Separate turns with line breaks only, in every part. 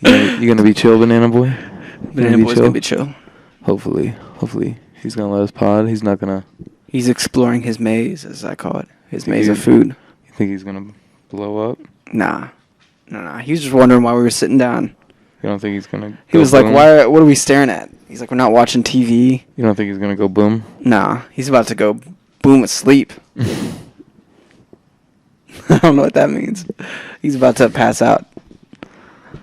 You gonna be chill, Banana Boy?
Banana Boy's gonna be chill.
Hopefully he's gonna let us pod. He's not gonna.
He's exploring his maze, as I call it. His maze of food.
You think he's gonna blow up?
Nah. He was just wondering why we were sitting down.
You don't think he's gonna?
He was like, "Why? What are we staring at?" He's like, "We're not watching TV."
You don't think he's gonna go boom?
Nah, he's about to go boom asleep. I don't know what that means. He's about to pass out.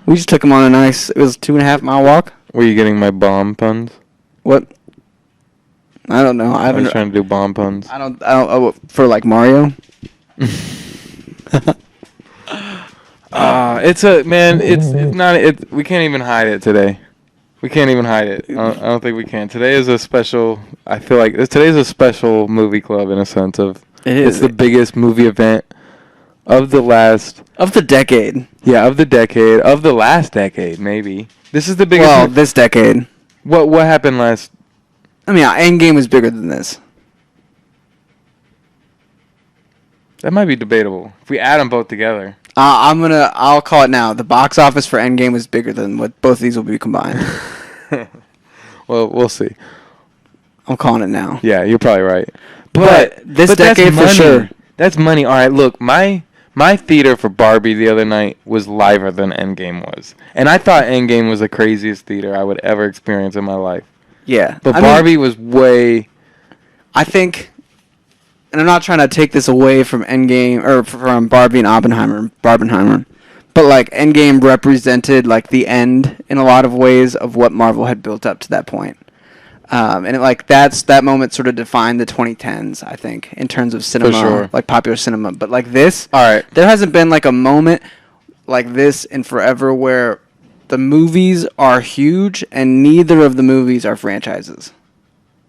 We just took him on it was a 2.5 mile walk.
Were you getting my bomb puns?
What? I don't know.
I was trying to do bomb puns.
I don't. For like Mario.
It's not. We can't even hide it today. We can't even hide it. I don't think we can. Today is a special. I feel like today's a special movie club in a sense of.
It is.
It's the biggest movie event of the
decade.
Yeah, of the last decade, maybe. This is the biggest.
Well, this decade.
What happened last?
I mean, Endgame was bigger than this.
That might be debatable. If we add them both together.
I'll call it now. The box office for Endgame was bigger than what both of these will be combined.
Well, we'll see.
I'm calling it now.
Yeah, you're probably right.
But this decade for sure.
That's money. All right, look, my theater for Barbie the other night was liver than Endgame was. And I thought Endgame was the craziest theater I would ever experience in my life.
Yeah.
But Barbie was way...
I think... And I'm not trying to take this away from Endgame... Or from Barbie and Barbenheimer. But, like, Endgame represented, like, the end in a lot of ways of what Marvel had built up to that point. And that moment sort of defined the 2010s, I think, in terms of cinema,
sure.
Like popular cinema. But like this,
all right,
there hasn't been like a moment like this in forever where the movies are huge and neither of the movies are franchises.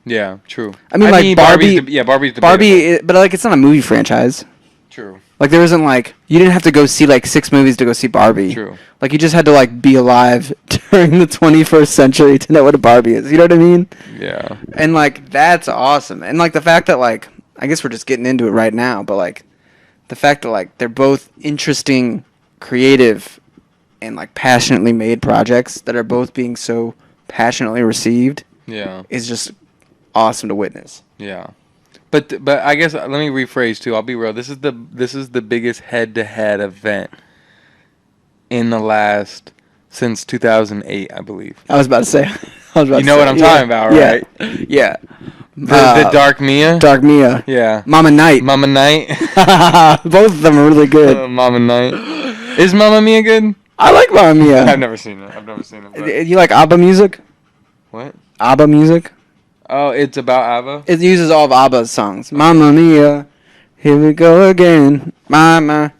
Yeah, true.
I mean Barbie.
Barbie's debatable.
Barbie, but like it's not a movie franchise.
True.
Like there isn't like you didn't have to go see like 6 movies to go see Barbie.
True.
Like you just had to like be alive during the 21st century to know what a Barbie is. You know what I mean?
Yeah.
And like that's awesome. And like the fact that like I guess we're just getting into it right now, but like the fact that like they're both interesting, creative, and like passionately made projects that are both being so passionately received.
Yeah.
Is just awesome to witness.
Yeah. But I guess let me rephrase too. I'll be real. This is the biggest head-to-head event in the last since 2008, I believe.
I was about to say.
You know what I'm talking about, right?
Yeah.
The Dark Mia.
Dark Mia.
Yeah.
Mama Night.
Mama Night.
Both of them are really good.
Mama Night. Is Mama Mia good?
I like Mama Mia.
I've never seen it. But...
You like ABBA music?
What?
ABBA music?
Oh, it's about ABBA?
It uses all of ABBA's songs. Mamma Mia, here we go again. Mama.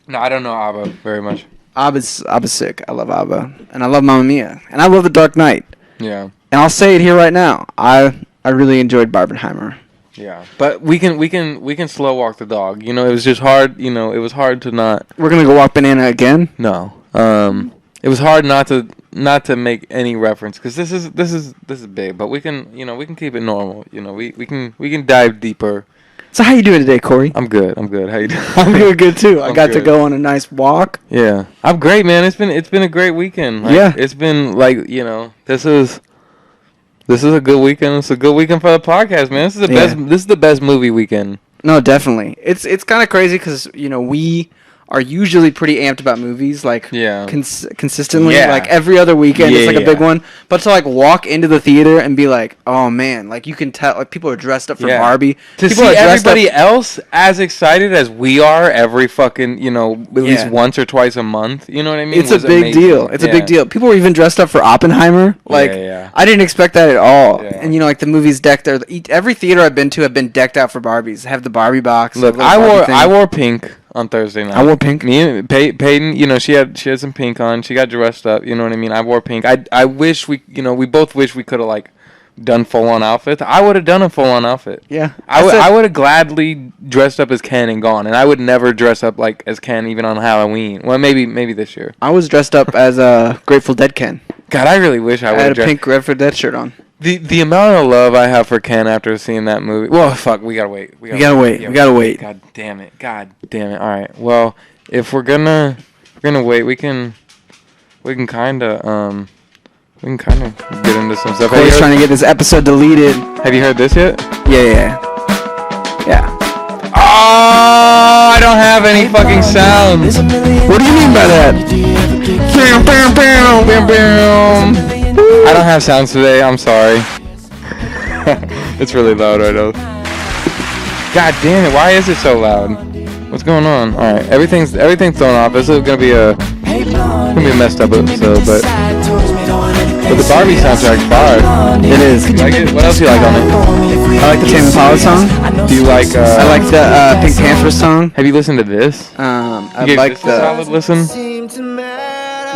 No, I don't know ABBA very much.
ABBA's sick. I love ABBA. And I love Mamma Mia. And I love The Dark Knight.
Yeah.
And I'll say it here right now. I really enjoyed Barbenheimer.
Yeah. But we can slow walk the dog. You know, it was just hard, it was hard to not...
We're going to go walk Banana again?
No. It was hard not to make any reference because this is big, but we can keep it normal. We can dive deeper.
So how you doing today, Corey?
I'm good. How you doing?
I'm doing good too. I got to go on a nice walk.
Yeah, I'm great, man. It's been a great weekend.
Yeah,
it's been like this is a good weekend. It's a good weekend for the podcast, man. This is the best. This is the best movie weekend.
No, definitely. It's kind of crazy because we are usually pretty amped about movies, like consistently, like every other weekend. It's like a big one. But to like walk into the theater and be like, oh man, like you can tell, like people are dressed up for Barbie.
To
people
see everybody else as excited as we are every fucking, at least once or twice a month. You know what I mean?
It's a big deal. It's a big deal. People were even dressed up for Oppenheimer. Like I didn't expect that at all. Yeah. And like the movies decked out. Every theater I've been to have been decked out for Barbies. Have the Barbie box.
Look, I wore pink on Thursday night.
I wore pink.
Me and Peyton, she had some pink on. She got dressed up. You know what I mean? I wore pink. I wish we both wish we could have like done full on outfits. I would have done a full on outfit.
Yeah.
I would have gladly dressed up as Ken and gone, and I would never dress up like as Ken even on Halloween. Well, maybe this year.
I was dressed up as a Grateful Dead Ken.
God, I really wish I would have
had a pink Grateful Dead shirt on.
The amount of love I have for Ken after seeing that movie. Well, fuck, we gotta wait. We
gotta wait.
God damn it. All right. Well, if we're gonna wait, we can we can kind of get into some stuff.
Corey's trying to get this episode deleted.
Have you heard this yet?
Yeah.
Oh, I don't have any fucking sounds.
What do you mean by that?
I don't have sounds today. I'm sorry. It's really loud right now. God damn it! Why is it so loud? What's going on? All right, everything's thrown off. This is gonna be a messed up episode, but the Barbie soundtrack's fire.
It is.
You like it? What else do you like on it?
I like the Tame Impala song.
Do you like?
I like the Pink Panther song.
Have you listened to this?
I
You
like
gave this a solid listen.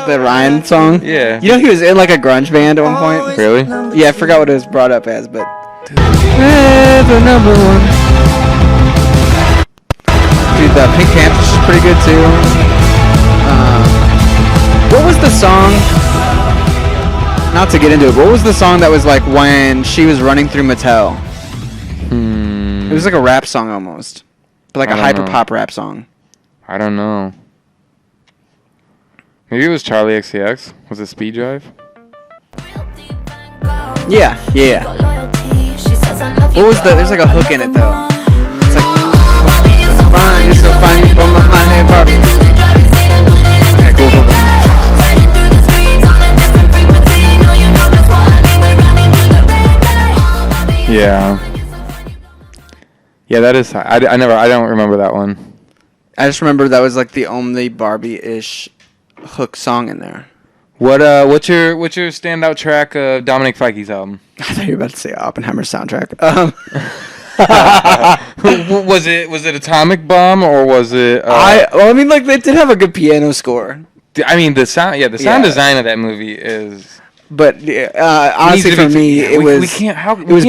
the Ryan song.
Yeah.
You know he was in like a grunge band at one point.
Really?
Yeah, I forgot what it was brought up as, but. The number one. Dude, the Pink Panther's pretty good too. What was the song? Not to get into it, but what was the song that was like when she was running through Mattel? It was like a rap song almost, but like a hyper pop rap song.
I don't know. Maybe it was Charlie XCX. Was it Speed Drive?
Yeah. What was the? There's like a hook in it though. It's like fine, you're so fine, you blow my mind, hey Barbie. Okay, cool.
Yeah, that is. I don't remember that one.
I just remember that was like the only Barbie-ish hook song in there.
What's your standout track of Dominic Fike's album?
I thought you were about to say Oppenheimer soundtrack.
Was it Atomic Bomb or was it?
I mean, like they did have a good piano score.
I mean, the sound design of that movie is.
But honestly, for me, it was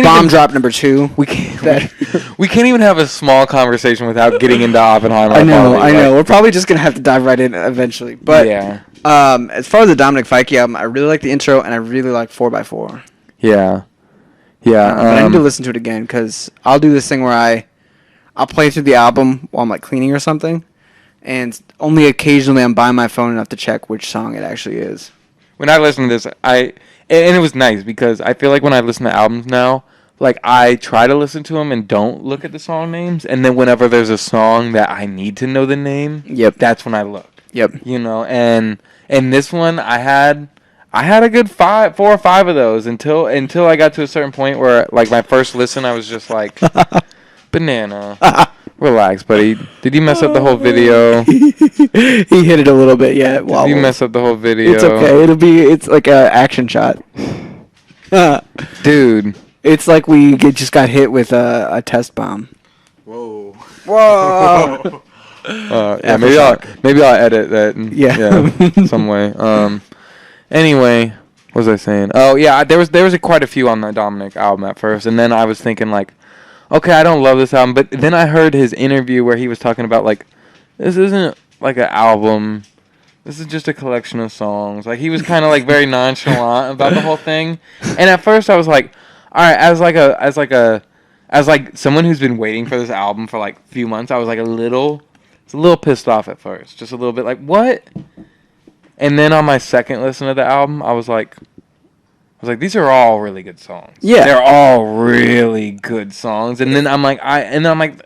Bomb Drop number 2.
We can't even have a small conversation without getting into Oppenheimer.
I know. We're probably just gonna have to dive right in eventually. But
yeah.
As far as the Dominic Fike album, I really like the intro and I really like 4x4.
Yeah.
But I need to listen to it again because I'll do this thing where I'll play through the album while I'm like cleaning or something, and only occasionally I'm by my phone enough to check which song it actually is.
When I listen to this, and it was nice because I feel like when I listen to albums now, like I try to listen to them and don't look at the song names, and then whenever there's a song that I need to know the name, that's when I look. You know, and this one I had a good 4 or 5 of those until I got to a certain point where like my first listen I was just like, banana. Relax, buddy. Did you mess up the whole video?
He hit it a little bit, yeah.
Did you mess up the whole video?
It's okay. It's like an action shot.
Dude.
It's like we just got hit with a test bomb.
Whoa.
Yeah,
maybe I'll edit that.
Yeah.
Some way. Anyway, what was I saying? Oh yeah, there was quite a few on the Dominic album at first, and then I was thinking like, okay, I don't love this album, but then I heard his interview where he was talking about like, this isn't like an album. This is just a collection of songs. Like he was kind of like very nonchalant about the whole thing, and at first I was like, all right, as someone who's been waiting for this album for like a few months, I was like a little pissed off at first, just a little bit like what. And then on my second listen to the album, I was like, these are all really good songs.
Yeah,
they're all really good songs. And then I'm like,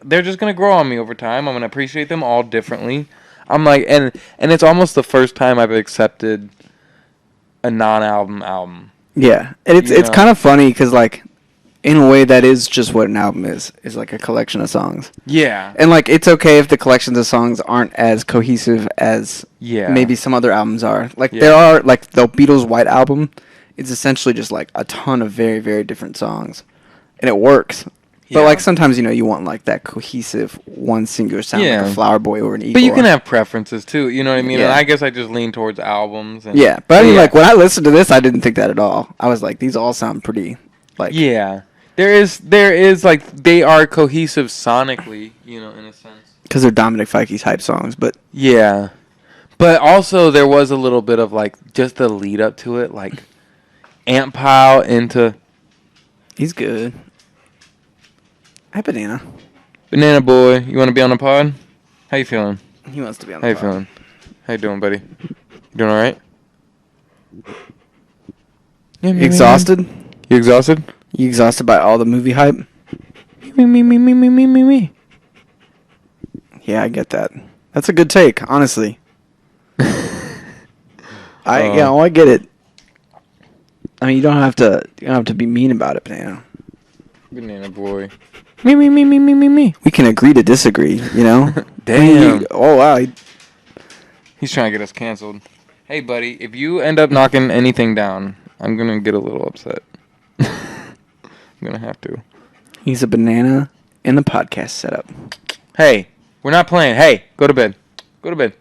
they're just gonna grow on me over time. I'm gonna appreciate them all differently. I'm like, and it's almost the first time I've accepted a non-album album.
Yeah, and it's kind of funny because like, in a way, that is just what an album is like a collection of songs.
Yeah.
And like, it's okay if the collections of songs aren't as cohesive as maybe some other albums are. Like there are like the Beatles' White Album. It's essentially just like a ton of very, very different songs, and it works. Yeah. But like sometimes you want like that cohesive one singular sound, like a Flower Boy or an Eagle.
But you can have preferences too. You know what I mean?
Yeah.
And I guess I just lean towards albums. And
but I mean, like when I listened to this, I didn't think that at all. I was like, these all sound pretty like
There is like they are cohesive sonically, in a sense.
Because they're Dominic Fike's hype songs, but
but also there was a little bit of like just the lead up to it, like Ant Pile into.
He's good. Hi, Banana
Boy, you want to be on the pod? How you feeling?
He wants to be on the pod.
How you feeling? How you doing, buddy? You doing all right?
Exhausted?
You exhausted?
You exhausted by all the movie hype?
Me.
Yeah, I get that. That's a good take, honestly. I get it. I mean, you don't have to be mean about it, Banana.
Banana boy. Me.
We can agree to disagree, you know?
Damn.
Oh, wow.
He's trying to get us canceled. Hey, buddy, if you end up knocking anything down, I'm going to get a little upset. I'm going to have to.
He's a banana in the podcast setup.
Hey, we're not playing. Hey, go to bed. Go to bed.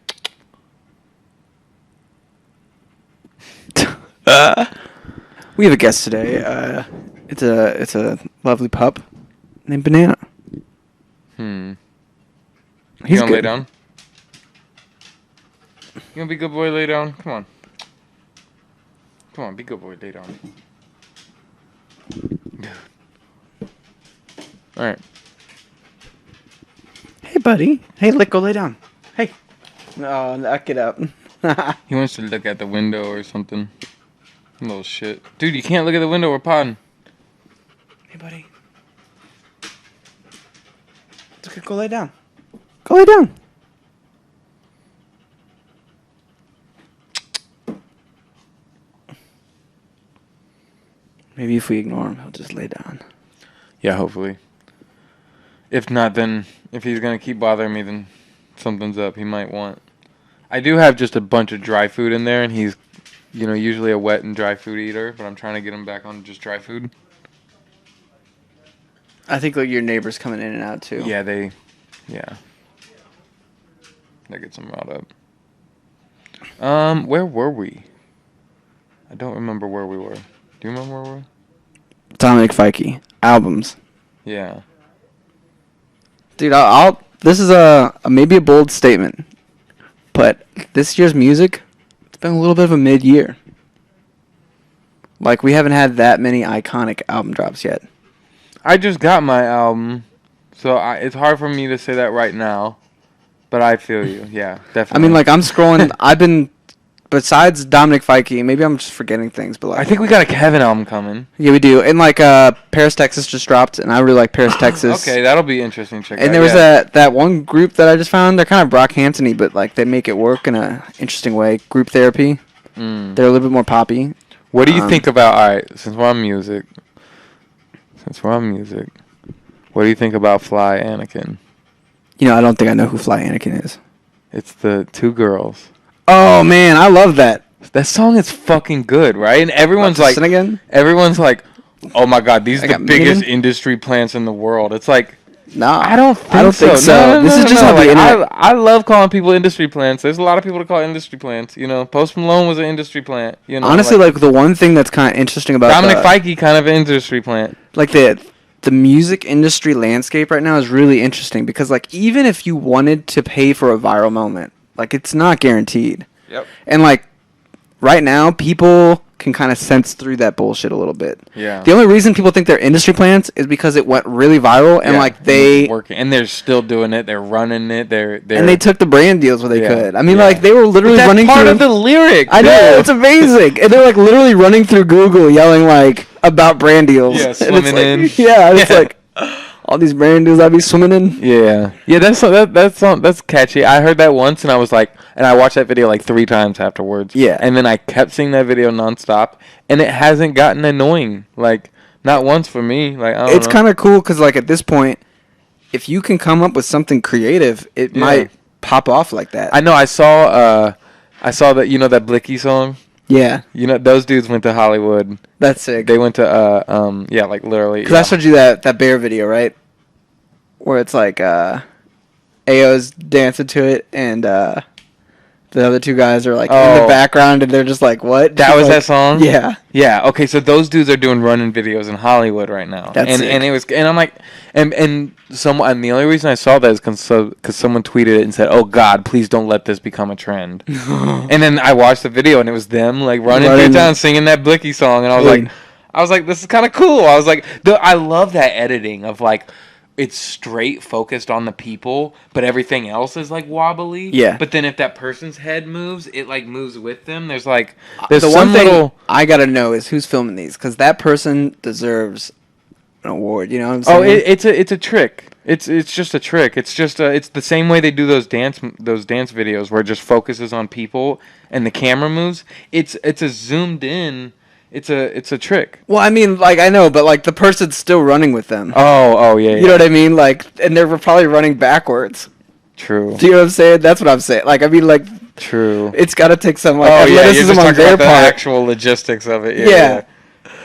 We have a guest today. It's a lovely pup named Banana.
He's gonna
good.
lay down? You gonna be a good boy, lay down? Come on. Come on, be good boy, lay down. Alright.
Hey, buddy. Hey, go lay down. Hey. No, knock it up.
He wants to look at the window or something. Little shit. Dude, you can't look at the window, we're podding.
Hey, buddy. It's okay, go lay down. Go lay down. Maybe if we ignore him, he'll just lay down.
Yeah, hopefully. If not, then if he's gonna keep bothering me, then something's up. He might want. I do have just a bunch of dry food in there, and he's, usually a wet and dry food eater, but I'm trying to get him back on just dry food.
I think your neighbors coming in and out too.
Yeah, that gets him riled up. Where were we? I don't remember where we were. Do you remember where we were?
Dominic Fike albums.
Yeah.
Dude, this is maybe a bold statement, but this year's music, it's been a little bit of a mid-year. Like, we haven't had that many iconic album drops yet.
I just got my album, so it's hard for me to say that right now, but I feel you. Yeah, definitely.
I mean, like, I'm scrolling. I've been, besides Dominic Fike, maybe I'm just forgetting things, but like,
I think we got a Kevin album coming.
Yeah, we do. And like, Paris, Texas just dropped, and I really like Paris, Texas.
Okay, that'll be interesting. Check.
And there was that one group that I just found. They're kind of Brockhampton-y, but like they make it work in a interesting way. Group Therapy. They're a little bit more poppy.
What do you think about? All right, since we're on music, what do you think about Fly Anakin?
I don't think I know who Fly Anakin is.
It's the two girls.
Oh man, I love that.
That song is fucking good, right? And everyone's like, oh my god, these are the biggest industry plants in the world. It's like,
no,
I don't think so.
No, this is just how the internet.
I love calling people industry plants. There's a lot of people to call industry plants. Post Malone was an industry plant.
Honestly, like the one thing that's kind of interesting about
Dominic Fike, kind of an industry plant.
Like the music industry landscape right now is really interesting because like even if you wanted to pay for a viral moment, like it's not guaranteed.
Yep.
And like right now, people can kind of sense through that bullshit a little bit.
Yeah.
The only reason people think they're industry plants is because it went really viral and like they
working and they're still doing it. They're running it. They're
and they took the brand deals where they could. I mean, like they were literally running
part
through
of the lyric.
I know, it's amazing, and they're like literally running through Google, yelling like about brand deals.
Yeah, swimming in.
Yeah, it's like all these brand deals I'd be swimming in.
Yeah, that's catchy. I heard that once, and I was like, and I watched that video like 3 times afterwards.
Yeah,
and then I kept seeing that video nonstop, and it hasn't gotten annoying. Like not once for me. Like
it's kind of cool because like at this point, if you can come up with something creative, it might pop off like that.
I know. I saw that that Blicky song.
Yeah.
Those dudes went to Hollywood.
That's sick.
They went to like literally.
Because I showed you that bear video, right? Where it's like Ao's dancing to it, and the other two guys are like in the background, and they're just like, "What?"
That was that song.
Yeah.
Yeah. Okay. So those dudes are doing running videos in Hollywood right now.
That's sick.
And it was, and I'm like, and the only reason I saw that is because someone tweeted it and said, "Oh God, please don't let this become a trend." And then I watched the video, and it was them like running through town singing that Blicky song, and I was like, this is kind of cool. I was like, I love that editing of like it's straight focused on the people, but everything else is like wobbly.
Yeah.
But then if that person's head moves, it like moves with them. There's the
one
some
thing
little.
I gotta know is who's filming these, because that person deserves an award. You know what I'm
Oh,
saying?
it's a trick. It's just a trick. It's just it's the same way they do those dance videos where it just focuses on people and the camera moves. It's a zoomed in. It's a trick.
Well, I mean, like, I know, but like the person's still running with them.
Oh yeah.
You know what I mean? Like, and they're probably running backwards.
True.
Do you know what I'm saying? That's what I'm saying. Like, I mean, like,
True.
it's got to take some like
You're
athleticism
just
on
talking
their
about the
part.
actual logistics of it.
Yeah.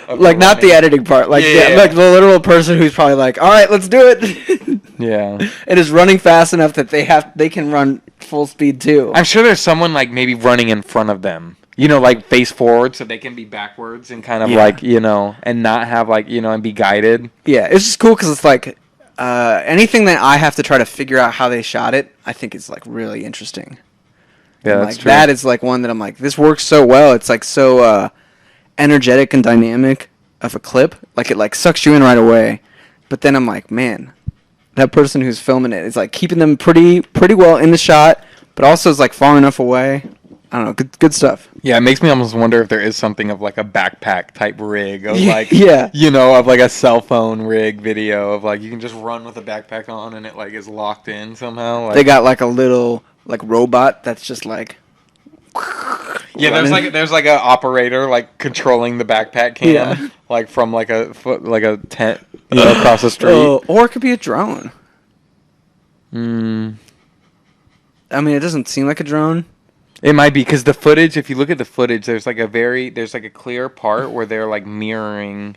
Of
Like, not the
running.
editing part. Like,
Yeah.
like the literal person who's probably like, all right, let's do it.
Yeah.
And is running fast enough that they can run full speed too.
I'm sure there's someone like maybe running in front of them. You know, like face forward so they can be backwards and kind of like, you know, and not have like, you know, and be guided.
Yeah, it's just cool because it's like anything that I have to try to figure out how they shot it, I think is like really interesting.
Yeah,
And,
that's
like
true.
that is like one that I'm like, this works so well. It's like so energetic and dynamic of a clip. Like it like sucks you in right away. But then I'm like, man, that person who's filming it is like keeping them pretty well in the shot, but also is like far enough away. I don't know, good stuff.
Yeah, it makes me almost wonder if there is something of like a backpack type rig of
Yeah,
like,
yeah.
you know, of like a cell phone rig video of like you can just run with a backpack on and it like is locked in somehow. Like,
They got like a little like robot that's just like
yeah,
running.
there's like an operator like controlling the backpack cam
Yeah.
like from like a tent, you know, across the street.
Or it could be a drone.
Hmm.
I mean, it doesn't seem like a drone.
It might be because the footage. If you look at the footage, there's like a clear part where they're like mirroring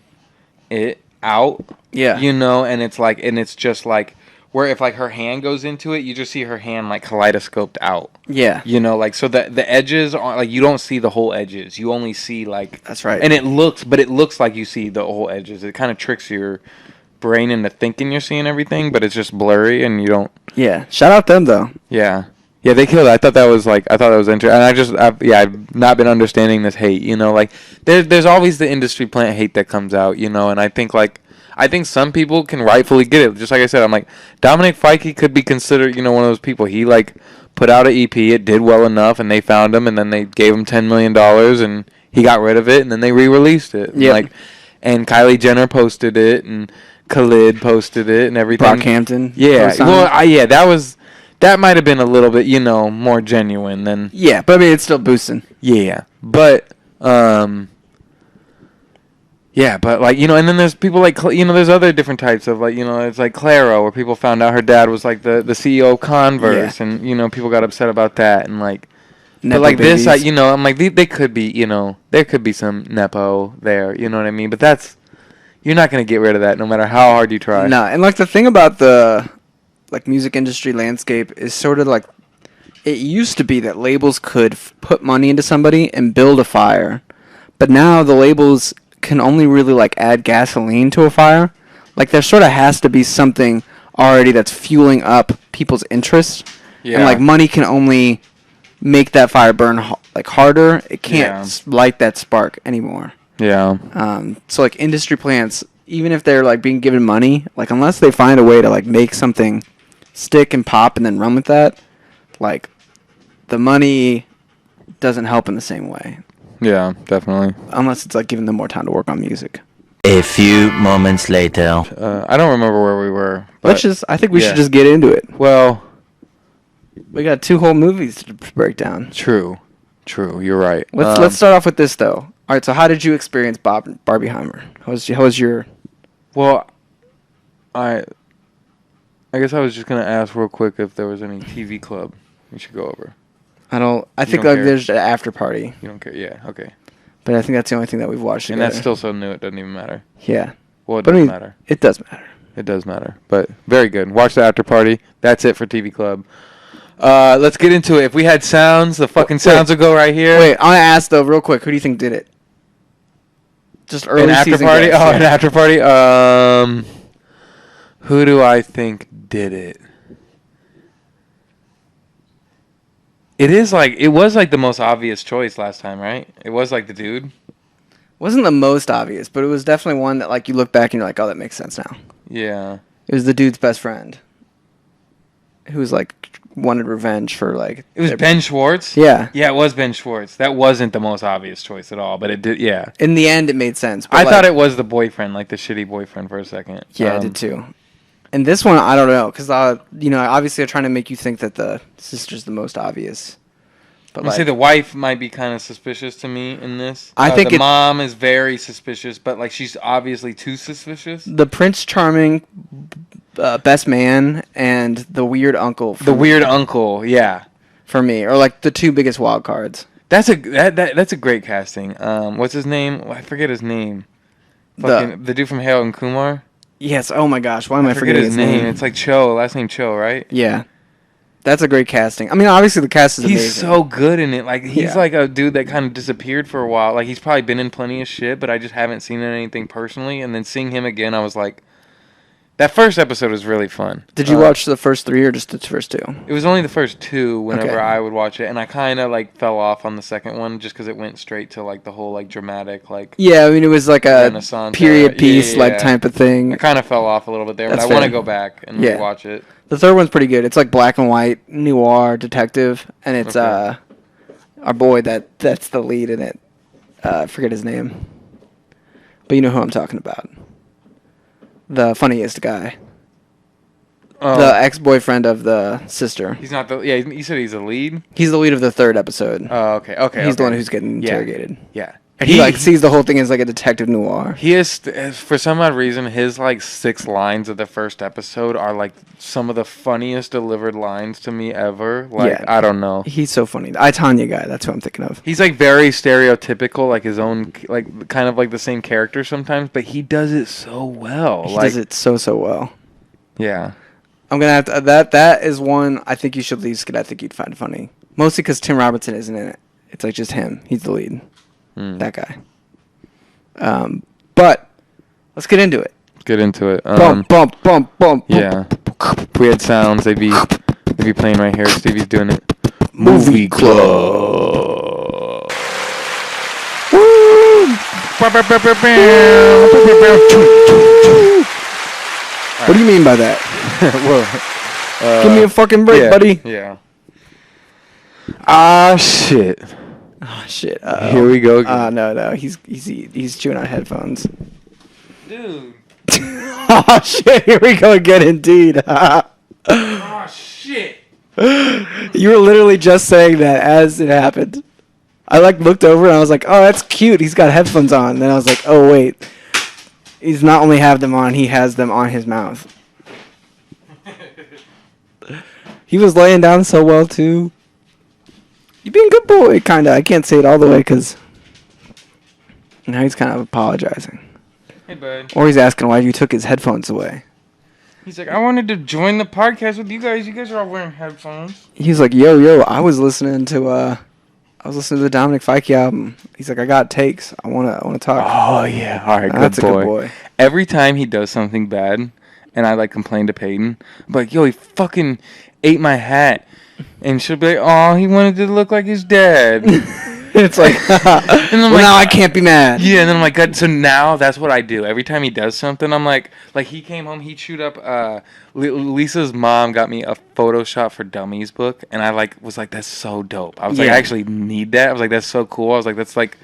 it out.
Yeah.
You know, and it's just like where if like her hand goes into it, you just see her hand like kaleidoscoped out.
Yeah.
You know, like so the edges are like you don't see the whole edges. You only see like
That's right.
And it looks like you see the whole edges. It kind of tricks your brain into thinking you're seeing everything, but it's just blurry and you don't.
Yeah. Shout out them though.
Yeah. Yeah, they killed it. I thought that was interesting. And I've not been understanding this hate, you know, like there's always the industry plant hate that comes out, you know, and I think some people can rightfully get it. Just like I said, I'm like Dominic Fike could be considered, you know, one of those people. He like put out an EP, it did well enough and they found him and then they gave him $10 million and he got rid of it and then they re-released it.
Yeah.
Like and Kylie Jenner posted it and Khalid posted it and everything.
Brockhampton.
Yeah.
co-signed.
Well, that might have been a little bit, you know, more genuine than.
Yeah, but I mean, it's still boosting.
Yeah, but yeah, but like, you know, and then there's people like, you know, there's other different types of like, you know, it's like Claro, where people found out her dad was like the CEO of Converse,
Yeah.
and you know, people got upset about that, and like,
Nepo
but like
babies.
this, you know, I'm like they could be, you know, there could be some nepo there, you know what I mean? But you're not gonna get rid of that no matter how hard you try.
No, and like the thing about the like music industry landscape is sort of like it used to be that labels could put money into somebody and build a fire, but now the labels can only really like add gasoline to a fire. Like there sort of has to be something already that's fueling up people's interest, and like money can only make that fire burn like harder. It can't light that spark anymore.
Yeah.
So like industry plants, even if they're like being given money, like unless they find a way to like make something stick and pop and then run with that, like the money doesn't help in the same way.
Yeah, definitely.
Unless it's like giving them more time to work on music.
A few moments later.
I don't remember where we were. But
I think we should just get into it.
Well,
We got 2 whole movies to break down.
true. You're right.
Let's start off with this though. All right, so how did you experience Barbenheimer? How was your?
Well, I guess I was just gonna ask real quick if there was any TV club we should go over.
I think
don't
like
care?
there's an after party,
You don't care? Yeah. Okay.
but I think that's the only thing that we've watched
And
together.
that's still so new; it doesn't even matter.
Yeah.
Well, it
But I
doesn't
mean,
matter.
it does matter.
It does matter. But very good. Watch the after party. That's it for TV club. Let's get into it. If we had sounds, the fucking sounds would go right here.
Wait, I want to ask though, real quick, who do you think did it? Just early
An after
season
party?
guess,
Oh,
yeah.
an after party. Who do I think did it? It was like the most obvious choice last time, right? It was like the dude.
Wasn't the most obvious, but it was definitely one that like you look back and you're like, oh, that makes sense now.
Yeah.
It was the dude's best friend, who was like wanted revenge for like.
It was Ben Schwartz?
Yeah.
Yeah, it was Ben Schwartz. That wasn't the most obvious choice at all, but it did, yeah.
In the end, it made sense.
I thought it was the boyfriend, like the shitty boyfriend for a second.
Yeah, I did too. And this one, I don't know, because, obviously they're trying to make you think that the sister's the most obvious. But
I say the wife might be kind of suspicious to me in this.
I think
the mom is very suspicious, but like she's obviously too suspicious.
The Prince Charming best man and the weird uncle.
Weird uncle, yeah.
For me, or like the two biggest wild cards.
That's a great casting. What's his name? I forget his name. The dude from Harold and Kumar.
Yes. Oh my gosh. Why am I forgetting
his name? It's like Cho. Last name Cho, right?
Yeah. That's a great casting. I mean, obviously the cast is amazing.
He's so good in it. Like he's like a dude that kind of disappeared for a while. Like he's probably been in plenty of shit, but I just haven't seen anything personally. And then seeing him again, I was like, that first episode was really fun.
Did you watch the first 3 or just the first 2?
It was only the first 2 whenever I would watch it, and I kind of like fell off on the second one just because it went straight to like the whole like dramatic like.
Yeah, I mean it was like a
Renaissance
period piece like type of thing.
I kind of fell off a little bit there, but I want to go back and rewatch it.
The third one's pretty good. It's like black and white noir detective, and it's our boy that's the lead in it. I forget his name, but you know who I'm talking about. The funniest guy. The ex-boyfriend of the sister.
He's not the... Yeah, you said he's the lead?
He's the lead of the third episode.
Oh, okay.
He's the one who's getting interrogated.
Yeah.
And he like sees the whole thing as like a detective noir.
He is... For some odd reason, his like 6 lines of the first episode are like some of the funniest delivered lines to me ever. Like, I don't know.
He's so funny. The I, Tonya guy, that's who I'm thinking of.
He's like very stereotypical, like his own... Like, kind of like the same character sometimes, but he does it so well.
He does it so well.
Yeah.
I'm gonna have to. That is one I think you should at least get. I think you'd find funny, mostly because Tim Robertson isn't in it. It's like just him. He's the lead. That guy. But let's get into it.
Bump. Yeah. If we had sounds, they'd be playing right here. Stevie's doing it.
Movie Club.
Woo! What do you mean by that?
Whoa.
Give me a fucking break, buddy.
Yeah. Shit.
Oh shit.
Here we go again.
No. He's chewing on headphones.
Dude.
Oh shit. Here we go again. Indeed.
Oh shit.
You were literally just saying that as it happened. I like looked over and I was like, oh, that's cute. He's got headphones on. And then I was like, oh wait. He's not only have them on, he has them on his mouth. He was laying down so well too. You being a good boy, kinda. I can't say it all the way because now he's kind of apologizing.
Hey, bud.
Or he's asking why you took his headphones away.
He's like, I wanted to join the podcast with you guys. You guys are all wearing headphones.
He's like, yo, I was listening to the Dominic Fike album. He's like, I got takes. I wanna talk.
Oh yeah, all right,
That's a good boy.
Every time he does something bad, and I like complain to Peyton, I'm like, yo, he fucking ate my hat, and she'll be like, oh, he wanted to look like his dad.
It's like, now I can't be mad.
Yeah, and then I'm like, God, so now that's what I do. Every time he does something, I'm like he came home, he chewed up, Lisa's mom got me a Photoshop for Dummies book, and I was like, that's so dope. I was like, I actually need that. I was like, that's so cool. I was like, that's like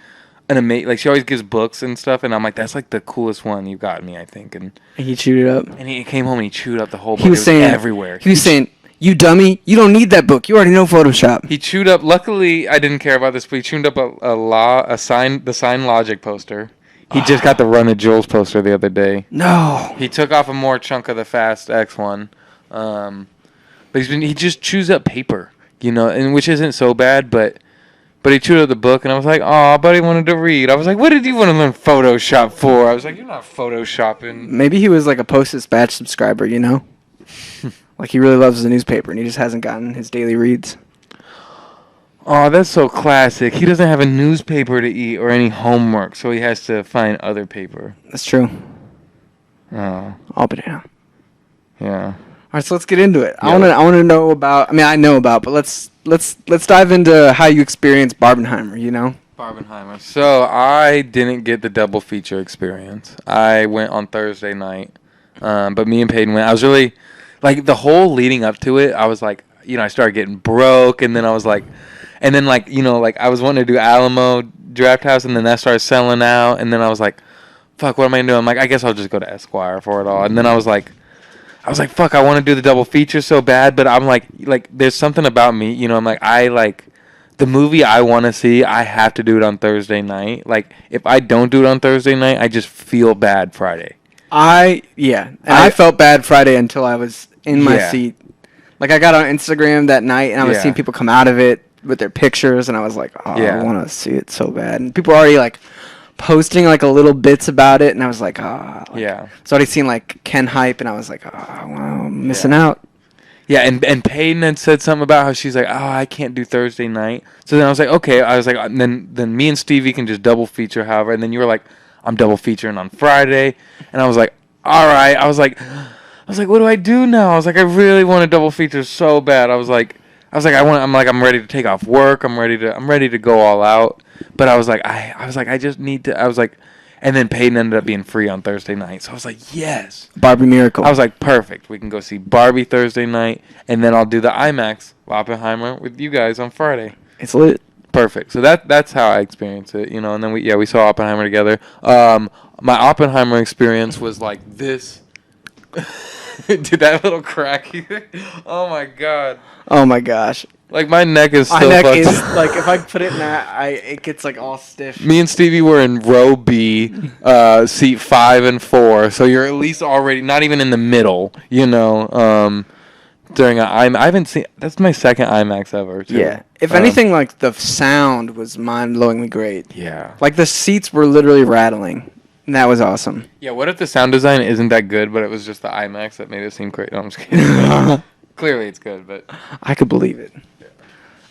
an amazing, like she always gives books and stuff, and I'm like, that's like the coolest one you've got me, I think. And
he chewed it up.
And he came home and he chewed up the whole book.
He was saying
everywhere.
He was saying, you dummy, you don't need that book. You already know Photoshop.
He chewed up. Luckily, I didn't care about this, but he chewed up the Sign Logic poster. He just got the Run of Jewels poster the other day.
No.
He took off a more chunk of the Fast X one, but he just chews up paper, and which isn't so bad, but he chewed up the book, and I was like, oh, buddy wanted to read. I was like, what did you want to learn Photoshop for? I was like, you're not Photoshopping.
Maybe he was like a Post-Dispatch subscriber, Like he really loves the newspaper, and he just hasn't gotten his daily reads.
Oh, that's so classic. He doesn't have a newspaper to eat or any homework, so he has to find other paper.
That's true.
Oh.
I'll be down.
Yeah.
All right, so let's get into it.
Yeah.
I want to know about. I mean, I know about, but let's dive into how you experienced Barbenheimer.
Barbenheimer. So I didn't get the double feature experience. I went on Thursday night. But me and Peyton went. I was really like the whole leading up to it. I was like, I started getting broke, and then I was like, and then like I was wanting to do Alamo Draft House, and then that started selling out, and then I was like, fuck, what am I gonna do? I'm like, I guess I'll just go to Esquire for it all, and then I was like, fuck, I want to do the double feature so bad, but I'm like, there's something about me, I'm like, the movie I want to see, I have to do it on Thursday night. Like, if I don't do it on Thursday night, I just feel bad Friday.
I felt bad Friday until I was in my seat. Like, I got on Instagram that night, and I was seeing people come out of it with their pictures, and I was like, I want to see it so bad. And people were already, like, posting, like, a little bits about it, and I was like, So already seen, like, Ken hype, and I was like, I'm missing out.
Yeah, and Peyton had said something about how she's like, I can't do Thursday night. So then I was like, okay. I was like, then me and Stevie can just double feature, however. And then you were like, I'm double featuring on Friday. And I was like, all right. I was like, what do I do now? I was like, I really want to double feature so bad. I'm ready to take off work. I'm ready to go all out. But I was like, I just need to. And then Peyton ended up being free on Thursday night. So I was like, yes.
Barbie Miracle.
I was like, perfect. We can go see Barbie Thursday night, and then I'll do the IMAX Oppenheimer with you guys on Friday.
It's lit.
Perfect. So that's how I experienced it, And then we saw Oppenheimer together. My Oppenheimer experience was like this. Dude, that little crack. Oh my god.
Oh my gosh.
Like, my neck is still
My neck
fucked.
is, like, if I put it in that, it gets, like, all stiff.
Me and Stevie were in row B, seat 5 and 4, so you're at least already not even in the middle, during I haven't seen, that's my second IMAX ever, too.
Yeah. If anything, like, the sound was mind-blowingly great.
Yeah.
Like, the seats were literally rattling, and that was awesome.
Yeah, what if the sound design isn't that good, but it was just the IMAX that made it seem great? No, I'm just kidding. Clearly it's good, but...
I could believe it.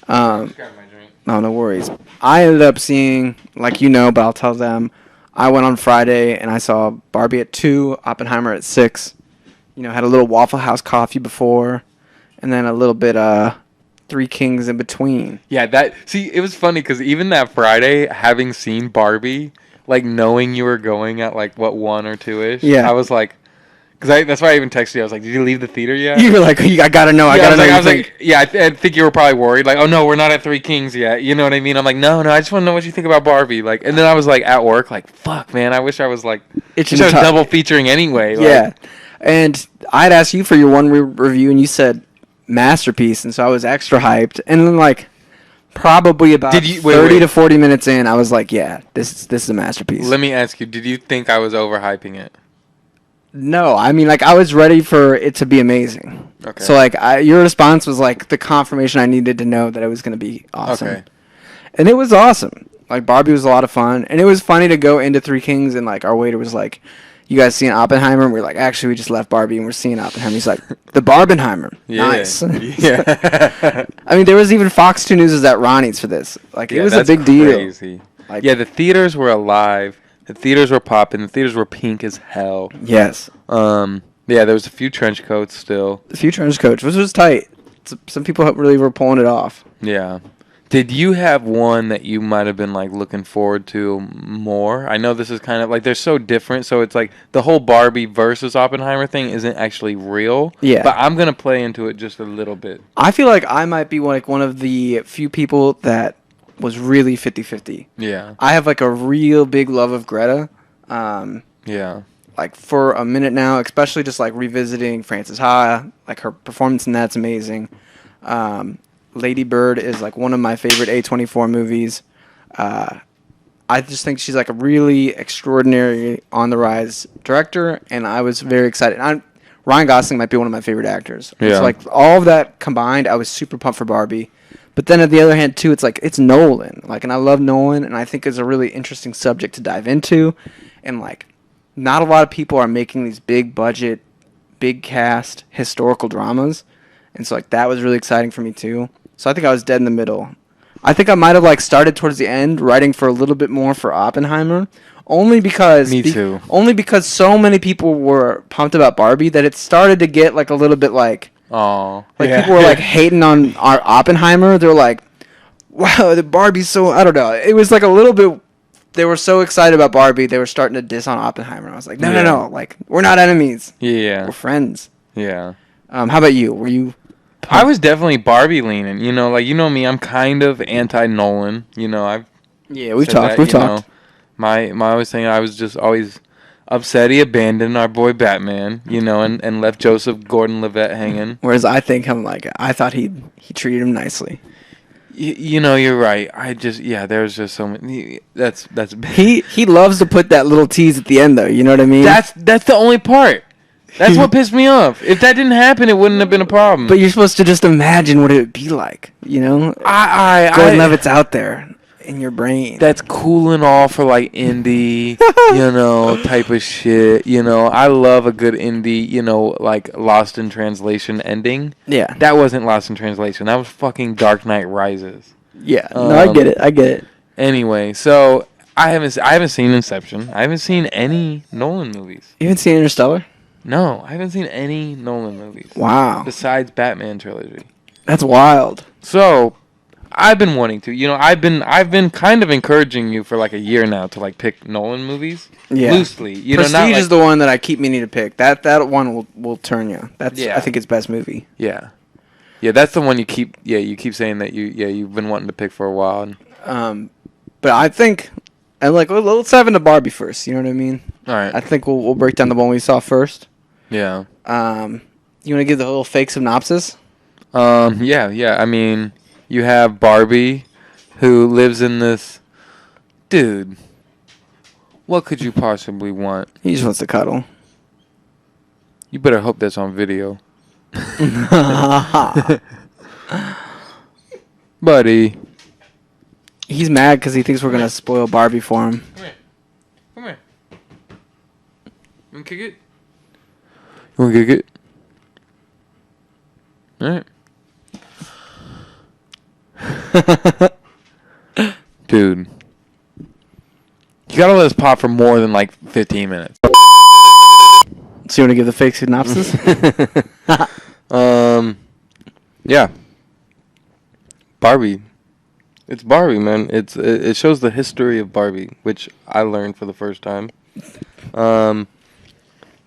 Just grab my drink.
No worries. I ended up seeing, like but I'll tell them, I went on Friday and I saw Barbie at 2, Oppenheimer at 6. Had a little Waffle House coffee before, and then a little bit Three Kings in between.
Yeah, it was funny because even that Friday, having seen Barbie, like knowing you were going at like 1 or 2ish, I was like, because that's why I even texted you. I was like, "Did you leave the theater yet?"
You were like, "I gotta know. I gotta know."
I was like, "Yeah." I think you were probably worried. Like, "Oh no, we're not at Three Kings yet." You know what I mean? I'm like, "No. I just want to know what you think about Barbie." Like, and then I was like at work, like, "Fuck, man. I wish I was like, double featuring anyway." Like,
yeah. And I'd asked you for your one review, and you said masterpiece, and so I was extra hyped. And then like probably about 30 to 40 minutes in, I was like, "Yeah, this is a masterpiece."
Let me ask you: did you think I was overhyping it?
No, I mean, like, I was ready for it to be amazing. Okay. So, like, your response was, like, the confirmation I needed to know that it was going to be awesome. Okay. And it was awesome. Like, Barbie was a lot of fun. And it was funny to go into Three Kings, and, like, our waiter was like, "You guys seeing Oppenheimer?" And we're like, "Actually, we just left Barbie, and we're seeing Oppenheimer." He's like, "The Barbenheimer." Yeah. Nice. Yeah. I mean, there was even Fox 2 News was at Ronnie's for this. Like, it was a big deal.
Like, yeah, the theaters were alive. The theaters were popping. The theaters were pink as hell.
Yes.
Yeah, there was a few trench coats still.
A few trench coats, which was tight. Some people really were pulling it off.
Yeah. Did you have one that you might have been, like, looking forward to more? I know this is kind of, like, they're so different, so it's like the whole Barbie versus Oppenheimer thing isn't actually real. Yeah. But I'm going to play into it just a little bit.
I feel like I might be, like, one of the few people that was really 50-50.
Yeah.
I have, like, a real big love of Greta.
Yeah.
Like, for a minute now, especially just, like, revisiting Frances Ha. Like, her performance in that's amazing. Lady Bird is, like, one of my favorite A24 movies. I just think she's, like, a really extraordinary on-the-rise director, and I was very excited. Ryan Gosling might be one of my favorite actors. Yeah. So, like, all of that combined, I was super pumped for Barbie. But then, on the other hand, too, it's like, it's Nolan. Like, and I love Nolan, and I think it's a really interesting subject to dive into. And, like, not a lot of people are making these big budget, big cast historical dramas. And so, like, that was really exciting for me, too. So I think I was dead in the middle. I think I might have, like, started towards the end, writing for a little bit more for Oppenheimer. Only because...
Me too.
Only because so many people were pumped about Barbie that it started to get, like, a little bit, like...
Oh,
like, yeah. People were, like, hating on our Oppenheimer. They were like, wow, the Barbie's so... I don't know. It was, like, a little bit they were so excited about Barbie, they were starting to diss on Oppenheimer. I was like, no, like we're not enemies.
Yeah.
We're friends.
Yeah.
How about you? Were you?
I was definitely Barbie leaning. You know, like, you know me, I'm kind of anti-Nolan. You know, I've
We've
said
talked.
that,
We've
you
talked.
know. My always thing, I was just always upset he abandoned our boy Batman, you know, and left Joseph Gordon-Levitt hanging.
Whereas I thought he treated him nicely.
You know, you're right. There's just so many. That's
He loves to put that little tease at the end, though. You know what I mean?
that's the only part. That's what pissed me off. If that didn't happen, it wouldn't have been a problem.
But you're supposed to just imagine what it would be like. You know, Gordon Levitt's out there in your brain.
That's cool and all for like indie, you know, type of shit. You know, I love a good indie, you know, like Lost in Translation ending.
Yeah.
That wasn't Lost in Translation. That was fucking Dark Knight Rises.
Yeah. No, I get it.
Anyway, so I haven't seen Inception. I haven't seen any Nolan movies.
You haven't seen Interstellar?
No, I haven't seen any Nolan movies.
Wow.
Besides Batman trilogy.
That's wild.
So, I've been wanting to. You know, I've been kind of encouraging you for like a year now to like pick Nolan movies.
Yeah.
Loosely. You
Prestige
know, not like,
is the one that I keep meaning to pick. That one will turn you. That's
Yeah.
I think his best movie.
Yeah. Yeah, that's the one you keep saying that you've been wanting to pick for a while. And,
But I think, and like let's dive into Barbie first. You know what I mean?
all right.
I think we'll break down the one we saw first.
Yeah.
You want to give the little fake synopsis?
Yeah. I mean, you have Barbie, who lives in this. Dude, what could you possibly want?
He just wants to cuddle.
You better hope that's on video. Buddy.
He's mad because he thinks we're gonna spoil Barbie for him.
Come here. You want to kick it? You want to kick it? Alright. Dude. You gotta let us pop for more than like 15 minutes.
So you want to give the fake synopsis?
Yeah. Barbie. It's Barbie, man. It shows the history of Barbie, which I learned for the first time. But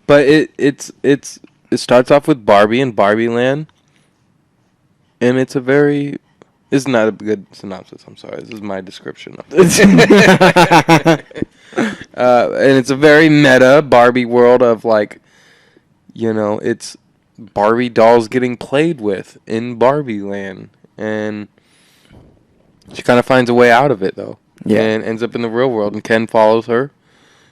it starts off with Barbie and Barbie Land, and it's not a good synopsis. I'm sorry. This is my description of it. And it's a very meta Barbie world of like, you know, it's Barbie dolls getting played with in Barbie Land, and she kind of finds a way out of it though.
Yeah.
And ends up in the real world, and Ken follows her,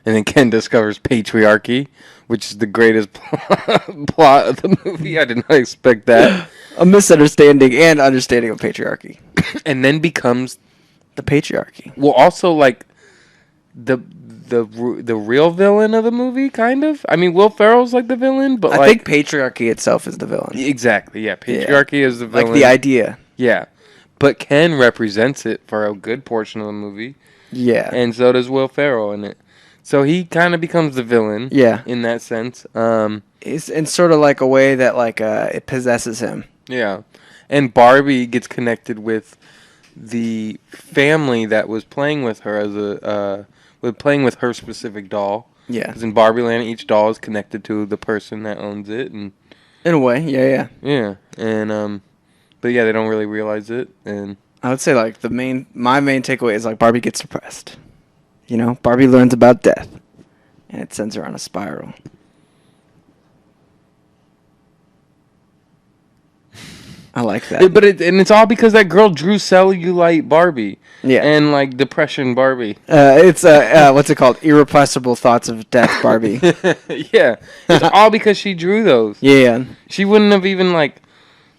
and then Ken discovers patriarchy, which is the greatest plot of the movie. I did not expect that.
A misunderstanding and understanding of patriarchy.
And then becomes
The patriarchy.
well, also like the real villain of the movie, kind of. I mean, Will Ferrell's like the villain, but
I think patriarchy itself is the villain.
exactly, yeah. Patriarchy is the villain.
Like the idea.
Yeah, but Ken represents it for a good portion of the movie,
Yeah.
and so does Will Ferrell in it. So he kind of becomes the villain.
Yeah.
In that sense.
It's in sort of like a way that like it possesses him.
Yeah, and Barbie gets connected with the family that was playing with her playing with her specific doll.
Yeah.
Because in Barbie Land, each doll is connected to the person that owns it, and
In a way, yeah.
and but yeah, they don't really realize it, and
I would say like my main takeaway is like Barbie gets depressed. You know, Barbie learns about death, and it sends her on a spiral. I like that.
it's all because that girl drew cellulite Barbie.
Yeah.
And like depression Barbie.
It's what's it called? Irrepressible thoughts of death, Barbie.
Yeah, it's all because she drew those.
Yeah.
She wouldn't have even like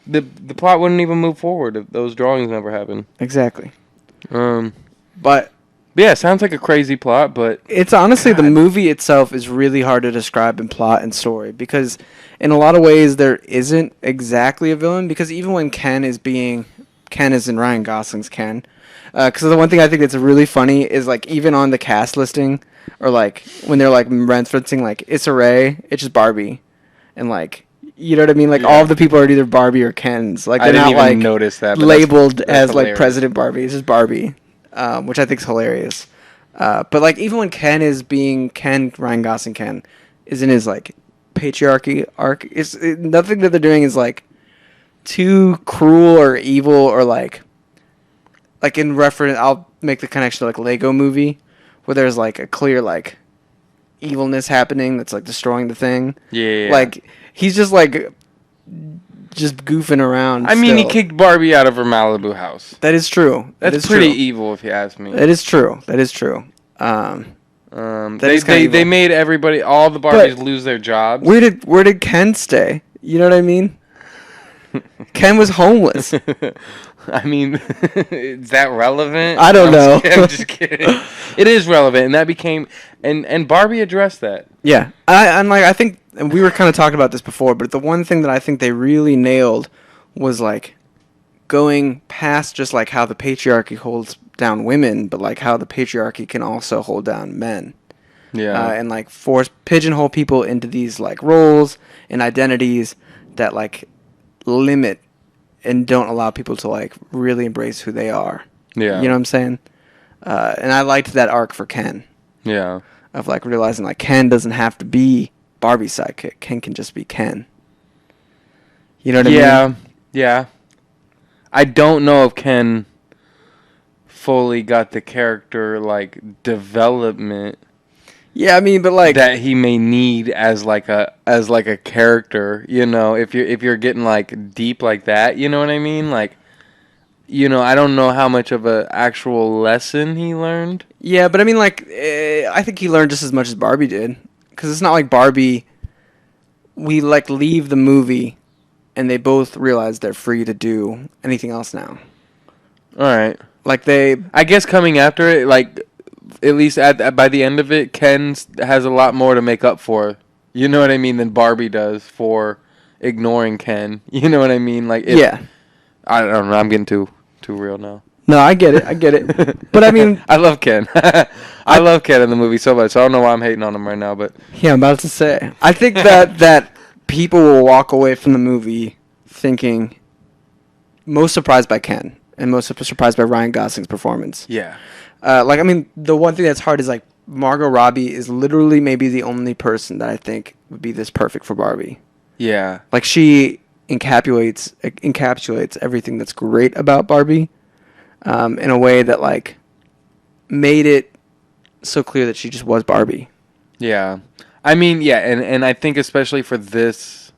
the plot wouldn't even move forward if those drawings never happened.
Exactly.
But yeah, it sounds like a crazy plot, but
it's honestly the movie itself is really hard to describe in plot and story because in a lot of ways there isn't exactly a villain because even when Ken is in Ryan Gosling's Ken. Because the one thing I think that's really funny is like even on the cast listing or like when they're like referencing like Issa Rae, it's just Barbie, and like you know what I mean. Like all of the people are either Barbie or Ken's. Like they're not like
notice that
labeled
that's
as
hilarious.
like President Barbie. It's just Barbie, which I think is hilarious. But like even when Ryan Gosling Ken is in his like patriarchy arc, nothing that they're doing is like too cruel or evil or like in reference. I'll make the connection to like Lego Movie, where there's like a clear like evilness happening that's like destroying the thing.
Yeah.
Like he's just like just goofing around.
I mean, he
still.
kicked Barbie out of her Malibu house.
That is true.
That's pretty evil, if you ask me.
That is true. That is true.
They made all the Barbies lose their jobs.
Where did Ken stay? You know what I mean? Ken was homeless.
I mean, is that relevant?
I don't know.
I'm just kidding. It is relevant, and that became and Barbie addressed that.
Yeah, I think we were kind of talking about this before, but the one thing that I think they really nailed was like going past just like how the patriarchy holds down women, but like how the patriarchy can also hold down men.
Yeah,
and like pigeonhole people into these like roles and identities that like limit and don't allow people to like really embrace who they are.
Yeah,
you know what I'm saying? And I liked that arc for Ken.
Yeah,
of like realizing like Ken doesn't have to be Barbie's sidekick. Ken can just be Ken. You know what I mean?
Yeah. I don't know if Ken fully got the character like development.
Yeah, I mean, but like
that he may need as like a character, you know, if you're getting like deep like that, you know what I mean? Like, you know, I don't know how much of a actual lesson he learned.
Yeah, but I mean, like, I think he learned just as much as Barbie did, because it's not like Barbie. We like leave the movie, and they both realize they're free to do anything else now.
All right,
like
I guess coming after it, like. At least by the end of it, Ken has a lot more to make up for. You know what I mean? Than Barbie does for ignoring Ken. You know what I mean? Like,
yeah.
I don't know. I'm getting too real now.
No, I get it. But I mean,
I love Ken. I love Ken in the movie so much. So I don't know why I'm hating on him right now, but
yeah, I'm about to say. I think that people will walk away from the movie thinking most surprised by Ken and most surprised by Ryan Gosling's performance.
Yeah.
Like, I mean, the one thing that's hard is, like, Margot Robbie is literally maybe the only person that I think would be this perfect for Barbie.
Yeah.
Like, she encapsulates everything that's great about Barbie in a way that, like, made it so clear that she just was Barbie.
Yeah. I mean, yeah, and I think especially for this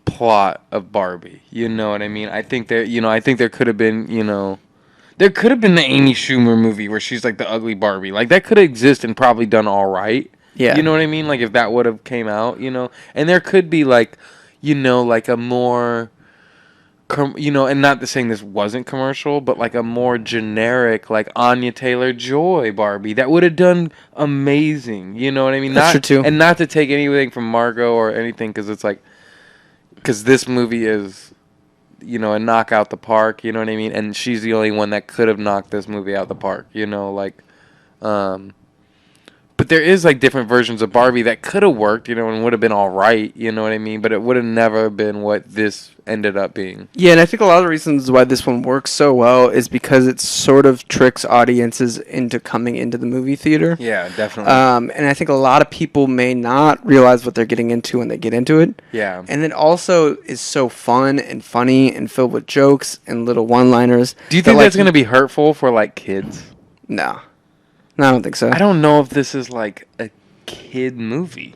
plot of Barbie, you know what I mean? I think there could have been, you know... There could have been the Amy Schumer movie where she's like the ugly Barbie. Like that could exist and probably done all right.
Yeah.
You know what I mean? Like if that would have came out, you know. And there could be like, you know, like a more, you know, and not to saying this wasn't commercial, but like a more generic like Anya Taylor-Joy Barbie that would have done amazing. You know what I mean?
That's true too.
And not to take anything from Margot or anything because it's like, because this movie is. You know, and knock out the park, you know what I mean? And she's the only one that could have knocked this movie out the park, you know, like, but there is, like, different versions of Barbie that could have worked, you know, and would have been all right, you know what I mean? But it would have never been what this ended up being.
Yeah, and I think a lot of the reasons why this one works so well is because it sort of tricks audiences into coming into the movie theater.
Yeah, definitely.
And I think a lot of people may not realize what they're getting into when they get into it.
Yeah.
And it also is so fun and funny and filled with jokes and little one-liners.
Do you think that's going to be hurtful for, like, kids?
No. No, I don't think so.
I don't know if this is, like, a kid movie.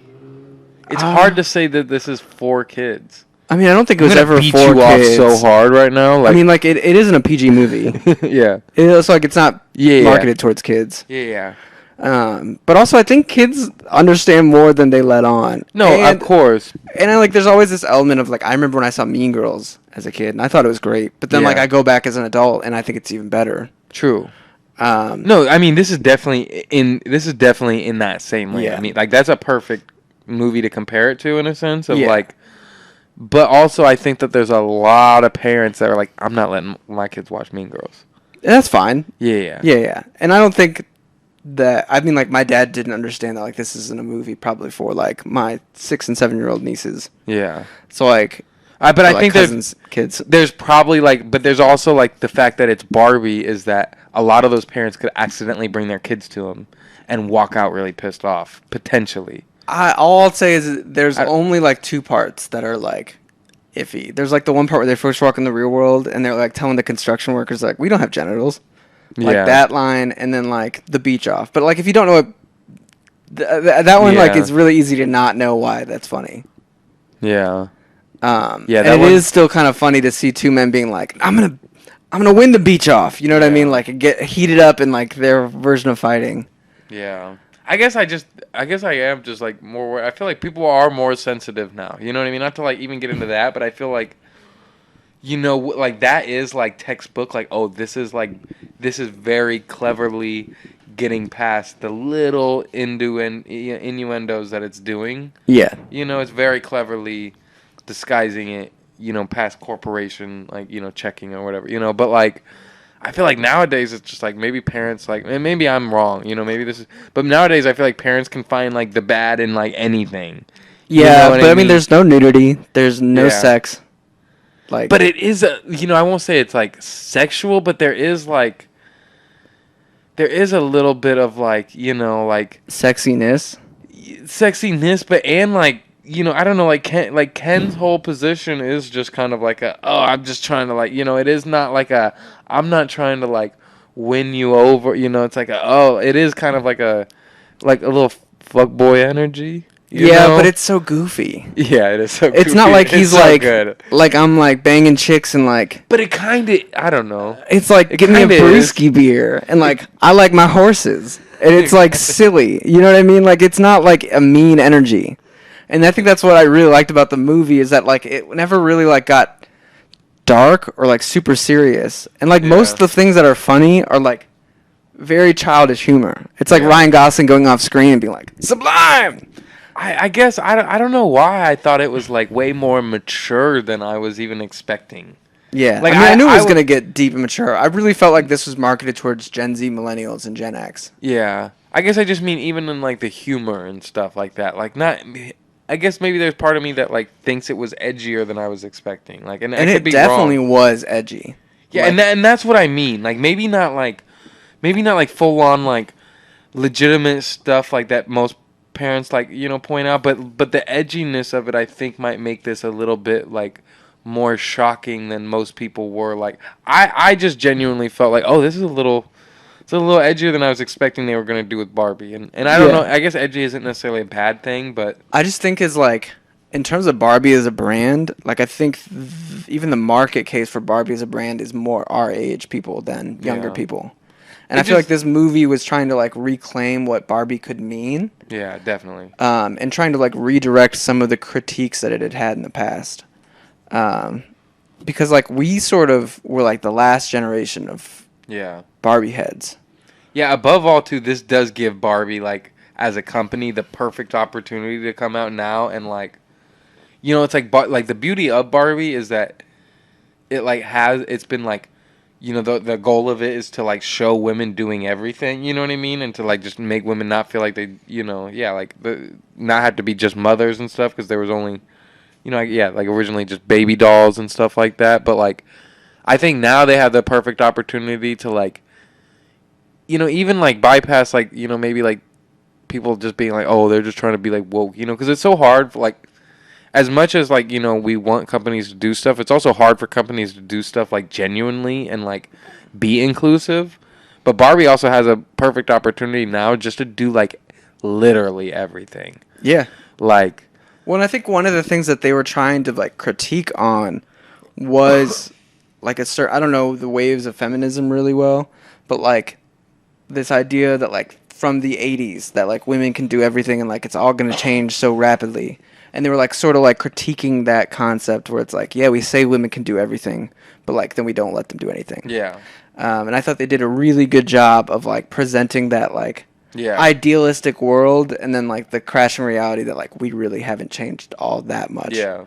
It's hard to say that this is for kids.
I mean, I don't think it was ever
beat
for
you
kids.
off so hard right now. Like,
I mean, like, it isn't a PG movie.
Yeah.
It's like it's not marketed towards kids.
Yeah.
But also, I think kids understand more than they let on.
No, of course.
And there's always this element of, like, I remember when I saw Mean Girls as a kid, and I thought it was great. But then, like, I go back as an adult, and I think it's even better.
True. No, I mean this is definitely in that same lane.
Yeah.
I mean, like that's a perfect movie to compare it to in a sense of like. But also, I think that there's a lot of parents that are like, I'm not letting my kids watch Mean Girls.
And that's fine.
Yeah.
And I don't think that. I mean, like my dad didn't understand that. Like this isn't a movie probably for like my 6 and 7-year-old nieces.
Yeah.
So like.
But I think
cousins, kids.
There's probably like, but there's also like the fact that it's Barbie is that a lot of those parents could accidentally bring their kids to them and walk out really pissed off, potentially.
All I'll say is there's only like 2 parts that are like iffy. There's like the one part where they first walk in the real world and they're like telling the construction workers like, we don't have genitals. Like that line, and then like the beach off. But like if you don't know what that one, like it's really easy to not know why that's funny.
Yeah.
And it is still kind of funny to see 2 men being like, I'm gonna win the beach off. You know what I mean? Like get heated up in like their version of fighting.
Yeah. I guess I am just like more. I feel like people are more sensitive now. You know what I mean? Not to like even get into that, but I feel like, you know, like that is like textbook. Like, oh, this is very cleverly getting past the little innuendos that it's doing.
Yeah.
You know, it's very cleverly disguising it. You know, past corporation, like, you know, checking or whatever. You know, but like, I feel like nowadays it's just like maybe parents like, and maybe I'm wrong, you know, maybe this is, but nowadays I feel like parents can find like the bad in like anything.
Yeah, you know, but I mean, there's no nudity, there's no sex. Like,
but it is you know, I won't say it's like sexual, but there is a little bit of like, you know, like
sexiness,
but and like, you know, I don't know, like Ken's whole position is just kind of like I'm just trying to like, you know, it is not like I'm not trying to like win you over, you know, it's like it is kind of like a little fuckboy energy. You know?
But it's so goofy.
Yeah, it is so goofy.
It's not like he's
so
like,
good.
Like I'm like banging chicks and like.
But it kind of, I don't know.
It's like, give me a brewski beer and like, I like my horses. And it's like silly. You know what I mean? Like it's not like a mean energy. And I think that's what I really liked about the movie is that like it never really like got dark or like super serious. And like most of the things that are funny are like very childish humor. It's like Ryan Gosling going off screen and being like, sublime!
I guess I don't know why I thought it was like way more mature than I was even expecting.
Yeah. Like I knew it was going to get deep and mature. I really felt like this was marketed towards Gen Z, millennials, and Gen X.
Yeah. I guess I just mean even in like the humor and stuff like that. Like not... I guess maybe there's part of me that like thinks it was edgier than I was expecting. Like, and I could be
definitely
wrong.
Was edgy.
Yeah, like, and that's what I mean. Like maybe not like full on like legitimate stuff like that most parents like, you know, point out. But the edginess of it, I think, might make this a little bit like more shocking than most people were. Like I just genuinely felt like, oh, this is a little edgier than I was expecting they were going to do with Barbie. And I don't know. I guess edgy isn't necessarily a bad thing, but... I
just think is like, in terms of Barbie as a brand, like I think even the market case for Barbie as a brand is more our age people than younger people. And I feel like this movie was trying to like reclaim what Barbie could mean.
Yeah, definitely.
And trying to like redirect some of the critiques that it had had in the past. Because like we sort of were like the last generation of... Barbie heads.
Yeah, above all, too, this does give Barbie, like, as a company, the perfect opportunity to come out now and, like, you know, it's like the beauty of Barbie is that it, like, it's been, like, you know, the goal of it is to, like, show women doing everything, you know what I mean? And to, like, just make women not feel like they, you know, like, not have to be just mothers and stuff because there was only, you know, like, originally just baby dolls and stuff like that. But, like, I think now they have the perfect opportunity to, like, you know, even, like, bypass, like, you know, maybe, like, people just being like, oh, they're just trying to be, like, woke, you know, because it's so hard, for, like, as much as, like, you know, we want companies to do stuff, it's also hard for companies to do stuff, like, genuinely and, like, be inclusive. But Barbie also has a perfect opportunity now just to do, like, literally everything.
Yeah.
Like.
Well, and I think one of the things that they were trying to, like, critique on was... like I don't know the waves of feminism really well, but like this idea that like from the 80s that like women can do everything and like it's all going to change so rapidly. And they were like sort of like critiquing that concept where it's like, yeah, we say women can do everything, but like then we don't let them do anything.
Yeah.
And I thought they did a really good job of like presenting that like idealistic world and then like the crashing reality that like we really haven't changed all that much.
Yeah.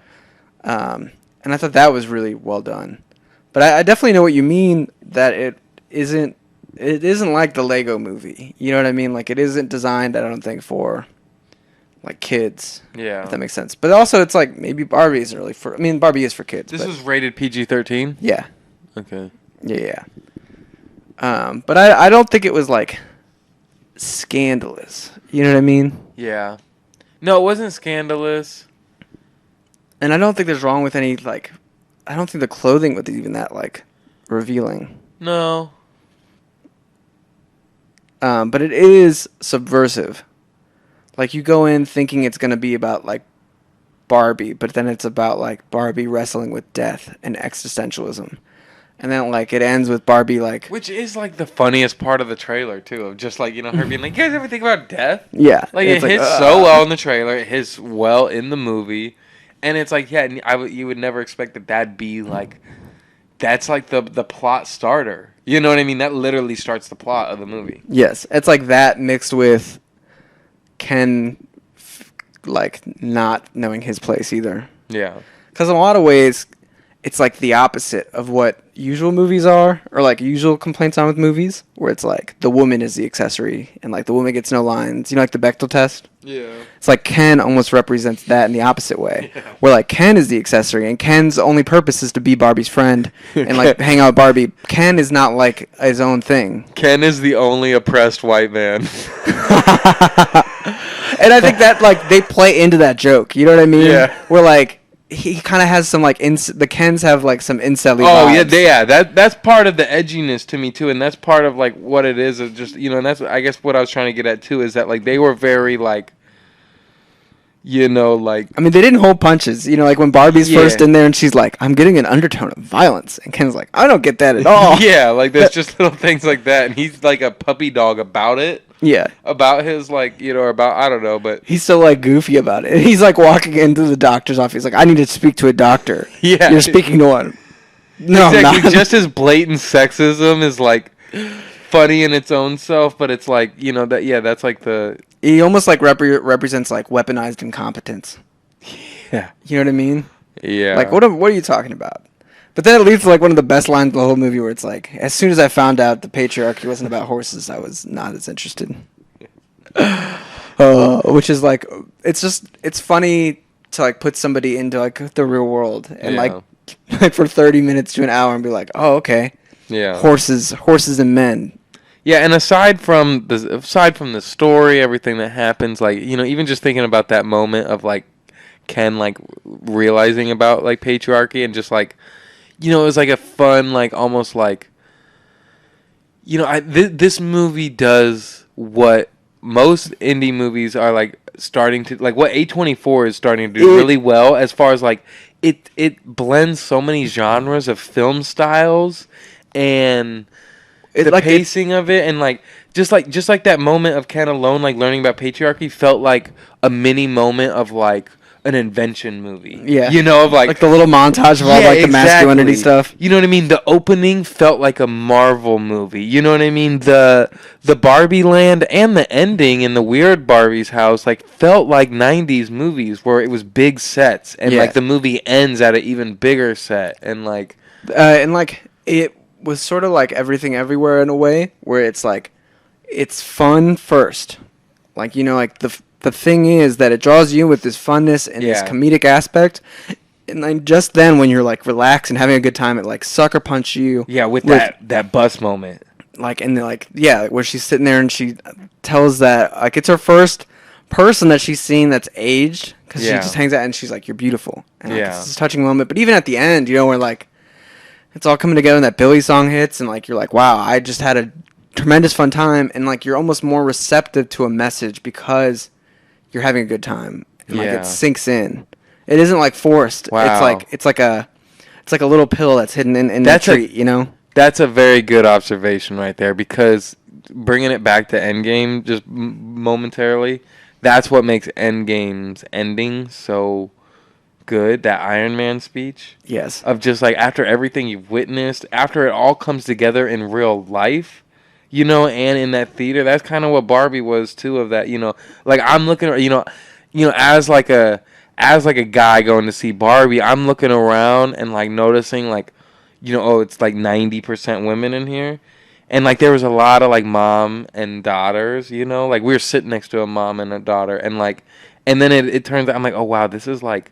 And I thought that was really well done. But I definitely know what you mean, that it isn't like the Lego movie. You know what I mean? Like, it isn't designed, I don't think, for, like, kids.
Yeah.
If that makes sense. But also, it's like, maybe Barbie isn't really for... I mean, Barbie is for kids.
This is rated PG-13?
Yeah.
Okay.
Yeah. But I don't think it was like scandalous. You know what I mean?
Yeah. No, it wasn't scandalous.
And I don't think there's wrong with any like. I don't think the clothing was even that like revealing.
No.
But it is subversive. Like you go in thinking it's gonna be about like Barbie, but then it's about like Barbie wrestling with death and existentialism. And then like it ends with Barbie like
Which is like the funniest part of the trailer too, of just like, her being like, "You guys ever think about death?"
yeah,
Like
it's
it hits
ugh.
so well in the trailer, it hits well in the movie, and it's like, yeah, you would never expect that'd be like, that's like the plot starter. You know what I mean? That literally starts the plot of the movie.
Yes, it's like that mixed with Ken like not knowing his place either.
Yeah.
Because in a lot of ways, it's like the opposite of what usual movies are, or like usual complaints on with movies, where it's like the woman is the accessory, and like the woman gets no lines. You know, like the Bechdel test?
Yeah.
It's like Ken almost represents that in the opposite way, where like Ken is the accessory, and Ken's only purpose is to be Barbie's friend and like hang out with Barbie. Ken is not like his own thing.
Ken is the only oppressed white man.
And I think that like they play into that joke. You know what I mean?
Yeah.
Where like he kind of has some like the Kens have like some incel-y
Oh
vibes.
yeah. That's part of the edginess to me too, and that's part of like what it is. Of just and that's I guess what I was trying to get at too is that like they were very like, like.
I mean, they didn't hold punches. You know, like when Barbie's
Yeah.
first in there and she's like, "I'm getting an undertone of violence," and Ken's like, "I don't get that at all."
Yeah, like there's just little things like that, and he's like a puppy dog about it.
Yeah.
About his like about I don't know, but
He's so like goofy about it. He's like walking into the doctor's office. He's like, "I need to speak to a doctor."
Yeah.
You're speaking to one. No, I'm
exactly.
not.
Just his blatant sexism is like funny in its own self, but it's like that's like the
He almost like represents like weaponized incompetence.
yeah
You know what I mean?
yeah
Like what are you talking about? But then it leads to like one of the best lines of the whole movie, where it's like, as soon as I found out the patriarchy wasn't about horses, I was not as interested. Which is like, it's funny to like put somebody into like the real world and like for 30 minutes to an hour and be like, oh okay,
yeah
horses and men.
Yeah, and aside from the story, everything that happens, like even just thinking about that moment of like Ken like realizing about like patriarchy and just like it was like a fun like almost like this movie does what most indie movies are like starting to like what A24 is starting to do really well as far as like it blends so many genres of film styles and the like pacing of it, and like just like that moment of Ken alone like learning about patriarchy felt like a mini moment of like an invention movie.
Yeah.
Of like
the little montage of all like the masculinity stuff.
You know what I mean? The opening felt like a Marvel movie. You know what I mean? The Barbie land and the ending in the weird Barbie's house like felt like 90s movies where it was big sets and like the movie ends at an even bigger set and like
it was sort of like Everything Everywhere in a way, where it's like it's fun first. Like like the thing is that it draws you in with this funness and this comedic aspect, and then just then when you're like relaxed and having a good time, it like sucker punch you.
Yeah, with that bus moment.
Like and like where she's sitting there and she tells that like it's her first person that she's seen that's aged, because she just hangs out and she's like, "You're beautiful." And like, it's this touching moment. But even at the end, where like it's all coming together and that Billy song hits and like you're like, wow, I just had a tremendous fun time, and like you're almost more receptive to a message because you're having a good time, and like it sinks in. It isn't like forced.
Wow.
It's like a little pill that's hidden in that treat.
That's a very good observation right there, because bringing it back to Endgame just momentarily, that's what makes Endgame's ending so good. That Iron Man speech.
Yes.
Of just like after everything you've witnessed, after it all comes together in real life. And in that theater, that's kind of what Barbie was too. Of that, like I'm looking, as like a guy going to see Barbie, I'm looking around and like noticing like, it's like 90% women in here, and like there was a lot of like mom and daughters, like we were sitting next to a mom and a daughter, and like, and then it turns out I'm like, oh wow, this is like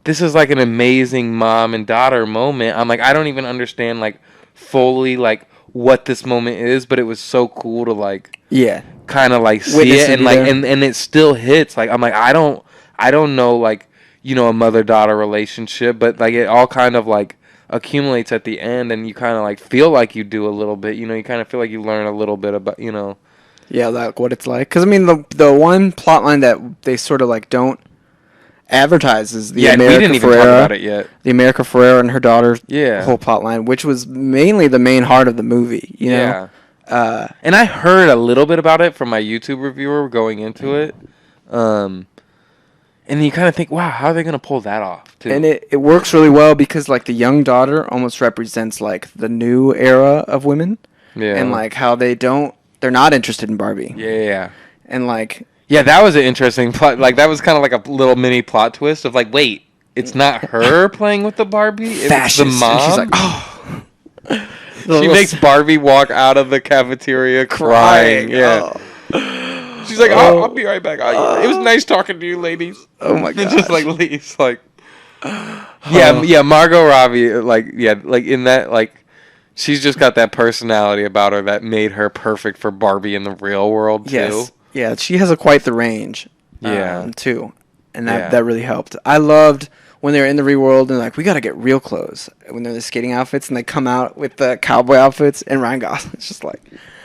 an amazing mom and daughter moment. I'm like, I don't even understand like fully like what this moment is, but it was so cool to like
Yeah.
kind of like see
Witness
it
it
and
be
like
there.
and it still hits. Like I'm like I don't know like a mother-daughter relationship, but like it all kind of like accumulates at the end, and you kind of like feel like you do a little bit. You kind of feel like you learn a little bit about
Yeah, like what it's like. Because I mean, the one plot line that they sort of like don't advertise is the
Yeah, and we
America
didn't even talk
Ferrera,
about it yet.
the America Ferrera and her daughter's
Yeah.
whole plot line, which was mainly the main heart of the movie. You know.
Yeah. And I heard a little bit about it from my YouTube reviewer going into it. And you kind of think, wow, how are they going to pull that off, too?
And it works really well because like the young daughter almost represents like the new era of women.
Yeah.
And like how they're not interested in Barbie.
Yeah.
And like
Yeah, that was an interesting plot. Like, that was kind of like a little mini plot twist of like, wait, it's not her playing with the Barbie? It's the mom?
And she's like, oh.
She makes Barbie walk out of the cafeteria crying. Yeah.
Oh.
She's like, I'll be right back. It was nice talking to you, ladies.
Oh my god.
And just like leaves, like. Yeah, Margot Robbie, like in that, like, she's just got that personality about her that made her perfect for Barbie in the real world too.
Yes. Yeah, she has quite the range.
Yeah.
Too, and that really helped. I loved when they were in the real world and like we got to get real clothes when they're in the skating outfits and they come out with the cowboy outfits and Ryan Gosling's just like.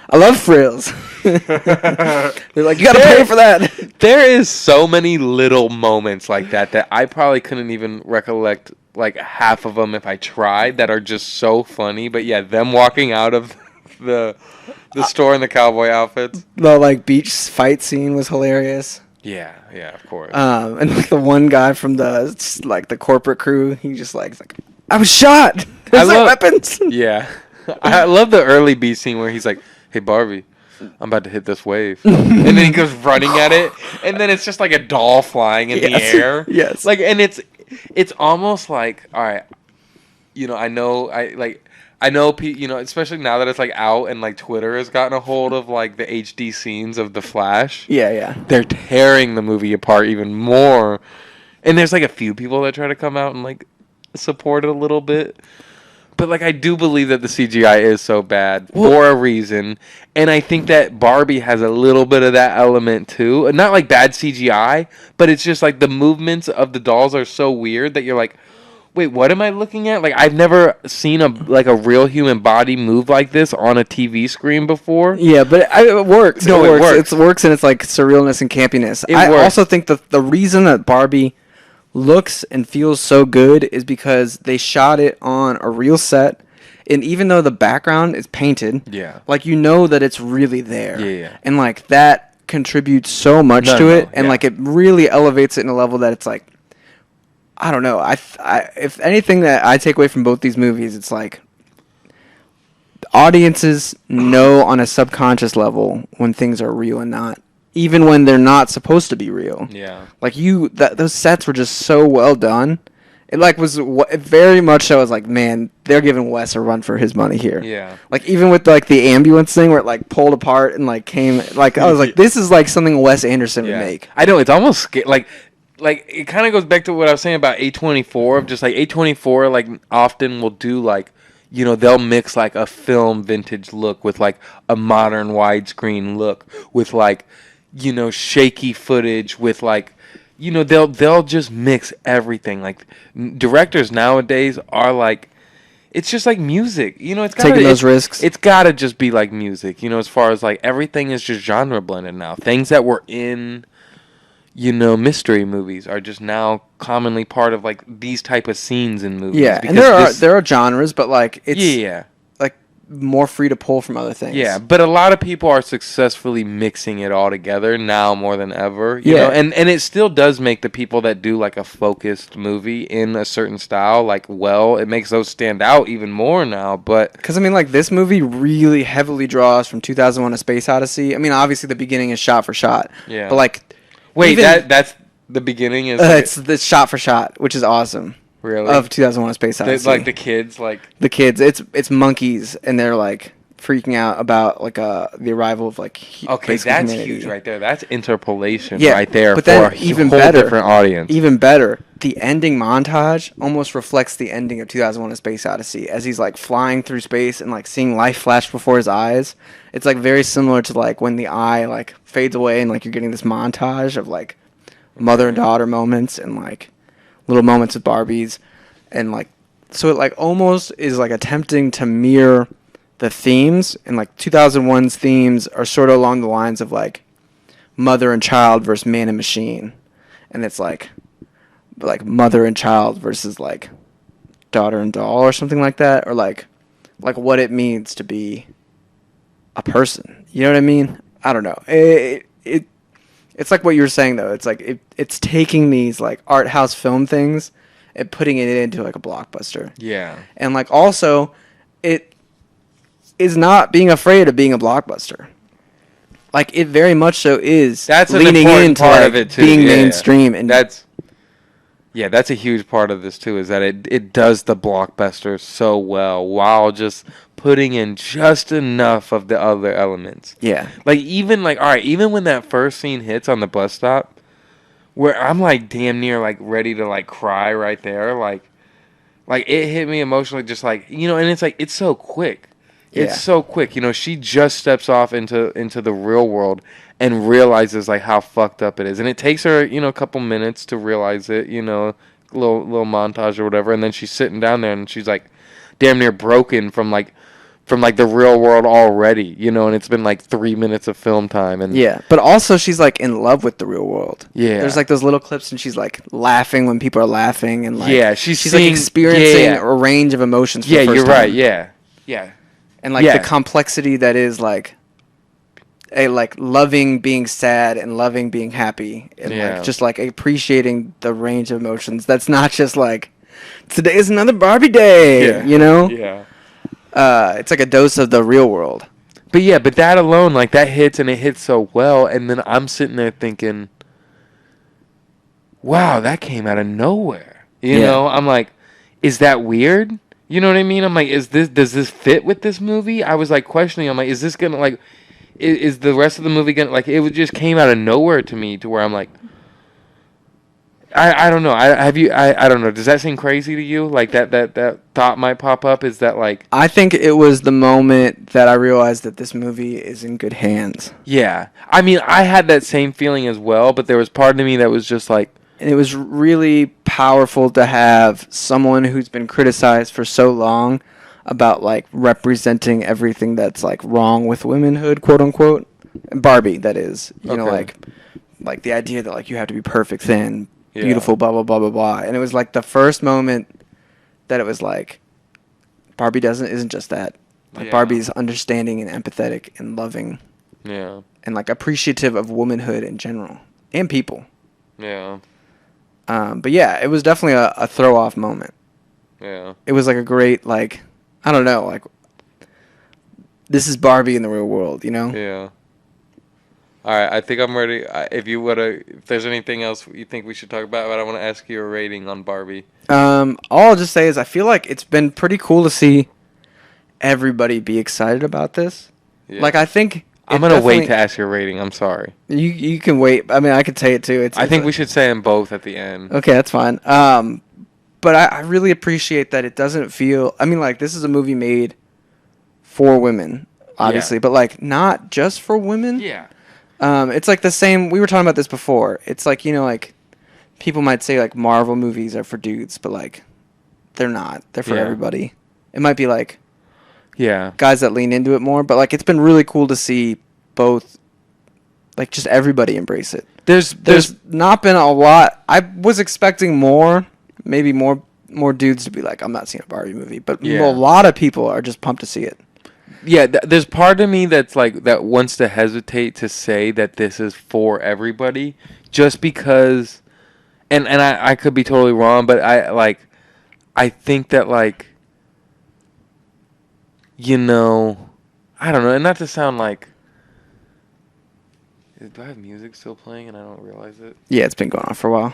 I love frills. They're like, you gotta pay for that.
There is so many little moments like that I probably couldn't even recollect like half of them if I tried, that are just so funny. But yeah, them walking out of the store in the cowboy outfits.
The like beach fight scene was hilarious.
Yeah, of course.
And like the one guy from the corporate crew, he just like I was shot. There's no weapons.
Yeah, I love the early beat scene where he's like, hey Barbie, I'm about to hit this wave. And then he goes running at it, and then it's just like a doll flying in the air.
Yes.
Like, and it's almost like, all right, I know, especially now that it's like out and like Twitter has gotten a hold of like the HD scenes of The Flash.
Yeah.
They're tearing the movie apart even more. And there's like a few people that try to come out and like support it a little bit. But, like, I do believe that the CGI is so bad for a reason. And I think that Barbie has a little bit of that element, too. Not, like, bad CGI, but it's just, like, the movements of the dolls are so weird that you're like, wait, what am I looking at? Like, I've never seen a real human body move like this on a TV screen before.
Yeah, but it works.
No, it works.
It works in its, like, surrealness and campiness.
I
also think that the reason that Barbie looks and feels so good is because they shot it on a real set, and even though the background is painted, like that it's really there, and like that contributes so much to it, and like it really elevates it in a level that it's like, I don't know. I if anything that I take away from both these movies, it's like audiences know on a subconscious level when things are real and not. Even when they're not supposed to be real.
Yeah.
Like those sets were just so well done. It like was very much so. I was like, man, they're giving Wes a run for his money here.
Yeah.
Like even with like the ambulance thing where it like pulled apart and like came like I was like, this is like something Wes Anderson would make.
I know, it's almost like it kind of goes back to what I was saying about A24, of just like A24 like often will do like, they'll mix like a film vintage look with like a modern widescreen look with like, shaky footage with like, they'll just mix everything. Like directors nowadays are like, it's just like music, it's gotta,
taking those risks.
It's gotta just be like music, as far as like everything is just genre blended now. Things that were in, mystery movies are just now commonly part of like these type of scenes in movies.
Yeah, and there are genres, but like it's more free to pull from other things.
Yeah, but a lot of people are successfully mixing it all together now more than ever. You know? And it still does make the people that do like a focused movie in a certain style, it makes those stand out even more now. But
because I mean, like this movie really heavily draws from 2001: A Space Odyssey. I mean, obviously the beginning is shot for shot.
Yeah.
But like,
wait, that's the beginning is.
It's the shot for shot, which is awesome.
Really?
Of 2001: A Space Odyssey.
Like the kids, like
the kids. It's monkeys, and they're like freaking out about like the arrival of like
Okay,
basically
that's
humanity.
huge right there. That's interpolation
Yeah,
right there
but
for
then
a
even
whole
better,
different audience.
Even better, the ending montage almost reflects the ending of 2001: A Space Odyssey as he's like flying through space and like seeing life flash before his eyes. It's like very similar to like when the eye like fades away and like you're getting this montage of like mother and daughter moments and like little moments with Barbies and like so it like almost is like attempting to mirror the themes, and like 2001's themes are sort of along the lines of like mother and child versus man and machine, and it's like mother and child versus like daughter and doll or something like that, or like what it means to be a person. You know what I mean? I don't know. It's like what you were saying though. It's like it's taking these like art house film things and putting it into like a blockbuster.
Yeah.
And like also it is not being afraid of being a blockbuster. Like it very much so is.
That's an
leaning
important
into
part
like
of it too.
being
Yeah.
mainstream, and
that's a huge part of this too. Is that it does the blockbuster so well while just putting in just enough of the other elements.
yeah,
Like even like all right, even when that first scene hits on the bus stop, where I'm like damn near like ready to like cry right there, like it hit me emotionally, just like and it's like it's so quick. It's
Yeah.
so quick. She just steps off into the real world and realizes like how fucked up it is. And it takes her, a couple minutes to realize it, little montage or whatever, and then she's sitting down there and she's like damn near broken from the real world already, and it's been like 3 minutes of film time and
yeah. But also she's like in love with the real world.
Yeah.
There's like those little clips and she's like laughing when people are laughing, and like
Yeah,
she's
seeing,
like experiencing
yeah.
a range of emotions for
Yeah,
the first
you're
time.
right. Yeah. Yeah.
And like
Yeah.
the complexity that is like a like loving being sad and loving being happy, and
Yeah.
like just like appreciating the range of emotions. That's not just like today is another Barbie day,
Yeah.
It's like a dose of the real world.
But that alone, like that hits and it hits so well, and then I'm sitting there thinking, wow, that came out of nowhere. I'm like, is that weird? You know what I mean? I'm like, does this fit with this movie? I was like questioning. I'm like, is this gonna like, is the rest of the movie gonna like? It just came out of nowhere to me, to where I'm like, I don't know. I don't know. Does that seem crazy to you? Like that thought might pop up. Is that like?
I think it was the moment that I realized that this movie is in good hands.
Yeah. I mean, I had that same feeling as well, but there was part of me that was just like.
And it was really powerful to have someone who's been criticized for so long about like representing everything that's like wrong with womanhood, quote unquote. Barbie, that is. Like the idea that like you have to be perfect, thin, beautiful, blah blah blah blah blah. And it was like the first moment that it was like Barbie isn't just that. Like Barbie's understanding and empathetic and loving.
Yeah.
And like appreciative of womanhood in general and people.
Yeah.
But yeah, it was definitely a throw off moment.
Yeah.
It was like a great, like, I don't know, like, this is Barbie in the real world,
Yeah. All right, I think I'm ready. If there's anything else you think we should talk about, but I want to ask you a rating on Barbie.
All I'll just say is I feel like it's been pretty cool to see everybody be excited about this.
Yeah.
Like, I think
I'm gonna wait to ask your rating. I'm sorry.
You can wait. I mean, I could say it too.
I think we should say them both at the end.
Okay, that's fine. But I really appreciate that it doesn't feel. I mean, like, this is a movie made for women, obviously, but like not just for women.
Yeah.
It's like the same. We were talking about this before. It's like, like people might say like Marvel movies are for dudes, but like they're not. They're for everybody. It might be like guys that lean into it more, but like it's been really cool to see both, like just everybody embrace it. There's not been a lot. I was expecting maybe more dudes to be like, I'm not seeing a Barbie movie, but a lot of people are just pumped to see it.
Yeah, there's part of me that's like that wants to hesitate to say that this is for everybody, just because, and I could be totally wrong, but I think that like, I don't know, and not to sound like, do I have music still playing and I don't realize it?
Yeah, it's been going on for a while.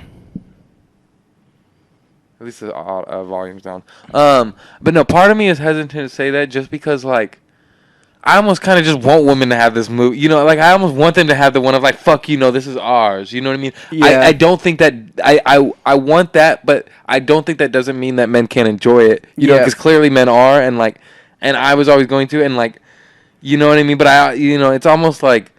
At least the volume's down. But no, part of me is hesitant to say that just because like, I almost kind of just want women to have this move. You know, like I almost want them to have the one of like, fuck you, no, this is ours. You know what I mean?
Yeah.
I don't think that I want that, but I don't think that doesn't mean that men can't enjoy it. You know,
Yeah.
because clearly men are, and like, and I was always going to, and like, you know what I mean? But you know, it's almost like,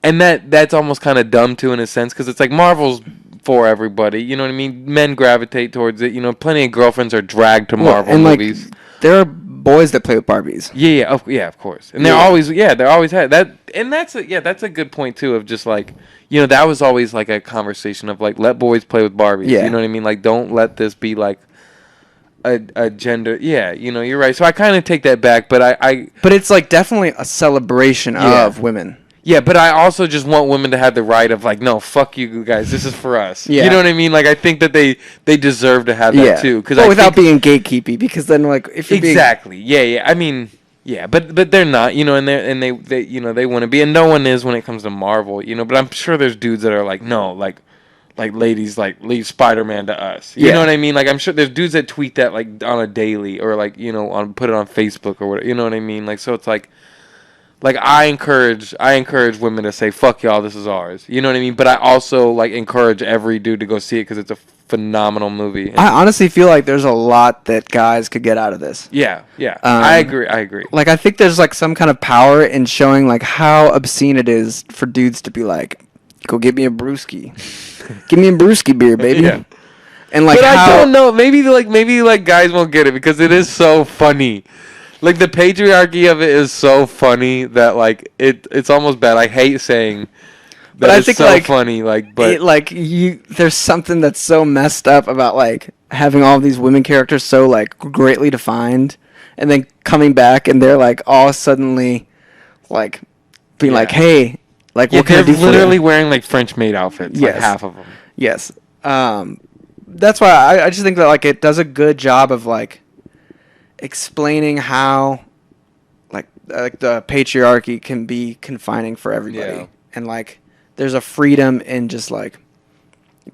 and that's almost kind of dumb too in a sense, because it's like Marvel's for everybody. You know what I mean? Men gravitate towards it. You know, plenty of girlfriends are dragged to Marvel
and
movies.
Like, there are boys that play with Barbies.
Yeah, of course. And they're always had that, and that's a good point too, of just like, you know, that was always like a conversation of like, let boys play with Barbies.
Yeah.
You know what I mean? Like, don't let this be like a gender. Yeah, you know, you're right. So I kind of take that back, but
But it's like definitely a celebration of women.
Yeah, but I also just want women to have the right of like, no, fuck you guys, this is for us.
Yeah.
You know what I mean? Like, I think that they deserve to have that too.
Well, without being gatekeepy, because then like if you're
exactly, yeah. I mean, yeah, but they're not, you know, and they you know, they want to be, and no one is when it comes to Marvel, you know. But I'm sure there's dudes that are like, no, like ladies, like leave Spider-Man to us. You know what I mean? Like, I'm sure there's dudes that tweet that like on a daily, or like, you know, put it on Facebook or whatever. You know what I mean? Like, so it's like. Like, I encourage women to say, fuck y'all, this is ours. You know what I mean? But I also, like, encourage every dude to go see it because it's a phenomenal movie. And
I honestly feel like there's a lot that guys could get out of this.
Yeah. I agree.
Like, I think there's, like, some kind of power in showing, like, how obscene it is for dudes to be like, go get me a brewski. Give me a brewski beer, baby.
Yeah.
And, like,
but
how...
I don't know. Maybe guys won't get it because it is so funny. Like, the patriarchy of it is so funny that, like, it's almost bad. I hate saying that, but I think, so like, funny. Like, but...
there's something that's so messed up about, like, having all these women characters so, like, greatly defined, and then coming back, and they're, like, all suddenly, like, being like, hey, like, what can I do for you?
They're literally wearing, like, French-made outfits. Yes. Like, half of them.
Yes. That's why I just think that, like, it does a good job of, like, explaining how like the patriarchy can be confining for everybody, and like there's a freedom in just like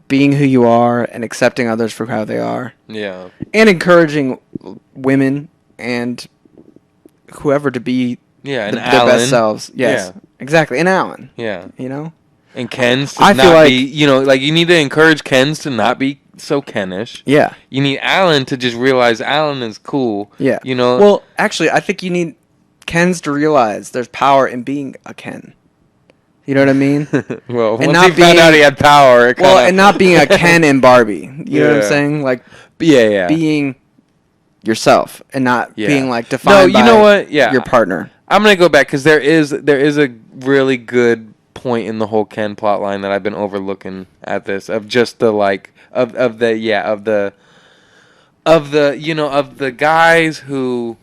being who you are and accepting others for how they are, and encouraging women and whoever to be
and
their best selves. Exactly. And Alan, you know,
and Ken's to not be, you know, like, you need to encourage Ken's to not be so Ken-ish.
Yeah.
You need Alan to just realize Alan is cool.
Yeah.
You know?
Well, actually, I think you need Ken's to realize there's power in being a Ken. You know what I mean?
Well, and once he found out he had power...
and not being a Ken and Barbie. You know what I'm saying? Like, being yourself and not being, like, defined by your partner.
I'm going to go back, because there is a really good point in the whole Ken plot line that I've been overlooking at this, of just the, like... Of the you know, of the guys who,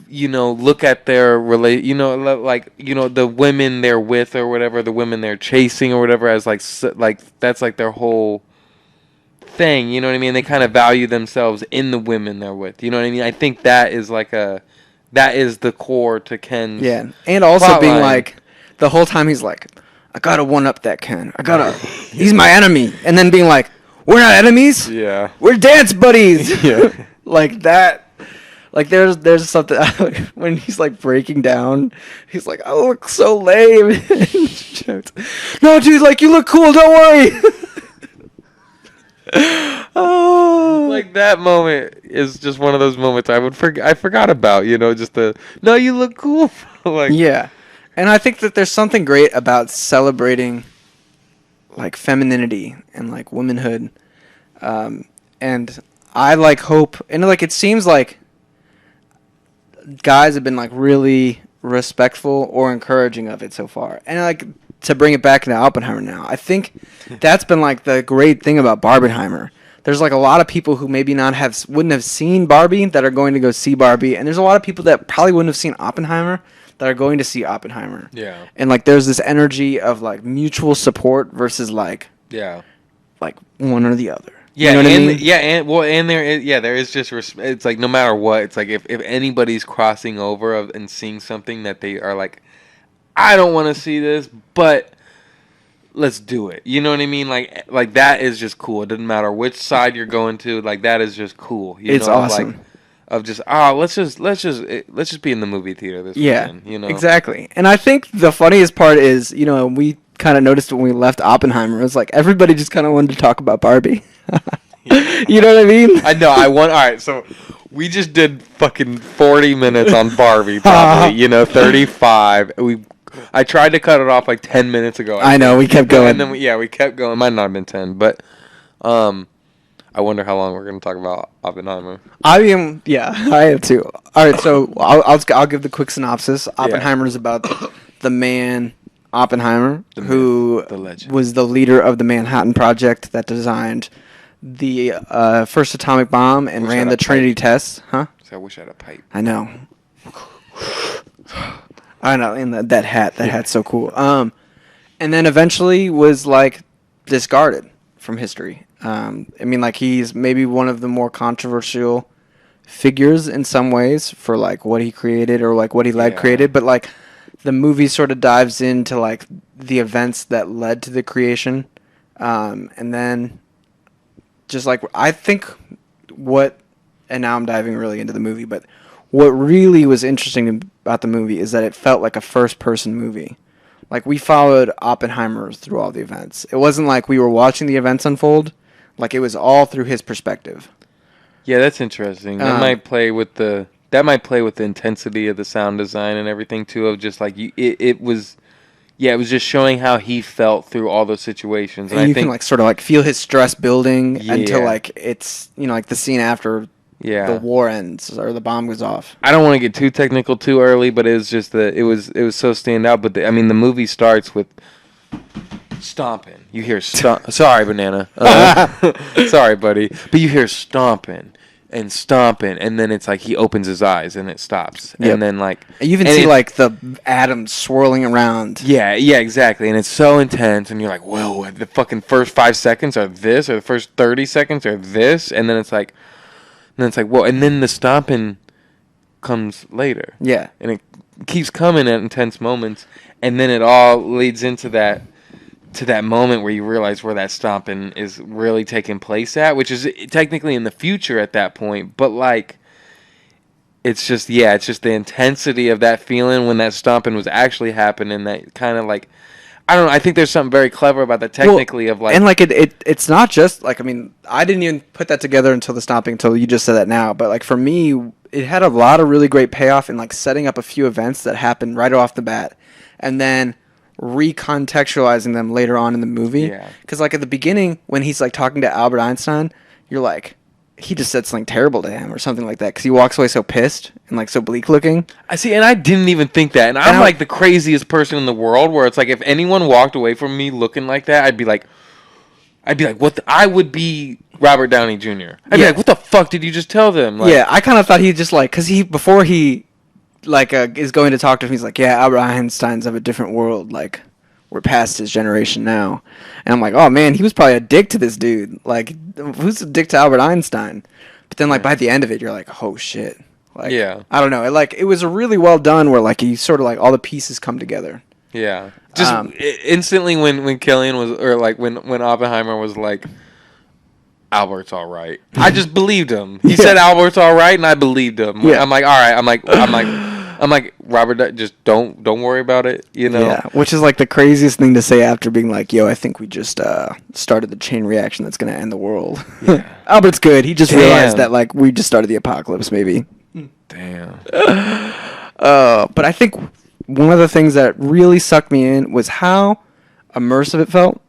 you know, look at their you know, like, you know, the women they're with or whatever, the women they're chasing or whatever, as like that's like their whole thing. You know what I mean? They kind of value themselves in the women they're with. You know what I mean? I think that is like that is the core to Ken's
and also being like, the whole time he's like, I gotta one up that Ken. He's my enemy, and then being like, we're not enemies.
Yeah.
We're dance buddies. Yeah. Like that. Like there's something when he's like breaking down, he's like, I look so lame. No, dude, like, you look cool. Don't worry. Oh.
Like, that moment is just one of those moments I forgot about. You know, just no, you look cool. Like,
yeah. And I think that there's something great about celebrating, like, femininity and, like, womanhood. And I, like, hope... And, like, it seems like guys have been, like, really respectful or encouraging of it so far. And, like, to bring it back into Oppenheimer now, I think that's been, like, the great thing about Barbenheimer. There's, like, a lot of people who maybe wouldn't have seen Barbie that are going to go see Barbie. And there's a lot of people that probably wouldn't have seen Oppenheimer that are going to see Oppenheimer.
Yeah.
And, like, there's this energy of, like, mutual support versus, like, like, one or the other.
Yeah,
you know what I
and
mean?
there is just it's like, no matter what, it's like if anybody's crossing over and seeing something that they are like, I don't want to see this, but let's do it. You know what I mean? Like that is just cool. It doesn't matter which side you're going to. Like, that is just cool.
It's awesome.
of just let's just be in the movie theater this weekend, you know.
Exactly. And I think the funniest part is, you know, we kind of noticed when we left Oppenheimer, it was like everybody just kind of wanted to talk about Barbie. You know what I mean?
I know. All right, so we just did fucking 40 minutes on Barbie, probably. 35. I tried to cut it off like 10 minutes ago.
I know, we kept going.
And then we kept going. Might not have been 10, but I wonder how long we're going to talk about Oppenheimer.
I am too. All right, so I'll give the quick synopsis. Oppenheimer is about the man Oppenheimer, who was the leader of the Manhattan Project that designed the first atomic bomb and ran the Trinity tests. Huh?
I wish I had a pipe.
I know. And that hat's so cool. And then eventually was like discarded from history. I mean, like, he's maybe one of the more controversial figures in some ways for like what he created or like what he created, but like the movie sort of dives into like the events that led to the creation, and then just like I think and now I'm diving really into the movie, but what really was interesting about the movie is that it felt like a first-person movie. Like, we followed Oppenheimer through all the events. It wasn't like we were watching the events unfold. Like, it was all through his perspective.
Yeah, that's interesting. That might play with the intensity of the sound design and everything too. Of just like it was just showing how he felt through all those situations.
And I think can like sort of like feel his stress building until like it's like the scene after the war ends or the bomb goes off.
I don't want to get too technical too early, but it was just that it was so stand out. But the movie starts with stomping. You hear sorry, banana. Sorry, buddy. But you hear stomping, and then it's like he opens his eyes and it stops. Yep. And then like
you even see like the atoms swirling around.
Yeah, exactly. And it's so intense, and you're like, whoa, the fucking first 5 seconds are this, or the first 30 seconds are this, and then it's like whoa, and then the stomping comes later.
Yeah.
And it keeps coming at intense moments, and then it all leads into that moment where you realize where that stomping is really taking place at, which is technically in the future at that point, but like it's just the intensity of that feeling when that stomping was actually happening, that kind of like, I don't know, I think there's something very clever about that technically of like,
and like it's not just like, I mean, I didn't even put that together until the stomping, until you just said that now, but like for me it had a lot of really great payoff in like setting up a few events that happened right off the bat and then recontextualizing them later on in the movie. Yeah. Because like at the beginning when he's like talking to Albert Einstein, you're like, he just said something terrible to him or something like that, because he walks away so pissed and like so bleak looking. I see,
and I didn't even think that, and I'm like the craziest person in the world, where it's like if anyone walked away from me looking like that, I'd be like what I would be Robert Downey Jr. I'd be like, what the fuck did you just tell them? Like,
yeah, I kind of thought he just like, because before he like is going to talk to him, he's like, yeah, Albert Einstein's of a different world, like we're past his generation now. And I'm like, oh man, he was probably a dick to this dude. Like, who's a dick to Albert Einstein? But then like by the end of it, you're like, oh shit. Like, I don't know. It was a really well done where like you sort of like all the pieces come together.
Yeah. Just instantly when Killian was, or like when Oppenheimer was like, Albert's all right, I just believed him. He said Albert's all right, and I believed him. Yeah. I'm like, all right. I'm like, Robert, just don't worry about it, you know?
Yeah, which is like the craziest thing to say after being like, yo, I think we just started the chain reaction that's going to end the world. Yeah. Albert's good. He just realized that like we just started the apocalypse, maybe.
Damn.
But I think one of the things that really sucked me in was how immersive it felt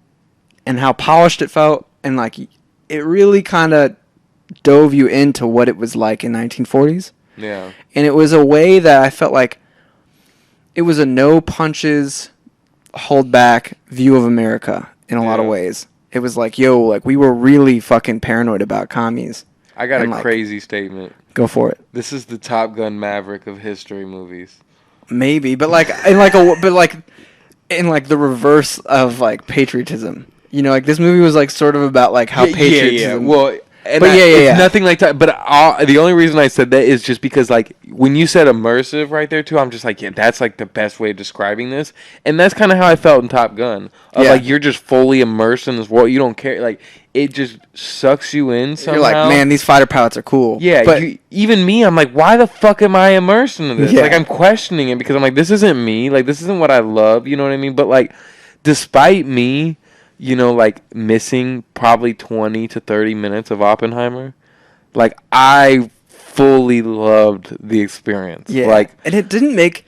and how polished it felt, and like it really kind of dove you into what it was like in 1940s.
Yeah.
And it was a way that I felt like it was a no punches, hold back view of America in a lot of ways. It was like, yo, like we were really fucking paranoid about commies.
I got a crazy statement.
Go for it.
This is the Top Gun Maverick of history movies.
Maybe, but like in like the reverse of like patriotism. You know, like this movie was like sort of about like how patriotism.
Yeah. Well, And
But
it's nothing like that. But the only reason I said that is just because, like, when you said immersive right there too, I'm just like, yeah, that's like the best way of describing this. And that's kind of how I felt in Top Gun. Like, you're just fully immersed in this world. You don't care. Like, it just sucks you in somehow.
You're like, man, these fighter pilots are cool.
Yeah,
but
even me, I'm like, why the fuck am I immersed into this? Like, I'm questioning it because I'm like, this isn't me. Like, this isn't what I love. You know what I mean? But, like, despite me, you know, like, missing probably 20 to 30 minutes of Oppenheimer, like, I fully loved the experience.
Yeah,
like,
and it didn't make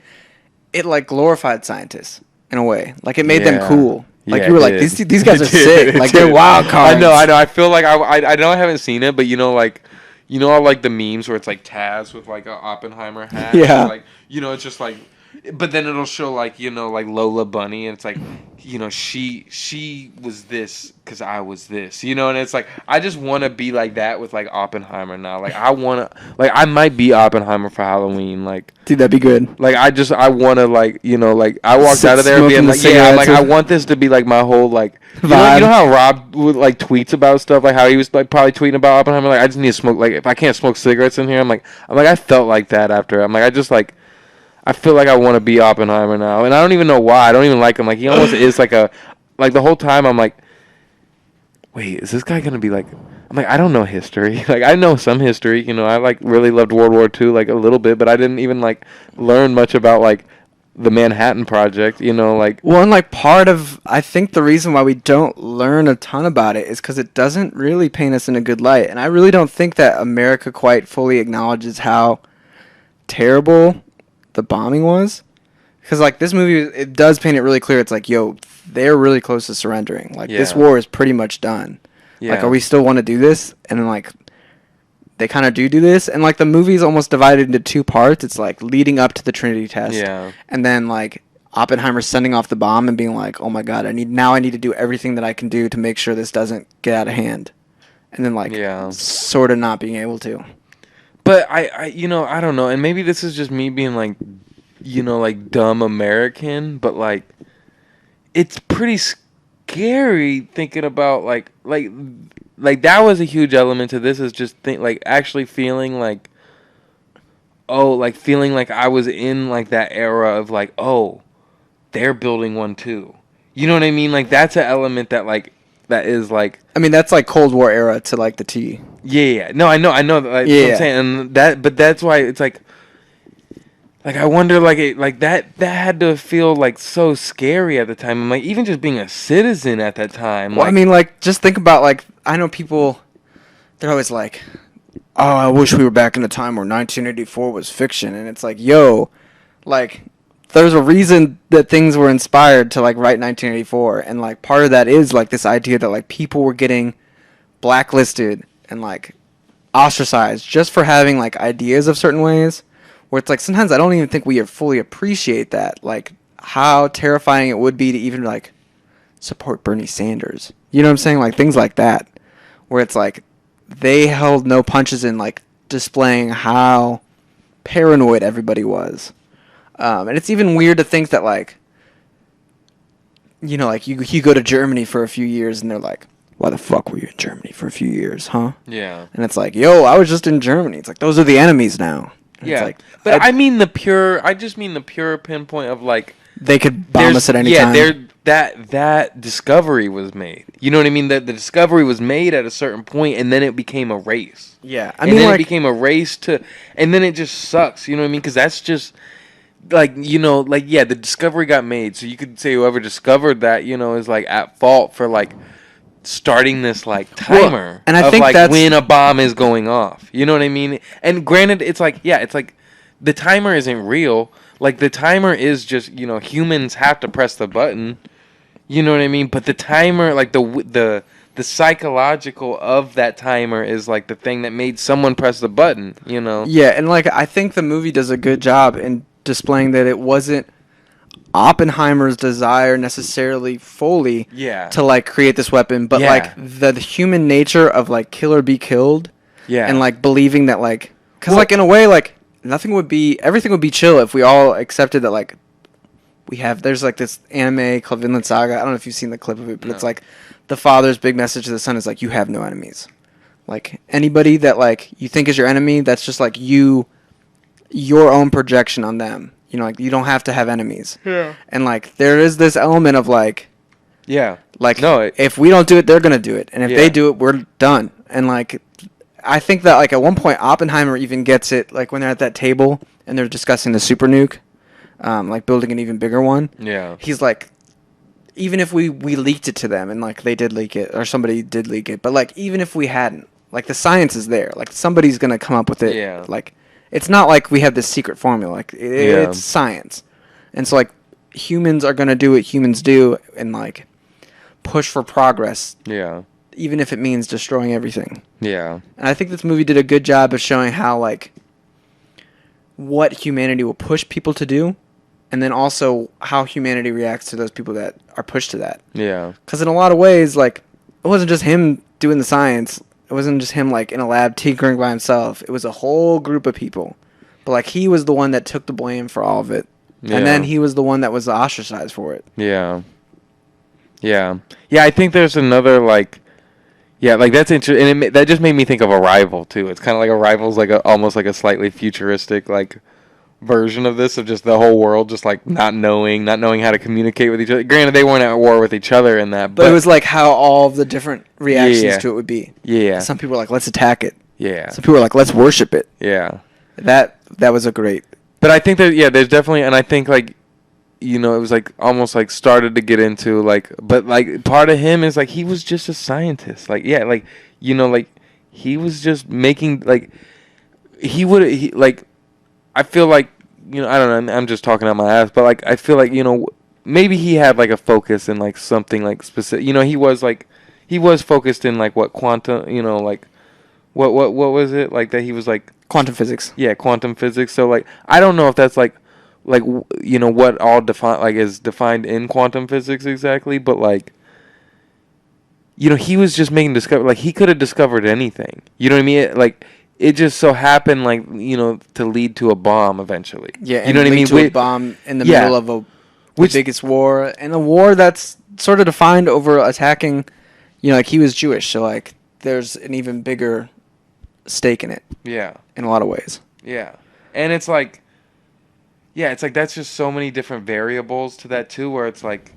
it like glorified scientists in a way. Like, it made them cool. Like, you were like, these guys are sick. Like, they're wild cards.
I know. I feel like I know I haven't seen it, but you know, like, you know, all like the memes where it's like Taz with like an Oppenheimer hat.
Yeah.
Like, you know, it's just like, but then it'll show like, you know, like Lola Bunny, and it's like, you know, she was this because I was this, you know, and it's like, I just want to be like that with like Oppenheimer now. Like, I want to, like, I might be Oppenheimer for Halloween. Like,
dude, that'd be good.
Like, I want to, like, you know, like, I walked out of there being like, yeah, I'm like, I want this to be like my whole, like, you know how Rob would, like, tweets about stuff, like how he was like probably tweeting about Oppenheimer, like, I just need to smoke, like, if I can't smoke cigarettes in here, I'm like I felt like that after. I'm like, I just like, I feel like I want to be Oppenheimer now, and I don't even know why. I don't even like him. Like, he almost is like a, like, the whole time I'm like, wait, is this guy gonna be like? I'm like, I don't know history. Like, I know some history. You know, I like really loved World War II, like, a little bit, but I didn't even like learn much about like the Manhattan Project. You know, like,
well, and like part of, I think the reason why we don't learn a ton about it is because it doesn't really paint us in a good light, and I really don't think that America quite fully acknowledges how terrible the bombing was. Because, like, this movie, it does paint it really clear. It's like, yo, they're really close to surrendering. Like, this war is pretty much done. Yeah. Like, are we still want to do this? And then, like, they kind of do this. And, like, the movie's almost divided into two parts. It's, like, leading up to the Trinity test. Yeah. And then, like, Oppenheimer sending off the bomb and being like, oh, my God, I need to do everything that I can do to make sure this doesn't get out of hand. And then, like, sort of not being able to.
But, I you know, I don't know. And maybe this is just me being, like, you know, like, dumb American, but, like, it's pretty scary thinking about, like that was a huge element to this, is just like, actually feeling like, oh, like, feeling like I was in, like, that era of, like, oh, they're building one too. You know what I mean? Like, that's an element that, like, that is, like,
I mean, that's, like, Cold War era to, like, the T.
Yeah. No, I know. Like, yeah. What I'm saying. And but that's why it's like, I wonder, like, that had to feel, like, so scary at the time. I'm like, even just being a citizen at that time.
Well, like, I mean, like, just think about, like, I know people, they're always like, oh, I wish we were back in a time where 1984 was fiction. And it's like, yo, like, there's a reason that things were inspired to, like, write 1984. And, like, part of that is, like, this idea that, like, people were getting blacklisted and, like, ostracized just for having, like, ideas of certain ways. Where it's like, sometimes I don't even think we fully appreciate that. Like, how terrifying it would be to even, like, support Bernie Sanders. You know what I'm saying? Like, things like that. Where it's like, they held no punches in, like, displaying how paranoid everybody was. And it's even weird to think that, like, you know, like, you go to Germany for a few years and they're like, why the fuck were you in Germany for a few years, huh? Yeah. And it's like, yo, I was just in Germany. It's like, those are the enemies now. And
yeah,
like,
but I mean the pure. I just mean the pure pinpoint of, like,
they could bomb us at any time.
Yeah, that discovery was made. You know what I mean? That the discovery was made at a certain point, and then it became a race.
Yeah,
I mean, and then it became a race to, and then it just sucks. You know what I mean? Because that's just, like, you know, like, yeah, the discovery got made, so you could say whoever discovered that, you know, is, like, at fault for, like, starting this, like, timer,
and I
of,
think
like,
that's
when a bomb is going off. You know what I mean? And granted, it's like, yeah, it's like the timer isn't real. Like, the timer is just, you know, humans have to press the button. You know what I mean? But the timer, like, the psychological of that timer is, like, the thing that made someone press the button, you know?
Yeah, and, like, I think the movie does a good job in displaying that it wasn't Oppenheimer's desire necessarily fully to, like, create this weapon, but like the human nature of, like, kill or be killed, and, like, believing that, like, because, like, in a way, like, everything would be chill if we all accepted that, like, there's, like, this anime called Vinland Saga. I don't know if you've seen the clip of it, but it's like the father's big message to the son is like, you have no enemies. Like anybody that like you think is your enemy, that's just like your own projection on them. You know, like you don't have to have enemies.
Yeah.
And like there is this element of like
Yeah.
like
No,
if we don't do it, they're gonna do it, and if
Yeah.
they do it, we're done. And like I think that like at one point Oppenheimer even gets it like when they're at that table and they're discussing the super nuke, like building an even bigger one.
Yeah.
He's like, even if we leaked it to them and like they did leak it or somebody did leak it, but like even if we hadn't, like the science is there, like somebody's gonna come up with it.
Yeah.
Like it's not like we have this secret formula. Like
Yeah.
it's science, and so like humans are gonna do what humans do and like push for progress,
Yeah.
even if it means destroying everything.
Yeah.
And I think this movie did a good job of showing how like what humanity will push people to do, and then also how humanity reacts to those people that are pushed to that.
Yeah.
Because in a lot of ways, like it wasn't just him doing the science. It wasn't just him like in a lab tinkering by himself. It was a whole group of people. But like he was the one that took the blame for all of it,
Yeah.
and then he was the one that was ostracized for it.
Yeah. Yeah. Yeah, I think there's another, like... Yeah, like, that's interesting. And that just made me think of Arrival, too. It's kind of like Arrival's, like, almost like a slightly futuristic, like, version of this, of just the whole world just, like, not knowing how to communicate with each other. Granted, they weren't at war with each other in that,
But it was like how all of the different reactions
Yeah.
to it would be.
Yeah.
Some people were like, let's attack it.
Yeah.
Some people were like, let's worship it.
Yeah.
That was a great...
But I think that, yeah, there's definitely... And I think, like... You know, it was like almost like started to get into like, but like part of him is like he was just a scientist. Like, yeah, like, you know, like he was just making like he like I feel like, you know, I don't know, I'm just talking out my ass, but like I feel like, you know, maybe he had like a focus in like something like specific. You know, he was focused in like what quantum, you know, like what was it like that he was like
Quantum physics.
yeah, quantum physics. So like I don't know if that's like you know what all is defined in quantum physics exactly, but like you know he was just making like he could have discovered anything, you know what I mean? It just so happened like, you know, to lead to a bomb eventually.
Yeah, and
you know what I mean?
to a bomb in the
Yeah.
middle of the
Which-
biggest war, and a war that's sort of defined over attacking, you know, like he was Jewish, so like there's an even bigger stake in it
Yeah,
in a lot of ways.
yeah, and it's like yeah, it's like that's just so many different variables to that too, where it's like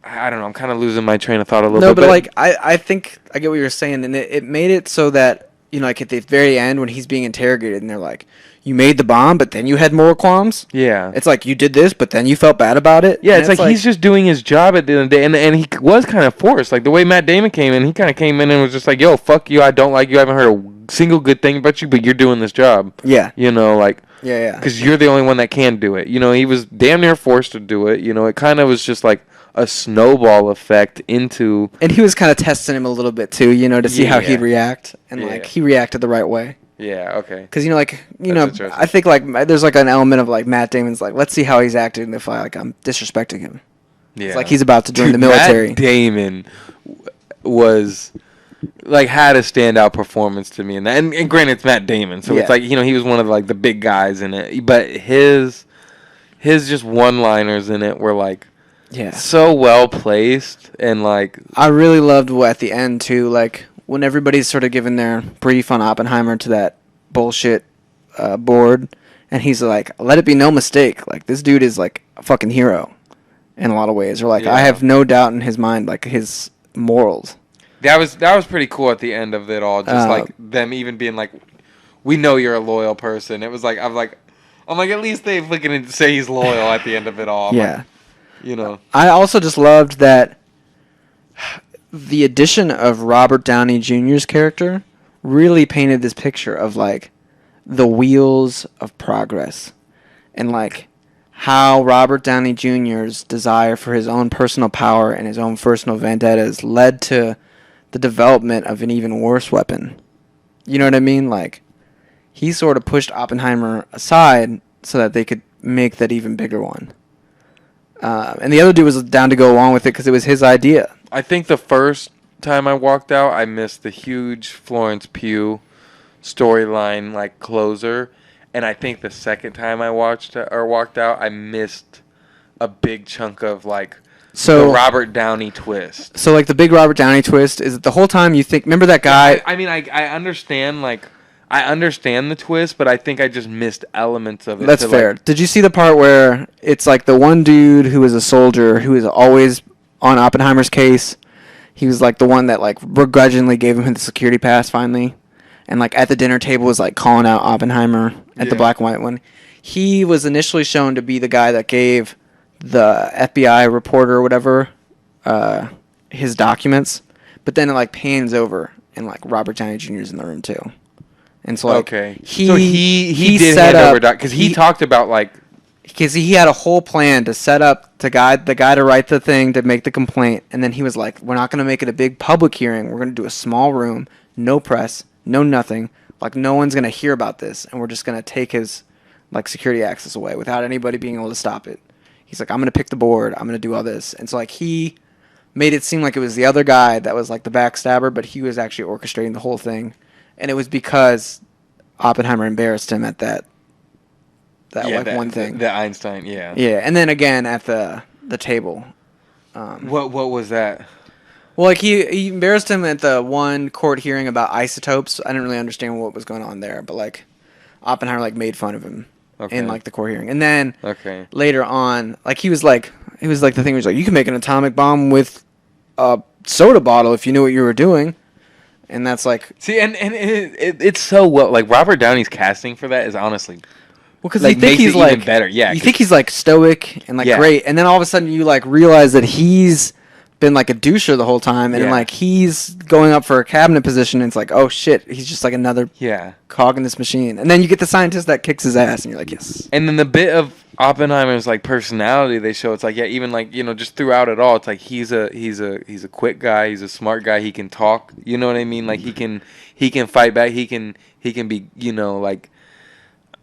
I don't know, I'm kind of losing my train of thought a little bit.
No, but like I think I get what you're saying, and it made it so that, you know, like at the very end when he's being interrogated and they're like, you made the bomb, but then you had more qualms.
Yeah,
It's like you did this, but then you felt bad about it.
yeah,
And
it's like he's just doing his job at the end of the day, and he was kind of forced. Like the way Matt Damon came in, he kind of came in and was just like, "Yo, fuck you, I don't like you, I haven't heard a single good thing about you, but you're doing this job."
yeah,
You know, like
yeah.
because you're the only one that can do it. You know, he was damn near forced to do it. You know, it kind of was just like a snowball effect into.
And he was kind of testing him a little bit too, you know, to see how
Yeah.
he'd react, and
Yeah.
like he reacted the right way.
Yeah. Okay.
Because, you know, like, you
That's
know,
interesting.
I think, like, there's, like, an element of, like, Matt Damon's, like, let's see how he's acting if, I'm disrespecting him.
Yeah.
It's like he's about to join
Dude,
the military.
Matt Damon was like had a standout performance to me, and granted it's Matt Damon, so
Yeah.
it's like, you know, he was one of like the big guys in it, but his just one-liners in it were like
Yeah.
so well placed, and like
I really loved at the end, too, like, when everybody's sort of giving their brief on Oppenheimer to that bullshit board, and he's like, let it be no mistake, like, this dude is, like, a fucking hero in a lot of ways. Or, like,
Yeah.
I have no doubt in his mind, like, his morals.
that was pretty cool at the end of it all, just
Uh,
like them even being like, we know you're a loyal person. It was like I'm like at least they fucking say he's loyal at the end of it all. I'm
Yeah.
like, you know.
I also just loved that the addition of Robert Downey Jr.'s character really painted this picture of, like, the wheels of progress, and, like, how Robert Downey Jr.'s desire for his own personal power and his own personal vendettas led to the development of an even worse weapon. You know what I mean? Like, he sort of pushed Oppenheimer aside so that they could make that even bigger one. And the other dude was down to go along with it because it was his idea.
I think the first time I walked out, I missed the huge Florence Pugh storyline like closer, and I think the second time I walked out, I missed a big chunk of like
So
the Robert Downey twist.
So like the big Robert Downey twist is that the whole time you think, remember that guy?
I mean, I understand I understand the twist, but I think I just missed elements of it.
That's fair. Did you see the part where it's like the one dude who is a soldier who is always on Oppenheimer's case? He was like the one that like begrudgingly gave him the security pass finally, and like at the dinner table was like calling out Oppenheimer at the black and white one. He was initially shown to be the guy that gave the FBI reporter or whatever his documents, but then it like pans over and like Robert Downey Jr. is in the room too. And so like
he did
set
hand
up,
over because he talked about like
because he had a whole plan to set up the guy to write the thing to make the complaint, and then he was like, we're not going to make it a big public hearing, we're going to do a small room, no press, no nothing, like no one's going to hear about this, and we're just going to take his like security access away without anybody being able to stop it. He's like, I'm going to pick the board, I'm going to do all this. And so like he made it seem like it was the other guy that was like the backstabber, but he was actually orchestrating the whole thing. And it was because Oppenheimer embarrassed him at that one thing.
The Einstein, yeah.
Yeah, and then again at the table.
What was that?
Well, like he embarrassed him at the one court hearing about isotopes. I didn't really understand what was going on there, but like Oppenheimer like made fun of him in like the court hearing. And then later on, like he was like the thing where he was like, you can make an atomic bomb with a soda bottle if you knew what you were doing. And that's like...
See, and it's so well... Like, Robert Downey's casting for that is honestly...
Well, because
like,
you think he's like...
even better, yeah.
You think he's like stoic and like great, and then all of a sudden you like realize that he's been like a doucher the whole time, and like he's going up for a cabinet position, and it's like, oh shit, he's just like another cog in this machine. And then you get the scientist that kicks his ass, and you're like, yes.
And then the bit of Oppenheimer's like personality they show, it's like even like just throughout it all, it's like he's a quick guy, he's a smart guy, he can talk, you know what I mean, like he can fight back, he can be like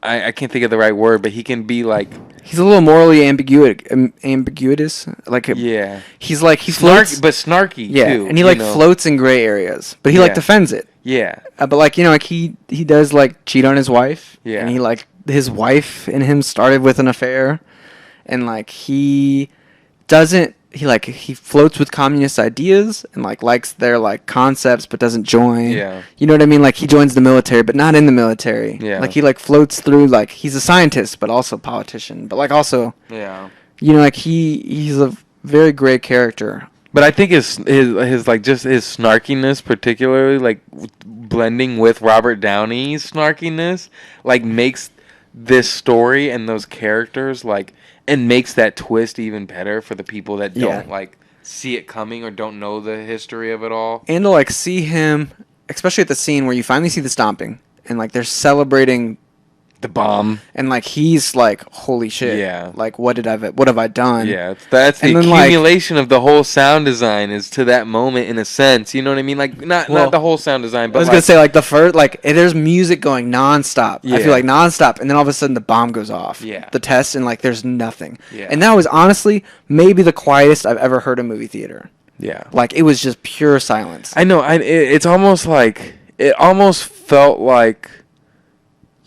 I can't think of the right word, but he can be like
he's a little morally ambiguous, like he's like he floats,
but snarky too,
and he like floats in gray areas, but he like defends it, but like like he does like cheat on his wife, and he like his wife and him started with an affair, and like he floats with communist ideas and like likes their like concepts but doesn't join. You know what I mean? Like he joins the military but not in the military. Like he like floats through, like he's a scientist but also a politician, but like also like he's a very great character. But
I think his like just his snarkiness, particularly like blending with Robert Downey's snarkiness, like makes this story and those characters like, and makes that twist even better for the people that don't like see it coming or don't know the history of it all.
And to like see him, especially at the scene where you finally see the stomping and like they're celebrating
the bomb,
and like he's like, holy shit, like what have I done?
That's the accumulation of the whole sound design is to that moment, in a sense, you know what I mean, like not the whole sound design, but
I was gonna say like the first, like there's music going nonstop. I feel like nonstop, and then all of a sudden the bomb goes off, the test, and like there's nothing, and that was honestly maybe the quietest I've ever heard a movie theater. Like it was just pure silence.
I know. It's almost like it almost felt like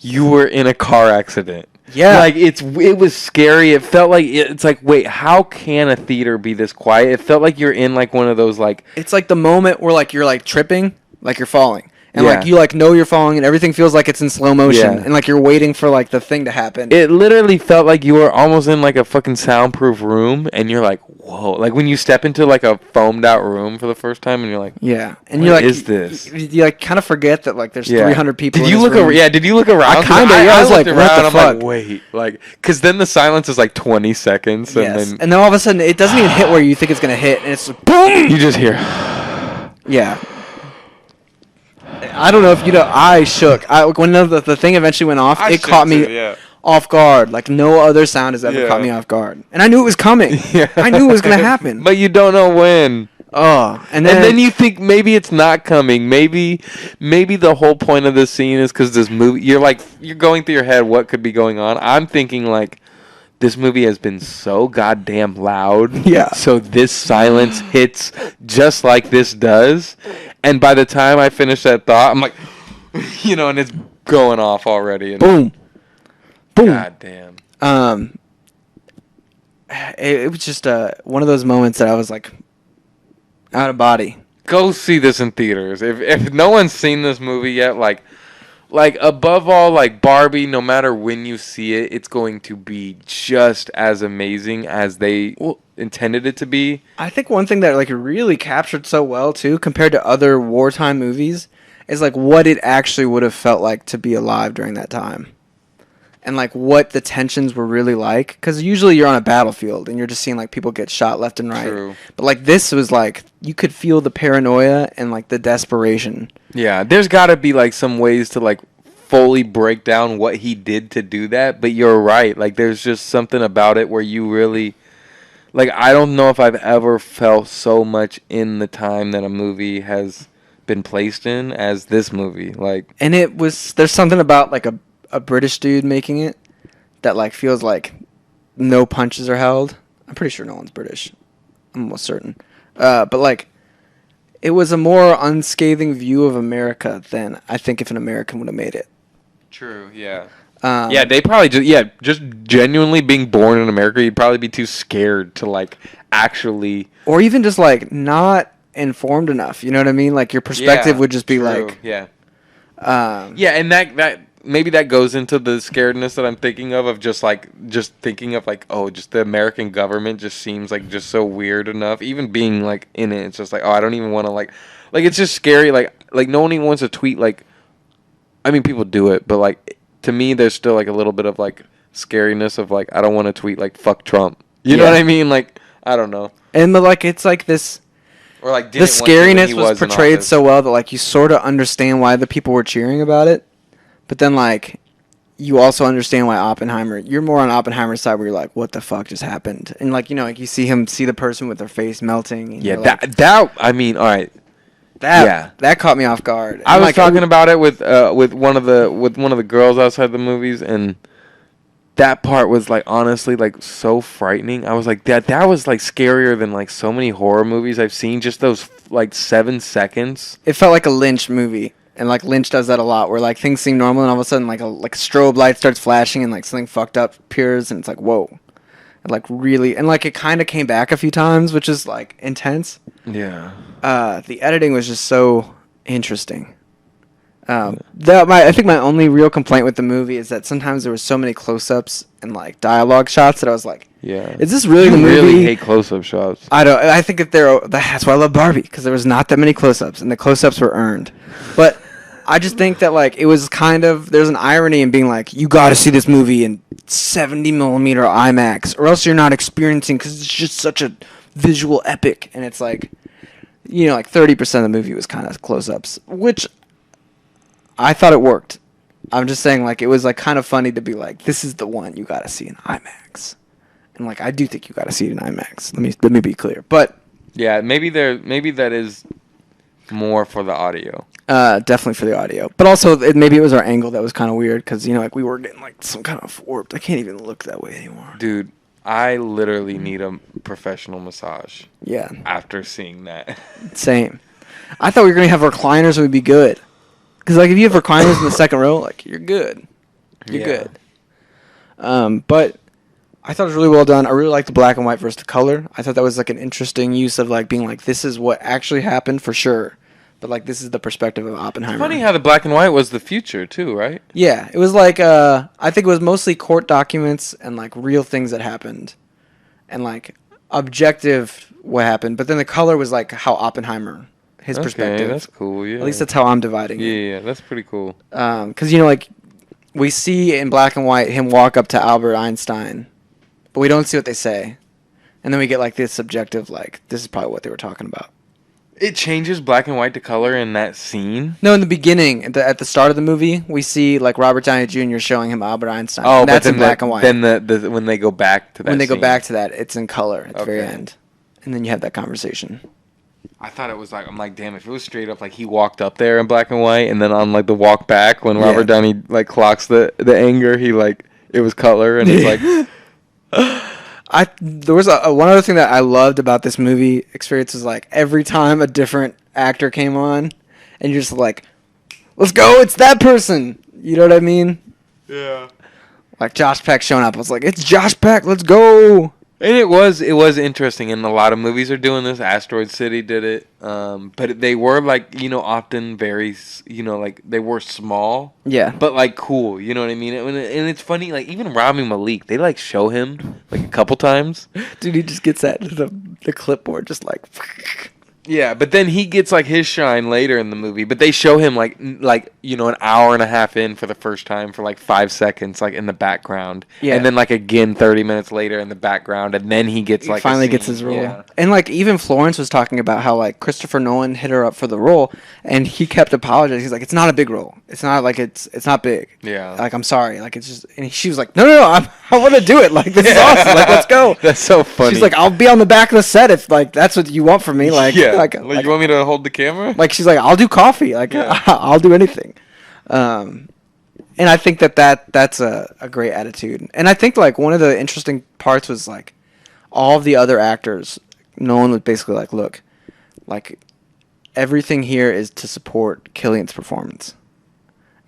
you were in a car accident. Like it was scary. It felt like it's like, wait, how can a theater be this quiet? It felt like you're in like one of those like,
it's like the moment where like you're like tripping, like you're falling. And like you like know you're falling and everything feels like it's in slow motion and like you're waiting for like the thing to happen.
It literally felt like you were almost in like a fucking soundproof room, and you're like, whoa, like when you step into like a foamed out room for the first time and you're like,
and you're like,
is this?
You like kind of forget that like there's 300 people.
Did you look around? Did you look around?
I kind of I was like, what the fuck?
Like, wait, like, because then the silence is like 20 seconds, and
then all of a sudden it doesn't even hit where you think it's gonna hit, and it's like, boom.
You just hear.
I don't know if you know. I shook. When the thing eventually went off, it caught me off guard. Like no other sound has ever caught me off guard, and I knew it was coming. I knew it was gonna happen,
but you don't know when. And then you think maybe it's not coming. Maybe the whole point of this scene is because this movie. You're going through your head what could be going on. I'm thinking like, this movie has been so goddamn loud. So this silence hits just like this does. And by the time I finish that thought, I'm like, and it's going off already. And
boom.
God damn.
it was just one of those moments that I was like out of body.
Go see this in theaters. If no one's seen this movie yet, like above all, like Barbie, no matter when you see it, it's going to be just as amazing as they intended it to be.
I think one thing that like really captured so well too, compared to other wartime movies, is like what it actually would have felt like to be alive during that time, and like what the tensions were really like. Because usually you're on a battlefield and you're just seeing like people get shot left and right.
True.
But like this was like you could feel the paranoia and like the desperation.
Yeah, there's got to be like some ways to like fully break down what he did to do that, but you're right. Like there's just something about it where you really like I don't know if I've ever felt so much in the time that a movie has been placed in as this movie. Like, and
there's something about like a British dude making it that like feels like no punches are held. I'm pretty sure no one's British. I'm almost certain. But like it was a more unscathing view of America than I think if an American would have made it.
True, yeah. Yeah, they probably just genuinely being born in America, you'd probably be too scared to like actually,
or even just like not informed enough. You know what I mean? Like your perspective would just be
true,
like,
yeah, and that maybe that goes into the scaredness that I'm thinking of just thinking of like, oh, just the American government just seems like just so weird enough. Even being like in it, it's just like, oh, I don't even want to like it's just scary. Like no one even wants to tweet like. I mean, people do it, but like to me, there's still like a little bit of like scariness of like I don't want to tweet like fuck Trump. You know what I mean? Like I don't know.
And but like it's like this.
Or like
the scariness was portrayed so well that like you sort of understand why the people were cheering about it, but then like you also understand why Oppenheimer. You're more on Oppenheimer's side where you're like, what the fuck just happened? And like like you see the person with their face melting. And
yeah,
like,
that I mean, all right.
That caught me off guard.
I was like, talking about it with one of the girls outside the movies, and that part was like honestly like so frightening. I was like that was like scarier than like so many horror movies I've seen. Just those like 7 seconds.
It felt like a Lynch movie, and like Lynch does that a lot, where like things seem normal, and all of a sudden like a strobe light starts flashing, and like something fucked up appears, and it's like whoa, and like really, and like it kind of came back a few times, which is like intense.
Yeah.
The editing was just so interesting. I think my only real complaint with the movie is that sometimes there were so many close-ups and like dialogue shots that I was like,
yeah,
is this really the movie?
I really hate close-up shots.
I think that that's why I love Barbie, because there was not that many close-ups, and the close-ups were earned. But I just think that like it was kind of, there's an irony in being like, you got to see this movie in 70 millimeter IMAX, or else you're not experiencing, because it's just such a visual epic. And it's like, like 30% of the movie was kind of close-ups, which I thought it worked. I'm just saying, like, it was like kind of funny to be like, this is the one you got to see in IMAX. And like, I do think you got to see it in IMAX. Let me be clear. But
yeah, maybe that is more for the audio.
Definitely for the audio. But also, maybe it was our angle that was kind of weird, because like we were getting like some kind of warped. I can't even look that way anymore.
Dude, I literally need a professional massage.
Yeah.
After seeing that.
Same. I thought we were gonna have recliners and we'd be good. Because like if you have recliners in the second row, like you're good. You're good. But I thought it was really well done. I really liked the black and white versus the color. I thought that was like an interesting use of like being like, this is what actually happened for sure, but like this is the perspective of Oppenheimer.
It's funny how the black and white was the future too, right?
Yeah, it was like I think it was mostly court documents and like real things that happened, and like objective what happened. But then the color was like how Oppenheimer, his perspective.
That's cool. Yeah.
At least that's how I'm dividing it.
Yeah, that's pretty cool.
Because like we see in black and white him walk up to Albert Einstein, but we don't see what they say, and then we get like this subjective, like this is probably what they were talking about.
It changes black and white to color in that scene.
No, in the beginning, at the start of the movie, we see like Robert Downey Jr. showing him Albert Einstein.
Oh,
and that's in black and white.
Then the when they go back to that.
When they
scene.
go back to that, it's in color at the very end, and then you have that conversation.
I thought it was like, I'm like, damn, if it was straight up like he walked up there in black and white, and then on like the walk back when Robert Downey like clocks the anger, he like it was color, and it's like.
There was one other thing that I loved about this movie experience is like every time a different actor came on, and you're just like, let's go, it's that person. You know what I mean?
Yeah.
Like Josh Peck showing up, I was like, it's Josh Peck, let's go.
And it was interesting, and a lot of movies are doing this. Asteroid City did it, but they were like often very like they were small,
Yeah.
but like cool. You know what I mean? And it's funny, like even Rami Malek, they like show him like a couple times.
Dude, he just gets that the clipboard just like.
Yeah, but then he gets like his shine later in the movie. But they show him like an hour and a half in for the first time for like 5 seconds, like in the background.
Yeah.
And then like again 30 minutes later in the background, and then he gets like
finally
a scene.
gets his role.
Yeah.
And like even Florence was talking about how like Christopher Nolan hit her up for the role, and he kept apologizing. He's like, it's not a big role. It's not like it's not big.
Yeah.
Like I'm sorry. Like it's just. And she was like, no, I want to do it. Like this is awesome. Like let's go.
That's so funny.
She's like, I'll be on the back of the set if like that's what you want from me. Like
yeah.
like
you want me to hold the camera?
Like she's like, I'll do coffee. Like
Yeah.
I'll do anything. And I think that's a great attitude. And I think like one of the interesting parts was like all of the other actors. Nolan was basically like, look, like everything here is to support Killian's performance.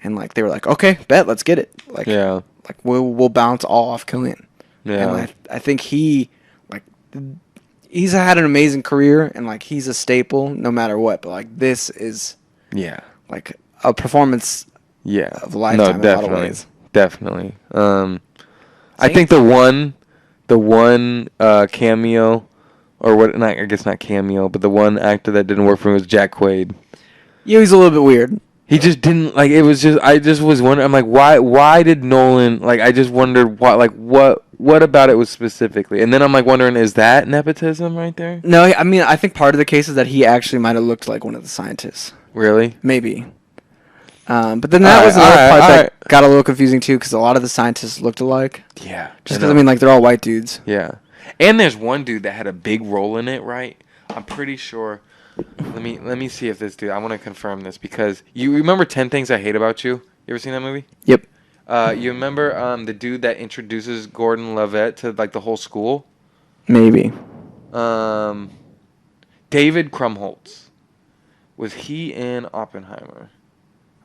And like they were like, okay, bet, let's get it. Like
Yeah.
like we'll bounce all off Killian.
Yeah.
And I think he's had an amazing career, and like he's a staple no matter what. But like this is
Yeah.
like a performance
Yeah.
of a lifetime in a lot of ways.
Definitely. I think the one cameo, or what? Not, I guess not cameo, but the one actor that didn't work for me was Jack Quaid.
Yeah, he's a little bit weird.
He just didn't like. It was just. I just was wondering. I'm like, why? Why did Nolan like? I just wondered what. Like what about it was specifically? And then I'm like wondering, is that nepotism right there?
No, I mean I think part of the case is that he actually might have looked like one of the scientists.
Really?
Maybe. But then that was another part that got a little confusing too, because a lot of the scientists looked alike.
Yeah.
Just because I mean, like they're all white dudes.
Yeah. And there's one dude that had a big role in it, right? I'm pretty sure. Let me see if this dude. I want to confirm this because you remember 10 Things I Hate About You? You ever seen that movie?
Yep.
You remember the dude that introduces Gordon Levitt to like the whole school?
Maybe.
David Krumholtz. Was he in Oppenheimer?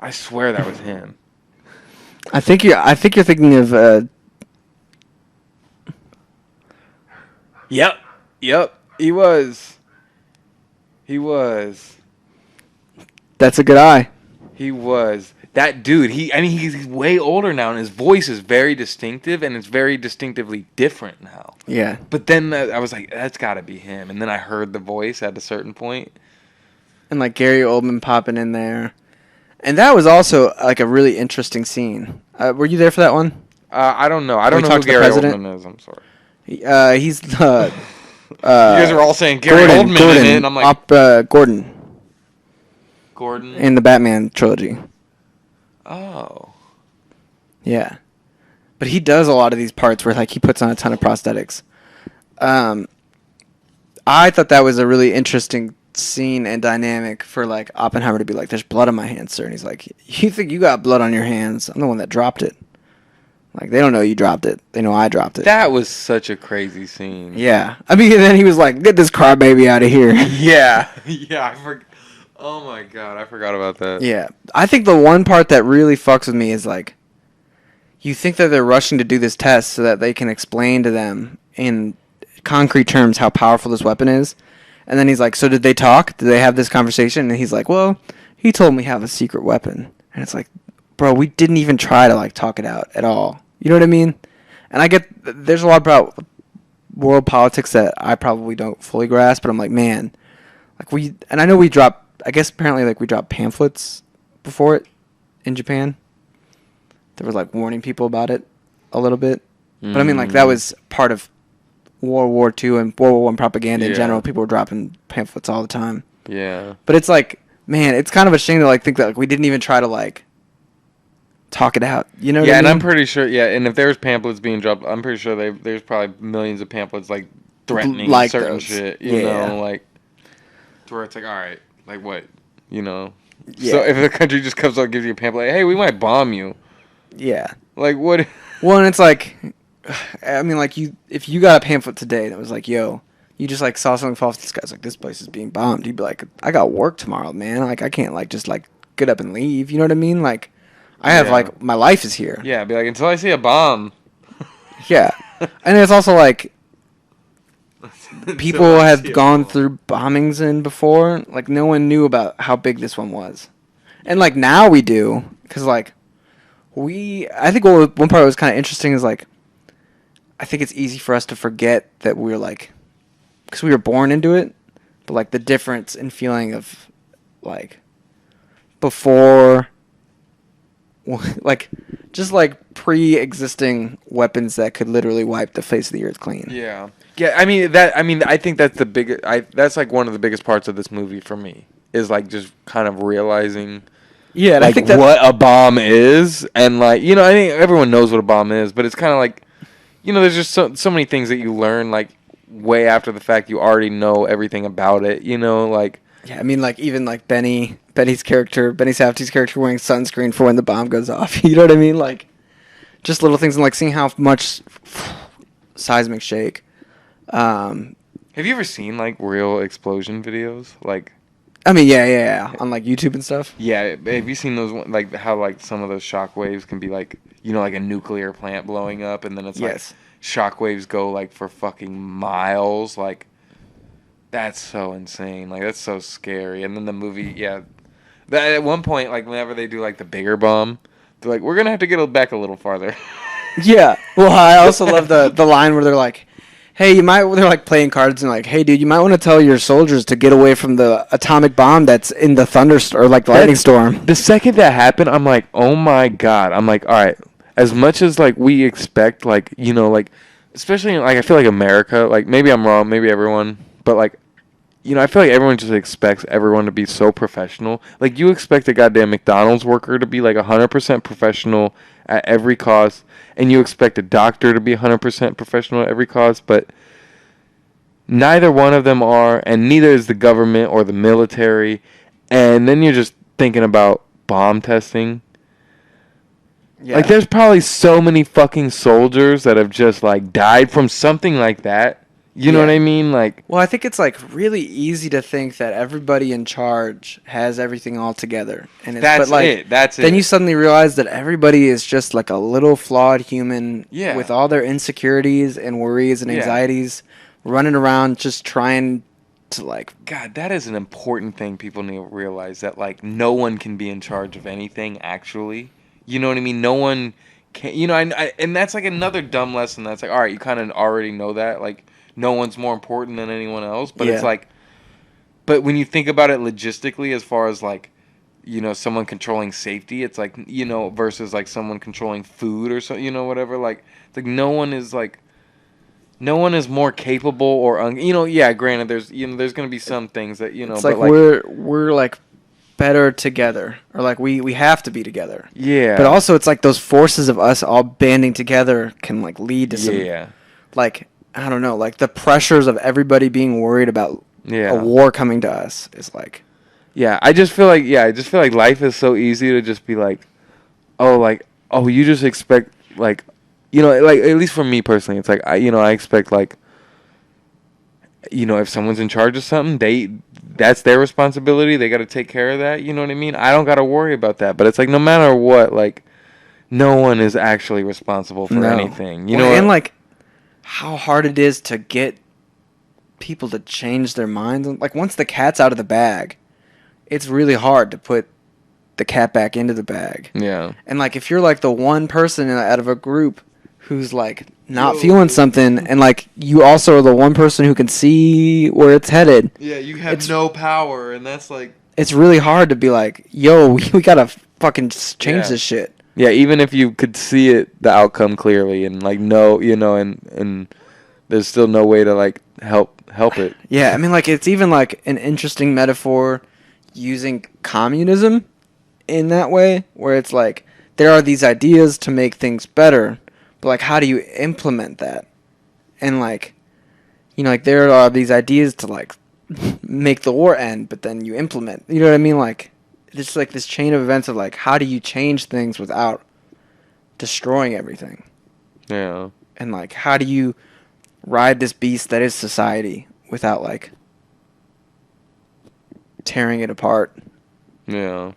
I swear that was him.
I think you're thinking of.
Yep. He was.
That's a good eye.
He was. That dude, he's way older now, and his voice is very distinctive, and it's very distinctively different now.
Yeah.
But then I was like, that's got to be him. And then I heard the voice at a certain point.
And like Gary Oldman popping in there. And that was also like a really interesting scene. Were you there for that one?
I don't know. I don't know who Gary Oldman is. I'm sorry.
He's the.
You guys are all saying Gary Oldman in it, and I'm like...
Gordon.
Gordon?
In the Batman trilogy.
Oh.
Yeah. But he does a lot of these parts where like he puts on a ton of prosthetics. I thought that was a really interesting scene and dynamic for like Oppenheimer to be like, there's blood on my hands, sir. And he's like, you think you got blood on your hands? I'm the one that dropped it. Like, they don't know you dropped it. They know I dropped it.
That was such a crazy scene.
Yeah. I mean, and then he was like, get this crybaby out of here.
Yeah. Oh my god, I forgot about that.
Yeah. I think the one part that really fucks with me is like, you think that they're rushing to do this test so that they can explain to them in concrete terms how powerful this weapon is. And then he's like, so did they talk? Did they have this conversation? And he's like, well, he told me we have a secret weapon. And it's like, bro, we didn't even try to like talk it out at all. You know what I mean? And I get there's a lot about world politics that I probably don't fully grasp, but I'm like, man, like and I know we dropped, I guess apparently like we dropped pamphlets before it in Japan. There was like warning people about it a little bit. But I mean, like that was part of World War II and World War I propaganda in general. People were dropping pamphlets all the time.
Yeah.
But it's like, man, it's kind of a shame to like think that like we didn't even try to like talk it out. You know what I mean?
And I'm pretty sure, and if there's pamphlets being dropped, I'm pretty sure there's probably millions of pamphlets like threatening like certain those. Shit, you know, like to where it's like, all right, like what, you know. Yeah. So if the country just comes out and gives you a pamphlet, like, hey, we might bomb you.
Yeah.
Like what?
Well, and it's like, I mean, like if you got a pamphlet today that was like, yo, you just like saw something fall off the sky, like this place is being bombed, you'd be like, I got work tomorrow, man. Like I can't like just like get up and leave. You know what I mean? Like I have like my life is here.
Yeah, be like until I see a bomb.
Yeah, and it's also like people have gone through bombings in before. Like, no one knew about how big this one was. And, like, now we do. Because, like, I think one part that was kind of interesting is, like, I think it's easy for us to forget that we're, like, because we were born into it. But, like, the difference in feeling of, like, before, like, just, like, pre-existing weapons that could literally wipe the face of the earth clean.
Yeah. Yeah, I think that's the biggest. That's like one of the biggest parts of this movie for me is like just kind of realizing,
Yeah, and
like
I think that
what a bomb is, and like I think everyone knows what a bomb is, but it's kind of like, there's just so many things that you learn like way after the fact. You already know everything about it, like.
Yeah, I mean, like, even, like, Benny Safdie's character wearing sunscreen for when the bomb goes off. You know what I mean? Like, just little things, and, like, seeing how much seismic shake.
Have you ever seen, like, real explosion videos? Like,
I mean, yeah. On, like, YouTube and stuff?
yeah, have you seen those, like, how, like, some of those shock waves can be, like, like a nuclear plant blowing up, and then it's,
Yes.
like, shock waves go, like, for fucking miles, like, that's so insane. Like, that's so scary. And then the movie, yeah. At one point, like, whenever they do, like, the bigger bomb, they're like, we're going to have to get back a little farther.
Yeah. Well, I also love the line where they're like, hey, they're, like, playing cards and, like, hey, dude, you might want to tell your soldiers to get away from the atomic bomb that's in the thunderstorm, or, like, the lightning storm.
The second that happened, I'm like, oh, my God. I'm like, all right. As much as, like, we expect, like, like, especially, like, I feel like America, like, maybe I'm wrong, maybe everyone, but, like, I feel like everyone just expects everyone to be so professional. Like, you expect a goddamn McDonald's worker to be, like, 100% professional at every cost, and you expect a doctor to be 100% professional at every cost, but neither one of them are, and neither is the government or the military, and then you're just thinking about bomb testing.
Yeah.
Like, there's probably so many fucking soldiers that have just, like, died from something like that. You know what I mean? Like,
well, I think it's, like, really easy to think that everybody in charge has everything all together, and
That's it.
Then you suddenly realize that everybody is just, like, a little flawed human with all their insecurities and worries and anxieties, running around just trying to, like,
God, that is an important thing people need to realize, that, like, no one can be in charge of anything, actually. You know what I mean? No one can, and that's, like, another dumb lesson. That's like, all right, you kind of already know that, like, no one's more important than anyone else, but it's like, but when you think about it logistically, as far as, like, someone controlling safety, it's like, versus, like, someone controlling food or so, whatever, like, it's like no one is more capable or granted, there's gonna be some things that
it's
but
like we're like better together, or like we have to be together.
Yeah,
but also it's like those forces of us all banding together can, like, lead to some like, I don't know, like, the pressures of everybody being worried about a war coming to us is like...
I just feel like life is so easy to just be like, oh, you just expect, like, like, at least for me personally, it's like, I expect, like, if someone's in charge of something, that's their responsibility. They got to take care of that. You know what I mean? I don't got to worry about that. But it's like, no matter what, like, no one is actually responsible for anything.
And, like, how hard it is to get people to change their minds. Like, once the cat's out of the bag, it's really hard to put the cat back into the bag.
Yeah.
And, like, if you're, like, the one person out of a group who's, like, not feeling something, and, like, you also are the one person who can see where it's headed.
Yeah, you have no power, and that's, like...
It's really hard to be like, yo, we gotta fucking change this shit.
Yeah, even if you could see the outcome clearly, and, like, and there's still no way to, like, help it.
Yeah, I mean, like, it's even, like, an interesting metaphor using communism in that way, where it's like, there are these ideas to make things better, but, like, how do you implement that? And, like, like, there are these ideas to, like, make the war end, but then you implement, you know what I mean? Like, it's like this chain of events of, like, how do you change things without destroying everything?
Yeah.
And, like, how do you ride this beast that is society without, like, tearing it apart?
Yeah.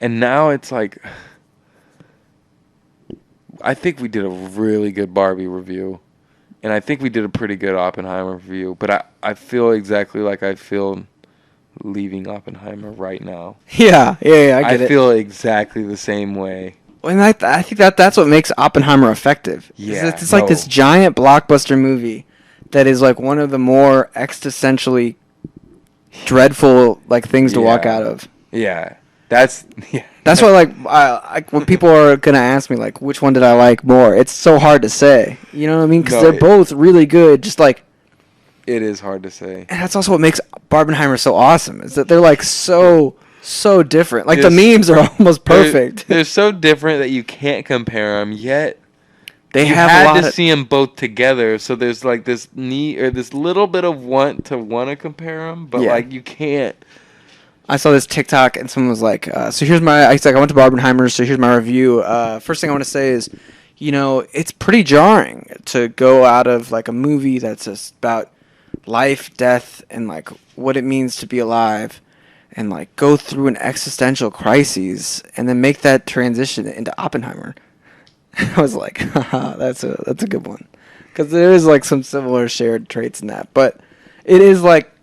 And now it's like, I think we did a really good Barbie review. and I think we did a pretty good Oppenheimer review. But I feel exactly like I feel leaving Oppenheimer right now.
Yeah, I get it.
feel exactly the same way.
And I think that's what makes Oppenheimer effective.
Yeah,
It's like this giant blockbuster movie that is like one of the more existentially dreadful like things to walk out of.
Yeah, that's
That's why like when people are gonna ask me like which one did I like more, it's so hard to say. You know what I mean? Because they're both really good. Just like
it is hard to say.
And that's also what makes Barbenheimer so awesome is that they're like so different. Like the memes are almost perfect.
They're so different that you can't compare them. Yet
they
you
have
had to see them both together. So there's like this need or this little bit of want to compare them, but like you can't.
I saw this TikTok and someone was like, so here's my, I went to Barbenheimer, so here's my review. First thing I want to say is, you know, it's pretty jarring to go out of like a movie that's just about life, death, and like what it means to be alive and like go through an existential crisis and then make that transition into Oppenheimer. I was like, haha, that's a good one. Because there is like some similar shared traits in that. But it is like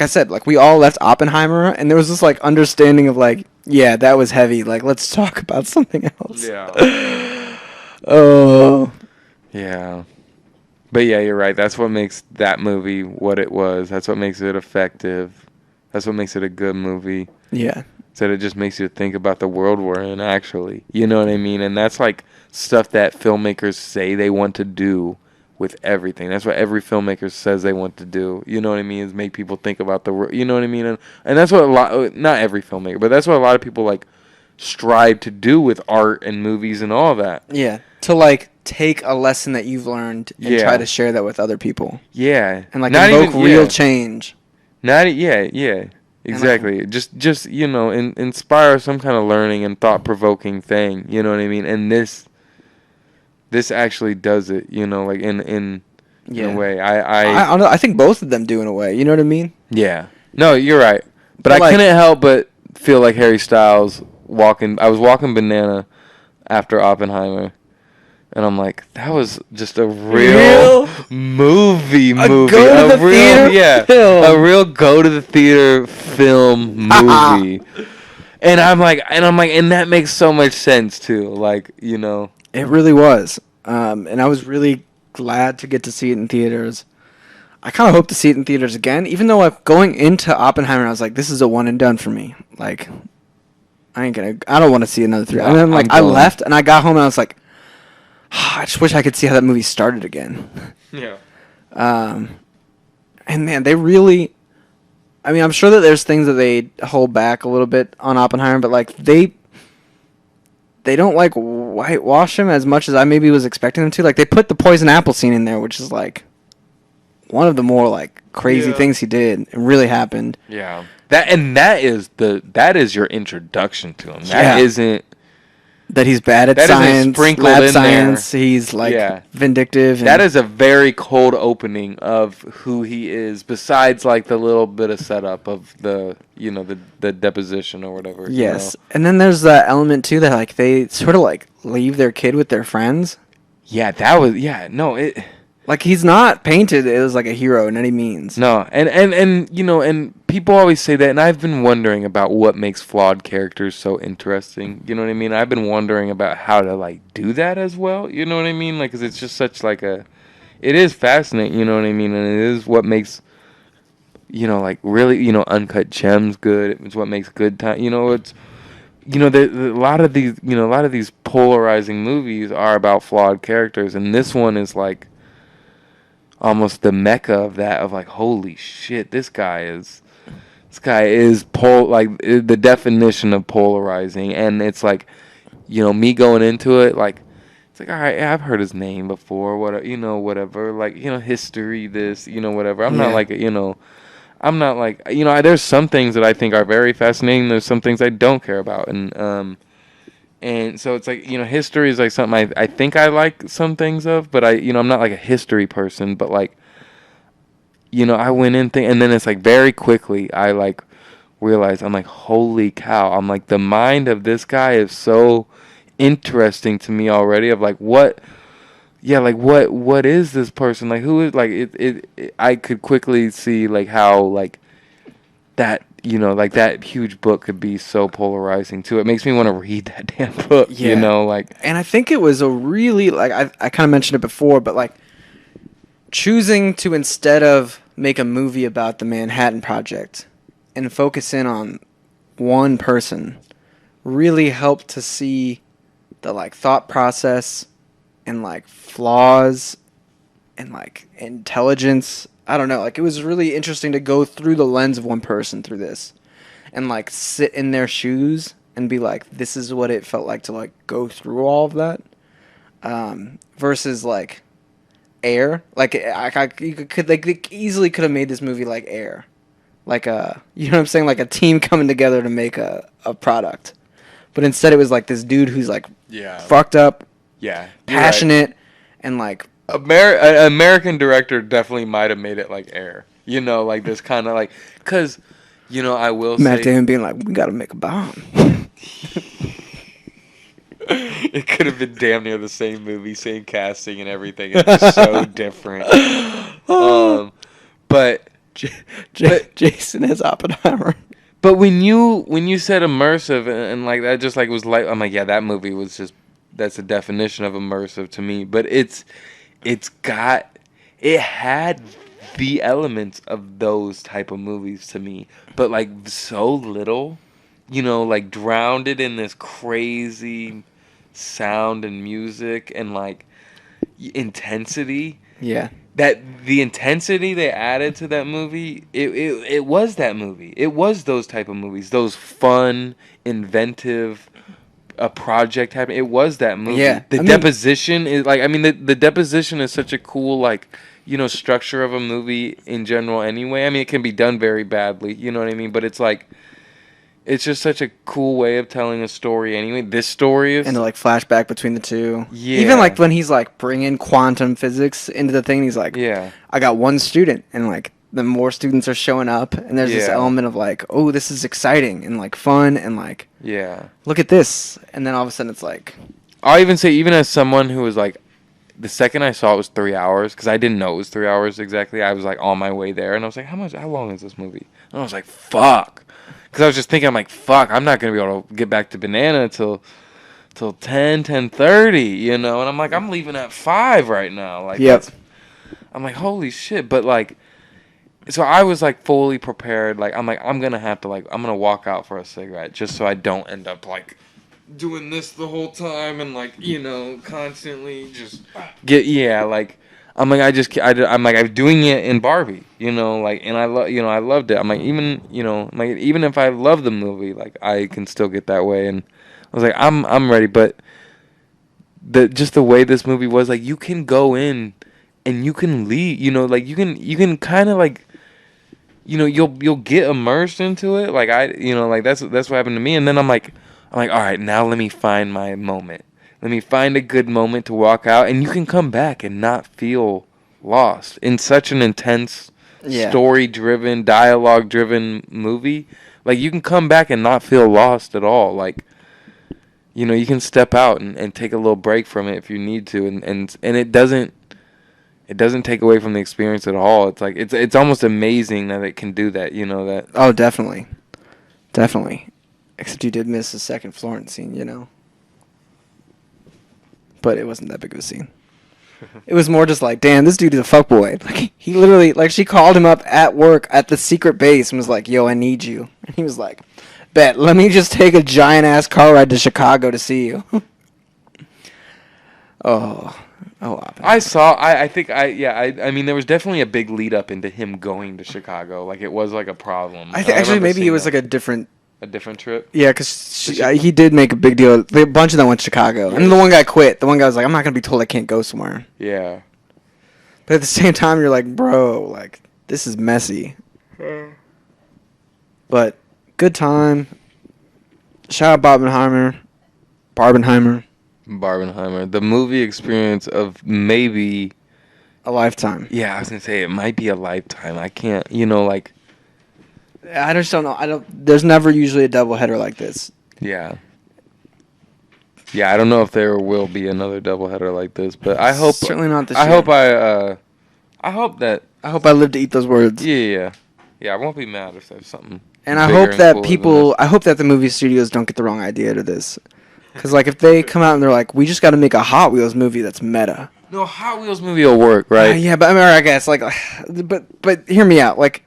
I said, like we all left Oppenheimer and there was this like understanding of like, yeah, that was heavy. Like let's talk about something else.
Yeah.
Oh.
Yeah. But yeah, you're right. That's what makes that movie what it was. That's what makes it effective. That's what makes it a good movie.
Yeah.
So it just makes you think about the world we're in, actually. You know what I mean? And that's like stuff that filmmakers say they want to do with everything. That's what every filmmaker says they want to do. You know what I mean? Is make people think about the world. You know what I mean? And that's what a lot, not every filmmaker, but that's what a lot of people like strive to do with art and movies and all that.
Yeah. To like take a lesson that you've learned and try to share that with other people.
Yeah.
And like invoke real change.
Exactly. Like, just you know, inspire some kind of learning and thought-provoking thing. You know what I mean? And this actually does it. You know, like in a way.
I think both of them do in a way. You know what I mean?
Yeah. No, you're right. But I couldn't help but feel like Harry Styles walking. I was walking banana after Oppenheimer. And I'm like, that was just a real movie. A real go to the theater film movie. And I'm like, and that makes so much sense too. Like, you know,
it really was. And I was really glad to get to see it in theaters. I kind of hope to see it in theaters again, even though like going into Oppenheimer, I was like, this is a one and done for me. Like, I don't want to see another three. And then like I left and I got home and I was like, I just wish I could see how that movie started again.
Yeah.
And man, they really, I mean, I'm sure that there's things that they hold back a little bit on Oppenheimer, but like they don't like whitewash him as much as I maybe was expecting them to. Like they put the poison apple scene in there, which is like one of the more like crazy things he did. It really happened.
Yeah. That is your introduction to him. That isn't.
That he's bad at science, lab science. He's like vindictive.
That is a very cold opening of who he is. Besides, like the little bit of setup of the deposition or whatever.
Yes, and then there's that element too that like they sort of like leave their kid with their friends.
Yeah, that was
like he's not painted as like a hero in any means.
No, and you know, and people always say that, and I've been wondering about what makes flawed characters so interesting. You know what I mean? I've been wondering about how to like do that as well. You know what I mean? Like, 'cause it's just such like it is fascinating. You know what I mean? And it is what makes, you know, like really, you know, Uncut Gems good. It's what makes Good Time. You know, it's, you know, a lot of these polarizing movies are about flawed characters, and this one is like almost the mecca of that, of like, holy shit, this guy is the definition of polarizing. And it's like, you know, me going into it, like, it's like, all right, I've heard his name before, whatever, like, you know, history, this, you know, whatever. I'm not like, you know, there's some things that I think are very fascinating. There's some things I don't care about. And so it's like, you know, history is like something I think I like some things of, but I'm not like a history person, but like, you know, I went in and then it's like very quickly I like realized, I'm like, holy cow. I'm like, the mind of this guy is so interesting to me already, of like what, yeah, like what is this person? Like who is like it I could quickly see like how like that, like that huge book could be so polarizing too. It makes me want to read that damn book,
Yeah.
like
And I think it was a really, like, I kind of mentioned it before, but, like, choosing to, instead of make a movie about the Manhattan Project and focus in on one person, really helped to see the, like, thought process and, like, flaws and, like, intelligence. I don't know. Like, it was really interesting to go through the lens of one person through this and, like, sit in their shoes and be like, this is what it felt like to, like, go through all of that. Versus, like, Air. Like, they easily could have made this movie like Air. Like, you know what I'm saying? Like a team coming together to make a product. But instead it was like this dude who's, like, fucked up,
yeah,
passionate, and, like...
An American director definitely might have made it like Air. Like this kind of like, because, I will
Matt
say...
Damon being like, we gotta make a bomb.
It could have been damn near the same movie, same casting and everything. It's just so different. But
Jason as Oppenheimer.
But when you said immersive and like that, just like was like, I'm like, yeah, that movie was just, that's the definition of immersive to me. But it had the elements of those type of movies to me, but like so little, like drowned it in this crazy sound and music and like intensity.
Yeah.
That the intensity they added to that movie, it was that movie. It was those type of movies, those fun, inventive, a project happening. It was that movie.
Yeah.
The deposition is like, the deposition is such a cool like, structure of a movie in general. Anyway, it can be done very badly. You know what I mean? But it's like, it's just such a cool way of telling a story. Anyway, this story is,
And the, like, flashback between the two.
Yeah.
Even, like, when he's, like, bringing quantum physics into the thing, he's like,
yeah,
I got one student, and, like, the more students are showing up, and there's this
Yeah.
element of, like, oh, this is exciting, and, like, fun, and, like,
yeah.
look at this. And then all of a sudden it's like...
I'll even say, even as someone who was like, the second I saw it was 3 hours, because I didn't know it was 3 hours exactly. I was like on my way there, and I was like, how long is this movie? And I was like, fuck. Because I was just thinking, I'm like, fuck, I'm not going to be able to get back to Banana till 10:30, and I'm like, I'm leaving at 5 right now. Like,
Yep.
I'm like, holy shit. But like, so I was like fully prepared. Like, I'm going to have to, like, I'm going to walk out for a cigarette just so I don't end up like doing this the whole time and like, constantly just like, I'm like, I'm doing it in Barbie, like, and I loved it. I'm like, even if I love the movie, like, I can still get that way. And I was like, I'm ready. But just the way this movie was, like, you can go in and you can leave, like, you can kind of like, you'll get immersed into it. Like, like that's what happened to me. And then I'm like, all right, now let me find my moment. Let me find a good moment to walk out, and you can come back and not feel lost in such an intense, story-driven, dialogue-driven movie. Like, you can come back and not feel lost at all. Like, you can step out and take a little break from it if you need to, and it doesn't take away from the experience at all. It's like it's almost amazing that it can do that. That.
Oh, definitely, definitely. Except you did miss the second Florence scene, But it wasn't that big of a scene. It was more just like, damn, this dude is a fuckboy. Like, he literally, like, she called him up at work at the secret base and was like, yo, I need you. And he was like, bet, let me just take a giant-ass car ride to Chicago to see you.
I mean, there was definitely a big lead up into him going to Chicago. Like, it was like a problem.
Actually, maybe it was like a different
trip.
Yeah, because he did make a big deal. A bunch of them went to Chicago, and the one guy quit. The one guy was like, "I'm not gonna be told I can't go somewhere."
Yeah,
but at the same time, you're like, "Bro, like, this is messy." But good time. Shout out Barbenheimer.
The movie experience of maybe
a lifetime.
Yeah, I was gonna say it might be a lifetime. I can't, like.
I just don't know. There's never usually a doubleheader like this.
Yeah. Yeah, I don't know if there will be another doubleheader like this, but I hope.
Certainly not this
I
year.
hope I hope that.
I hope I live to eat those words.
Yeah. I won't be mad if there's something.
And I
bigger
hope
and
that
cooler than
people,
this.
I hope that the movie studios don't get the wrong idea to this. Because, like, if they come out and they're like, we just got to make a Hot Wheels movie that's meta.
No, a Hot Wheels movie will work, right?
Yeah, but I mean, I guess, like, but hear me out. Like,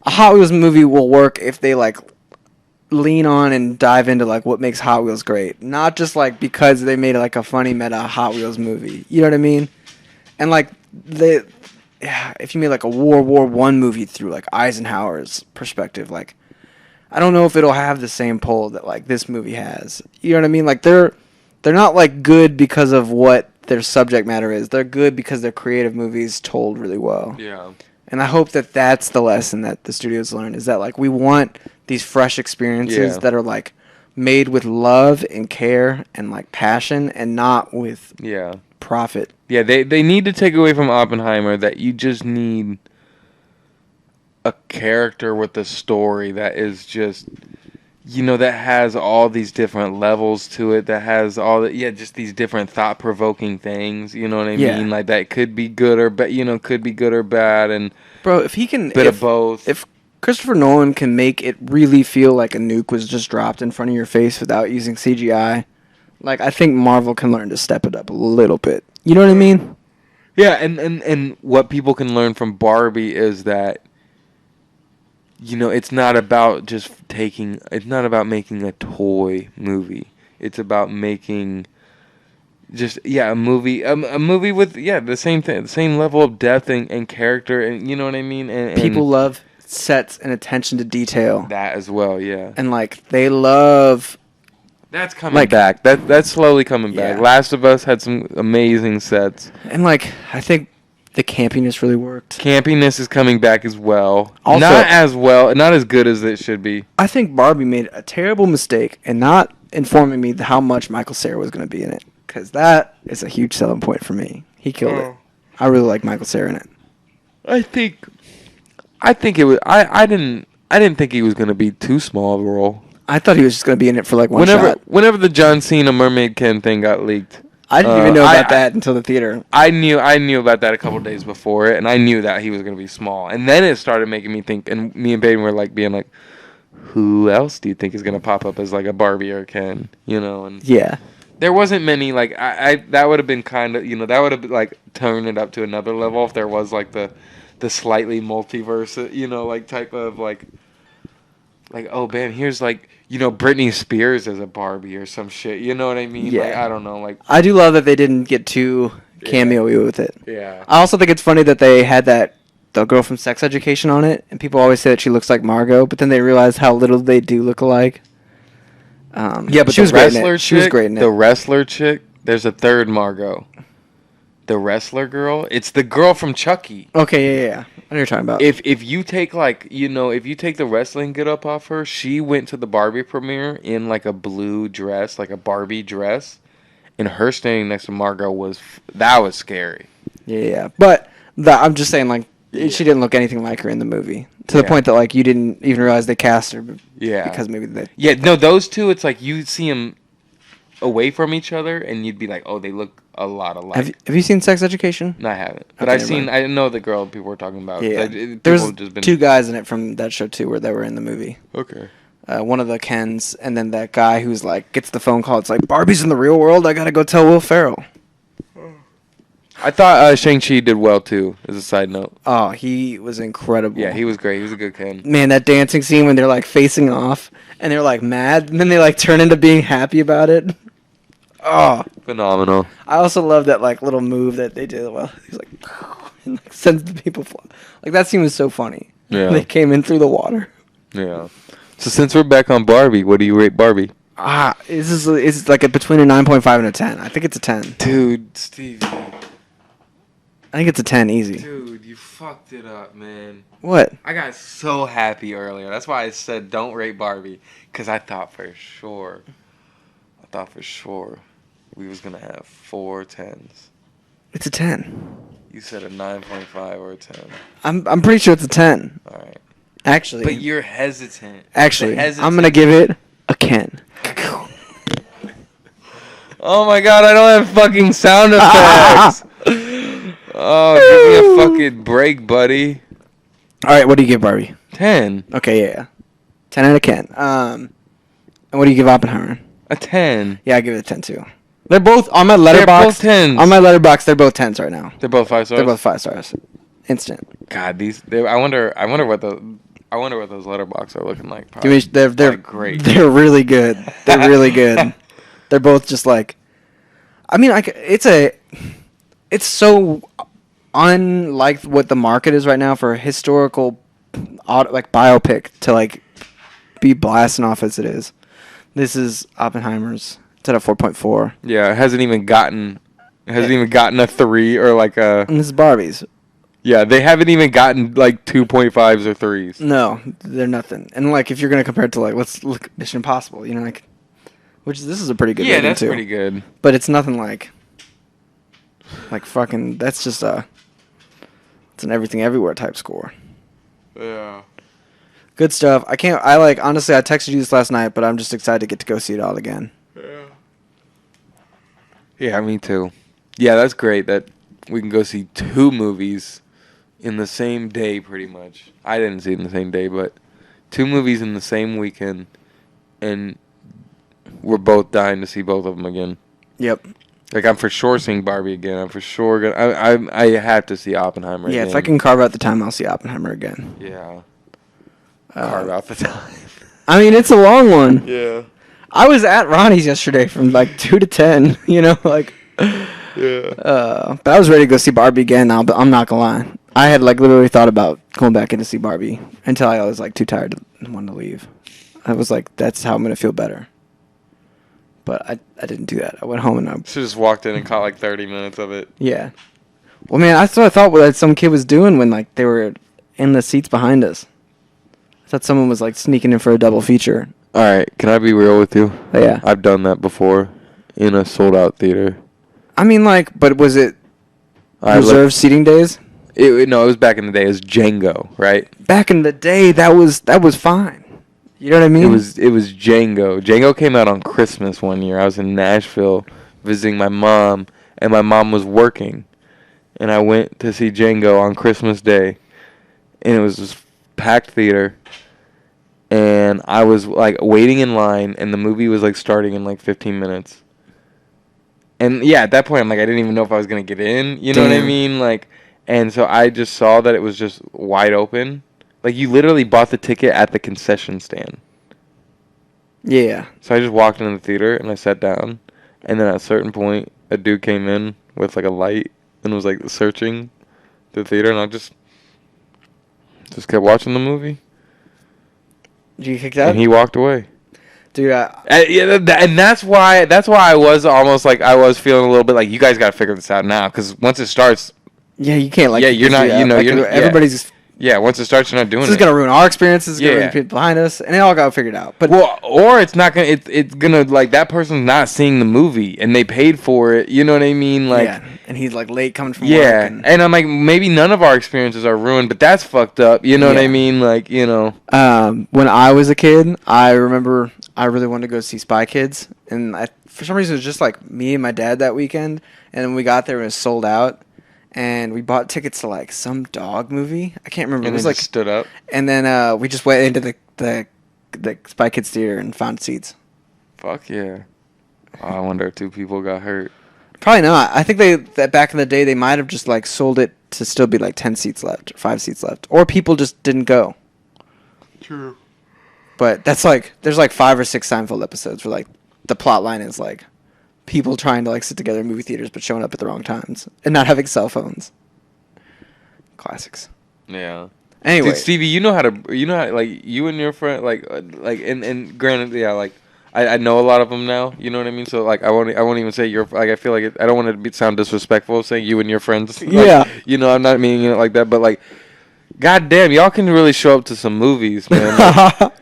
a Hot Wheels movie will work if they, like, lean on and dive into, like, what makes Hot Wheels great. Not just, like, because they made, like, a funny meta Hot Wheels movie. You know what I mean? And, like, if you made, like, a World War I movie through, like, Eisenhower's perspective, like, I don't know if it'll have the same pull that, like, this movie has. You know what I mean? Like, they're not, like, good because of what their subject matter is. They're good because they're creative movies told really well.
Yeah.
And I hope that that's the lesson that the studios learn, is that, like, we want these fresh experiences that are, like, made with love and care and, like, passion and not with profit.
Yeah, they need to take away from Oppenheimer that you just need a character with a story that is just, that has all these different levels to it, that has just these different thought-provoking things, you know what I mean? Like, that could be good or could be good or bad, and
bro, if he can,
bit of both.
If Christopher Nolan can make it really feel like a nuke was just dropped in front of your face without using CGI, like, I think Marvel can learn to step it up a little bit. You know what I mean?
Yeah, and what people can learn from Barbie is that, it's not about it's not about making a toy movie. It's about making a movie with the same thing, the same level of depth and character, and you know what I mean? And
people love sets and attention to detail.
That as well, yeah.
And, like, they love...
That's coming back. That's slowly coming back. Last of Us had some amazing sets.
And, like, I think the campiness really worked.
Campiness is coming back as well.
Also,
not as good as it should be.
I think Barbie made a terrible mistake in not informing me how much Michael Cera was going to be in it, because that is a huge selling point for me. He killed it. I really like Michael Cera in it.
I think it was. I didn't think he was going to be too small of a role.
I thought he was just going to be in it for, like, one shot.
Whenever the John Cena Mermaid Ken thing got leaked,
I didn't even know about that until the theater.
I knew about that a couple days before it, and I knew that he was going to be small. And then it started making me think, and me and Baden were like being like, who else do you think is going to pop up as like a Barbie or Ken? And there wasn't many. Like I that would have been kind of that would have like turned it up to another level if there was like the slightly multiverse like type of like oh man, here's like Britney Spears as a Barbie or some shit. You know what I mean?
Yeah.
Like, I don't know. Like,
I do love that they didn't get too cameo-y with it.
Yeah.
I also think it's funny that they had the girl from Sex Education on it, and people always say that she looks like Margot, but then they realize how little they do look alike.
But
she was great in it.
The wrestler chick, there's a third Margot. The wrestler girl, it's the girl from Chucky.
Okay, yeah. I know what you're talking about.
If you take if you take the wrestling get up off her, she went to the Barbie premiere in like a blue dress, like a Barbie dress, and her standing next to Margot was scary.
Yeah. But I'm just saying, like, she didn't look anything like her in the movie, to the point that like you didn't even realize they cast her. Because maybe they.
Yeah, no, those two, it's like you see them away from each other, and you'd be like, oh, they look a lot alike.
Have you seen Sex Education?
No, I haven't. But I know the girl people were talking about.
Yeah. There's two guys in it from that show too, where they were in the movie.
Okay.
One of the Kens, and then that guy who's like gets the phone call. It's like, Barbie's in the real world. I gotta go tell Will Ferrell.
I thought Shang-Chi did well too. As a side note.
Oh, he was incredible.
Yeah, he was great. He was a good Ken.
Man, that dancing scene when they're like facing off and they're like mad, and then they like turn into being happy about it. Oh,
phenomenal.
I also love that like little move that they did. Well, he's like, and like sends the people flying. Like that scene was so funny.
Yeah.
They came in through the water.
Yeah. So since we're back on Barbie, what do you rate Barbie?
It's like between a 9.5 and a 10. I think it's a 10.
Dude, Steve.
I think it's a 10 easy.
Dude, you fucked it up, man.
What?
I got so happy earlier. That's why I said don't rate Barbie, because I thought for sure we was going to have 4 10s.
It's a 10.
You said a 9.5 or a 10.
I'm pretty sure it's a 10.
All right.
Actually.
But you're hesitant.
Actually, I'm going to give it a Ken.
Oh my god, I don't have fucking sound effects. Oh, give me a fucking break, buddy.
All right, what do you give Barbie?
10.
Okay, yeah. 10 out of 10. And what do you give Oppenheimer?
A 10.
Yeah, I give it a 10 too. They're both on my
They're
letterbox.
both 10s.
On my letterbox, they're both 10s right now.
They're both 5 stars.
They're both 5 stars. Instant.
God, I wonder what those letterbox are looking like.
Give me, they're
Like, great.
They're really good. They're really good. They're both just like, I mean, it's so unlike what the market is right now for a historical, like biopic to like be blasting off as it is. This is Oppenheimer's. It's at a 4.4.
Yeah, it hasn't even gotten a 3 or like a.
And this is Barbie's.
Yeah, they haven't even gotten like 2.5s or 3s.
No, they're nothing. And like, if you're gonna compare it to like, let's look Mission Impossible. You know, like, this is a pretty good.
Yeah,
rating
that's
too.
pretty good.
But it's nothing like fucking. That's just it's an everything everywhere type score.
Yeah.
Good stuff. Honestly, I texted you this last night, but I'm just excited to get to go see it all again.
Yeah. Yeah, me too. Yeah, that's great that we can go see 2 movies in the same day, pretty much. I didn't see it in the same day, but 2 movies in the same weekend, and we're both dying to see both of them again.
Yep.
Like, I'm for sure seeing Barbie again. I'm for sure gonna. I have to see Oppenheimer again.
Yeah, if I can carve out the time, I'll see Oppenheimer again.
Yeah. Carve out the time.
I mean, it's a long one.
Yeah.
I was at Ronnie's yesterday from like 2 to 10. You know, like.
Yeah.
But I was ready to go see Barbie again now, but I'm not gonna lie. I had like literally thought about going back in to see Barbie until I was like too tired and wanted to leave. I was like, that's how I'm gonna feel better. But I didn't do that. I went home and I
Should just walked in and caught like 30 minutes of it.
yeah. Well, man, that's what I thought that some kid was doing when like they were in the seats behind us. I thought someone was like sneaking in for a double feature.
All right, can I be real with you?
But yeah.
I've done that before in a sold out theater.
I mean, like, but was it
I
reserved seating days?
No, it was back in the day. It was Django, right?
Back in the day, that was fine. You know what I mean?
It was Django. Django came out on Christmas one year. I was in Nashville visiting my mom, and my mom was working, and I went to see Django on Christmas Day, and it was this packed theater, and I was like waiting in line, and the movie was like starting in like 15 minutes. And yeah, at that point, I'm like, I didn't even know if I was gonna get in. You know what I mean? Like, and so I just saw that it was just wide open. Like, you literally bought the ticket at the concession stand.
Yeah.
So I just walked into the theater and I sat down, and then at a certain point, a dude came in with like a light and was like searching the theater, and I just kept watching the movie.
Did you get kicked out?
And he walked away.
Dude,
and that's why I was almost like I was feeling a little bit like, you guys got to figure this out now, because once it starts,
yeah, you can't like.
Yeah, you're not. You know,
like,
you're
everybody's.
Yeah, once it starts, you're not doing it.
This is gonna ruin our experiences. Gonna
Yeah.
ruin people behind us, and it all got figured out. But
Well, or it's not gonna. It's gonna, like, that person's not seeing the movie and they paid for it. You know what I mean? Like,
yeah, and he's like late coming from
yeah.
work.
And I'm like, maybe none of our experiences are ruined, but that's fucked up. You know what I
Yeah.
mean? Like, you know.
When I was a kid, I remember I really wanted to go see Spy Kids, and for some reason it was just like me and my dad that weekend, and when we got there, it was sold out. And we bought tickets to like some dog movie. I can't remember.
And
It was
then
like
just stood up.
And then we just went into the Spy Kids theater and found seats.
Fuck yeah. Oh, I wonder if 2 people got hurt.
Probably not. I think that back in the day they might have just like sold it to still be like 10 seats left or 5 seats left, or people just didn't go.
True.
But that's like there's like 5 or 6 Seinfeld episodes where like the plot line is like people trying to like sit together in movie theaters but showing up at the wrong times and not having cell phones. Classics.
Yeah.
Anyway,
Dude, Stevie, you know how like, you and your friend, like, and granted, yeah, like, I know a lot of them now, you know what I mean? So, like, I won't even say like, I feel like I don't want to sound disrespectful of saying you and your friends. Like,
yeah.
You know, I'm not meaning it like that, but, like, goddamn, y'all can really show up to some movies, man. Like,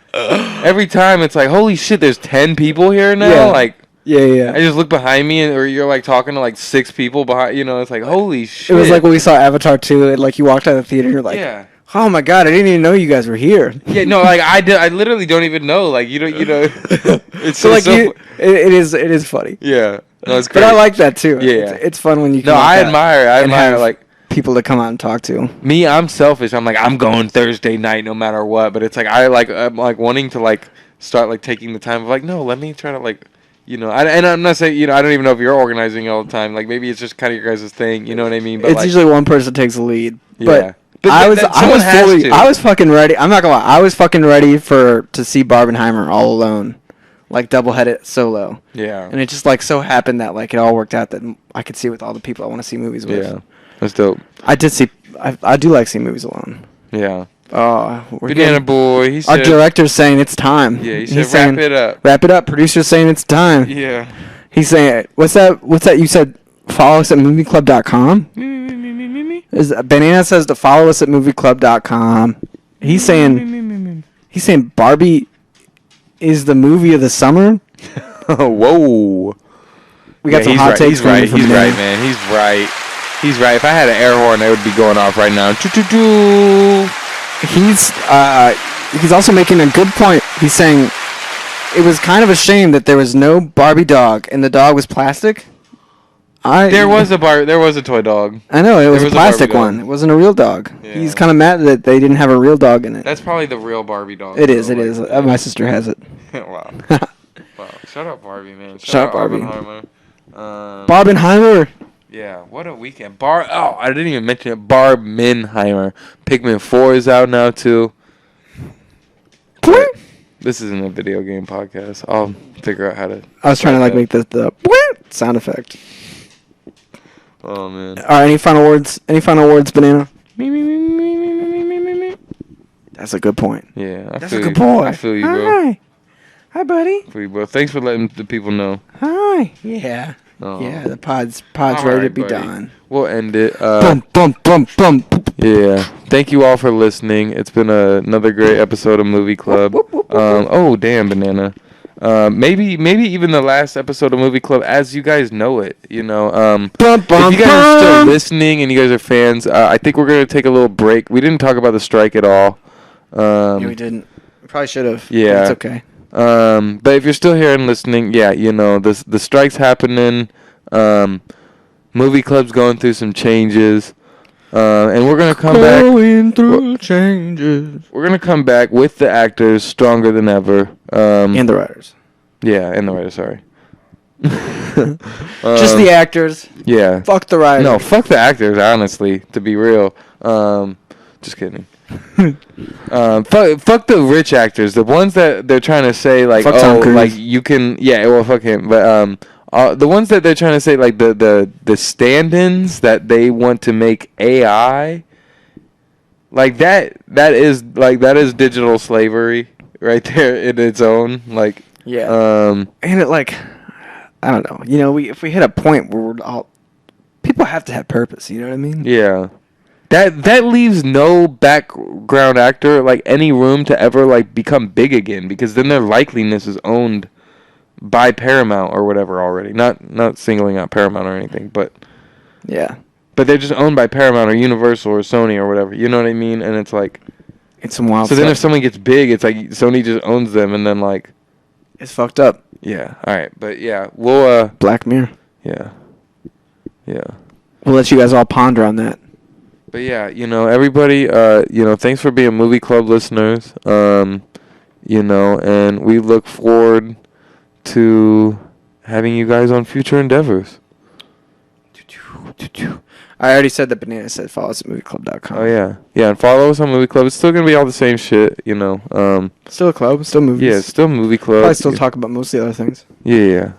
every time it's like, holy shit, there's 10 people here now?
Yeah.
Like,
Yeah.
I just look behind me, or you're like talking to like 6 people behind. You know, it's like, holy shit.
It was like when we saw Avatar 2, and like you walked out of the theater and you're like,
yeah.
oh my god, I didn't even know you guys were here.
Yeah, no, like I literally don't even know. Like, you know. It's
So like it is funny.
Yeah. No, it's
But
great.
I like that too.
Yeah.
It's fun when you.
No,
come up
I
that
admire
and have
like
people to come out and talk to.
me. I'm selfish. I'm like I'm going Thursday night no matter what. But it's like I'm like wanting to like start like taking the time of like no, let me try to like. And I'm not saying, I don't even know if you're organizing all the time. Like, maybe it's just kind of your guys' thing. You know what I mean? But
It's
like,
usually one person takes the lead.
yeah.
But I was
has to.
I was fucking ready. I'm not gonna lie. I was fucking ready to see Barbenheimer all alone, like double-headed solo.
Yeah.
And it just like so happened that like it all worked out that I could see with all the people I want to see movies with.
Yeah. That's dope.
I did see. I do like seeing movies alone.
Yeah.
Oh,
Banana Boy. He
Our
said,
director's saying it's time.
Yeah, he
He's
said,
saying,
wrap it up.
Wrap it up. Producer's saying it's time.
Yeah.
He's saying, what's that? You said follow us at movieclub.com? Banana says to follow us at movieclub.com. He's saying Barbie is the movie of the summer.
Whoa.
We got some hot takes
He's right.
from
He's
Banana.
right, man. He's right. He's right. If I had an air horn, it would be going off right now. Choo-choo-choo.
He's also making a good point. He's saying it was kind of a shame that there was no Barbie dog and the dog was plastic.
There was a toy dog.
I know it was a
was a
plastic
Barbie
one.
dog.
It wasn't a real dog.
Yeah.
He's kind of mad that they didn't have a real dog in it.
That's probably the real Barbie dog.
It is. My sister has it.
Wow. Wow. Shout out Barbie, man.
Shout out Barbie.
Barbenheimer.
Barbenheimer.
Yeah, what a weekend. I didn't even mention it. Barbenheimer. Pikmin 4 is out now, too. This isn't a video game podcast. I'll figure out how to...
I was trying to like make the sound effect.
Oh, man.
All right, any final words? Banana? That's a good point.
Yeah,
That's a good point.
I feel you, bro.
Hi, buddy.
I feel you, bro. Thanks for letting the people know.
Hi. Yeah.
Oh.
Yeah, the pod's
All
ready to
right,
be
buddy.
done.
We'll end it.
Bum, bum, bum, bum.
Yeah. Thank you all for listening. It's been another great episode of Movie Club. Oh, damn, Banana. Maybe even the last episode of Movie Club as you guys know it, If you guys are still listening and you guys are fans, I think we're going to take a little break. We didn't talk about the strike at all.
Yeah, we didn't. We probably should have.
Yeah.
It's okay.
But if you're still here and listening, yeah, the strike's happening. Movie Club's going through some changes. And we're going to come back.
Going through changes.
We're going to come back with the actors stronger than ever.
And the writers.
Yeah, and the writers, sorry.
Just the actors.
Yeah.
Fuck the writers.
No, fuck the actors, honestly, to be real. Just kidding. Fuck the rich actors. The ones that they're trying to say, like,
Fuck Tom Cruise.
like, you can... Yeah, well, fuck him. But, the ones that they're trying to say, like, the stand-ins that they want to make AI... Like, that is digital slavery right there in its own, like...
Yeah. And it, like... I don't know. If we hit a point where we're all... People have to have purpose, you know what I mean?
Yeah. That leaves no background actor, like, any room to ever, like, become big again, because then their likeliness is owned by Paramount or whatever already. Not singling out Paramount or anything, but...
Yeah.
But they're just owned by Paramount or Universal or Sony or whatever. You know what I mean? And it's like...
It's some wild
So then
stuff.
if someone gets big, it's like Sony just owns them, and then, like...
It's fucked up.
Yeah, alright. But, yeah, we'll,
Black Mirror.
Yeah. Yeah.
We'll let you guys all ponder on that.
But yeah, everybody, thanks for being Movie Club listeners. And we look forward to having you guys on future endeavors.
I already said that Banana said follow us at movieclub.com.
Oh yeah. Yeah, and follow us on Movie Club. It's still gonna be all the same shit,
Still a club, still movies.
Yeah, it's still Movie Club.
Probably still talk about most of the other things.
Yeah.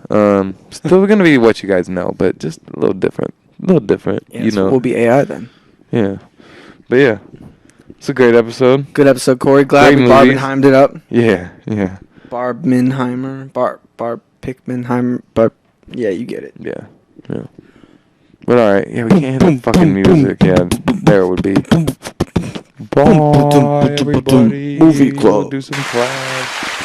Still gonna be what you guys know, but just a little different.
Yeah, so we'll be AI then.
Yeah. But yeah. It's a great episode.
Good episode, Corey. Glad
Great
we
movies.
Barbenheimed it up.
Yeah.
Barbenheimer. Pickmanheimer. Yeah, you get it.
Yeah. But alright, yeah, we can't hit the fucking music. Yeah, there it would be. Bye, everybody.
Movie Club.
We'll do some class.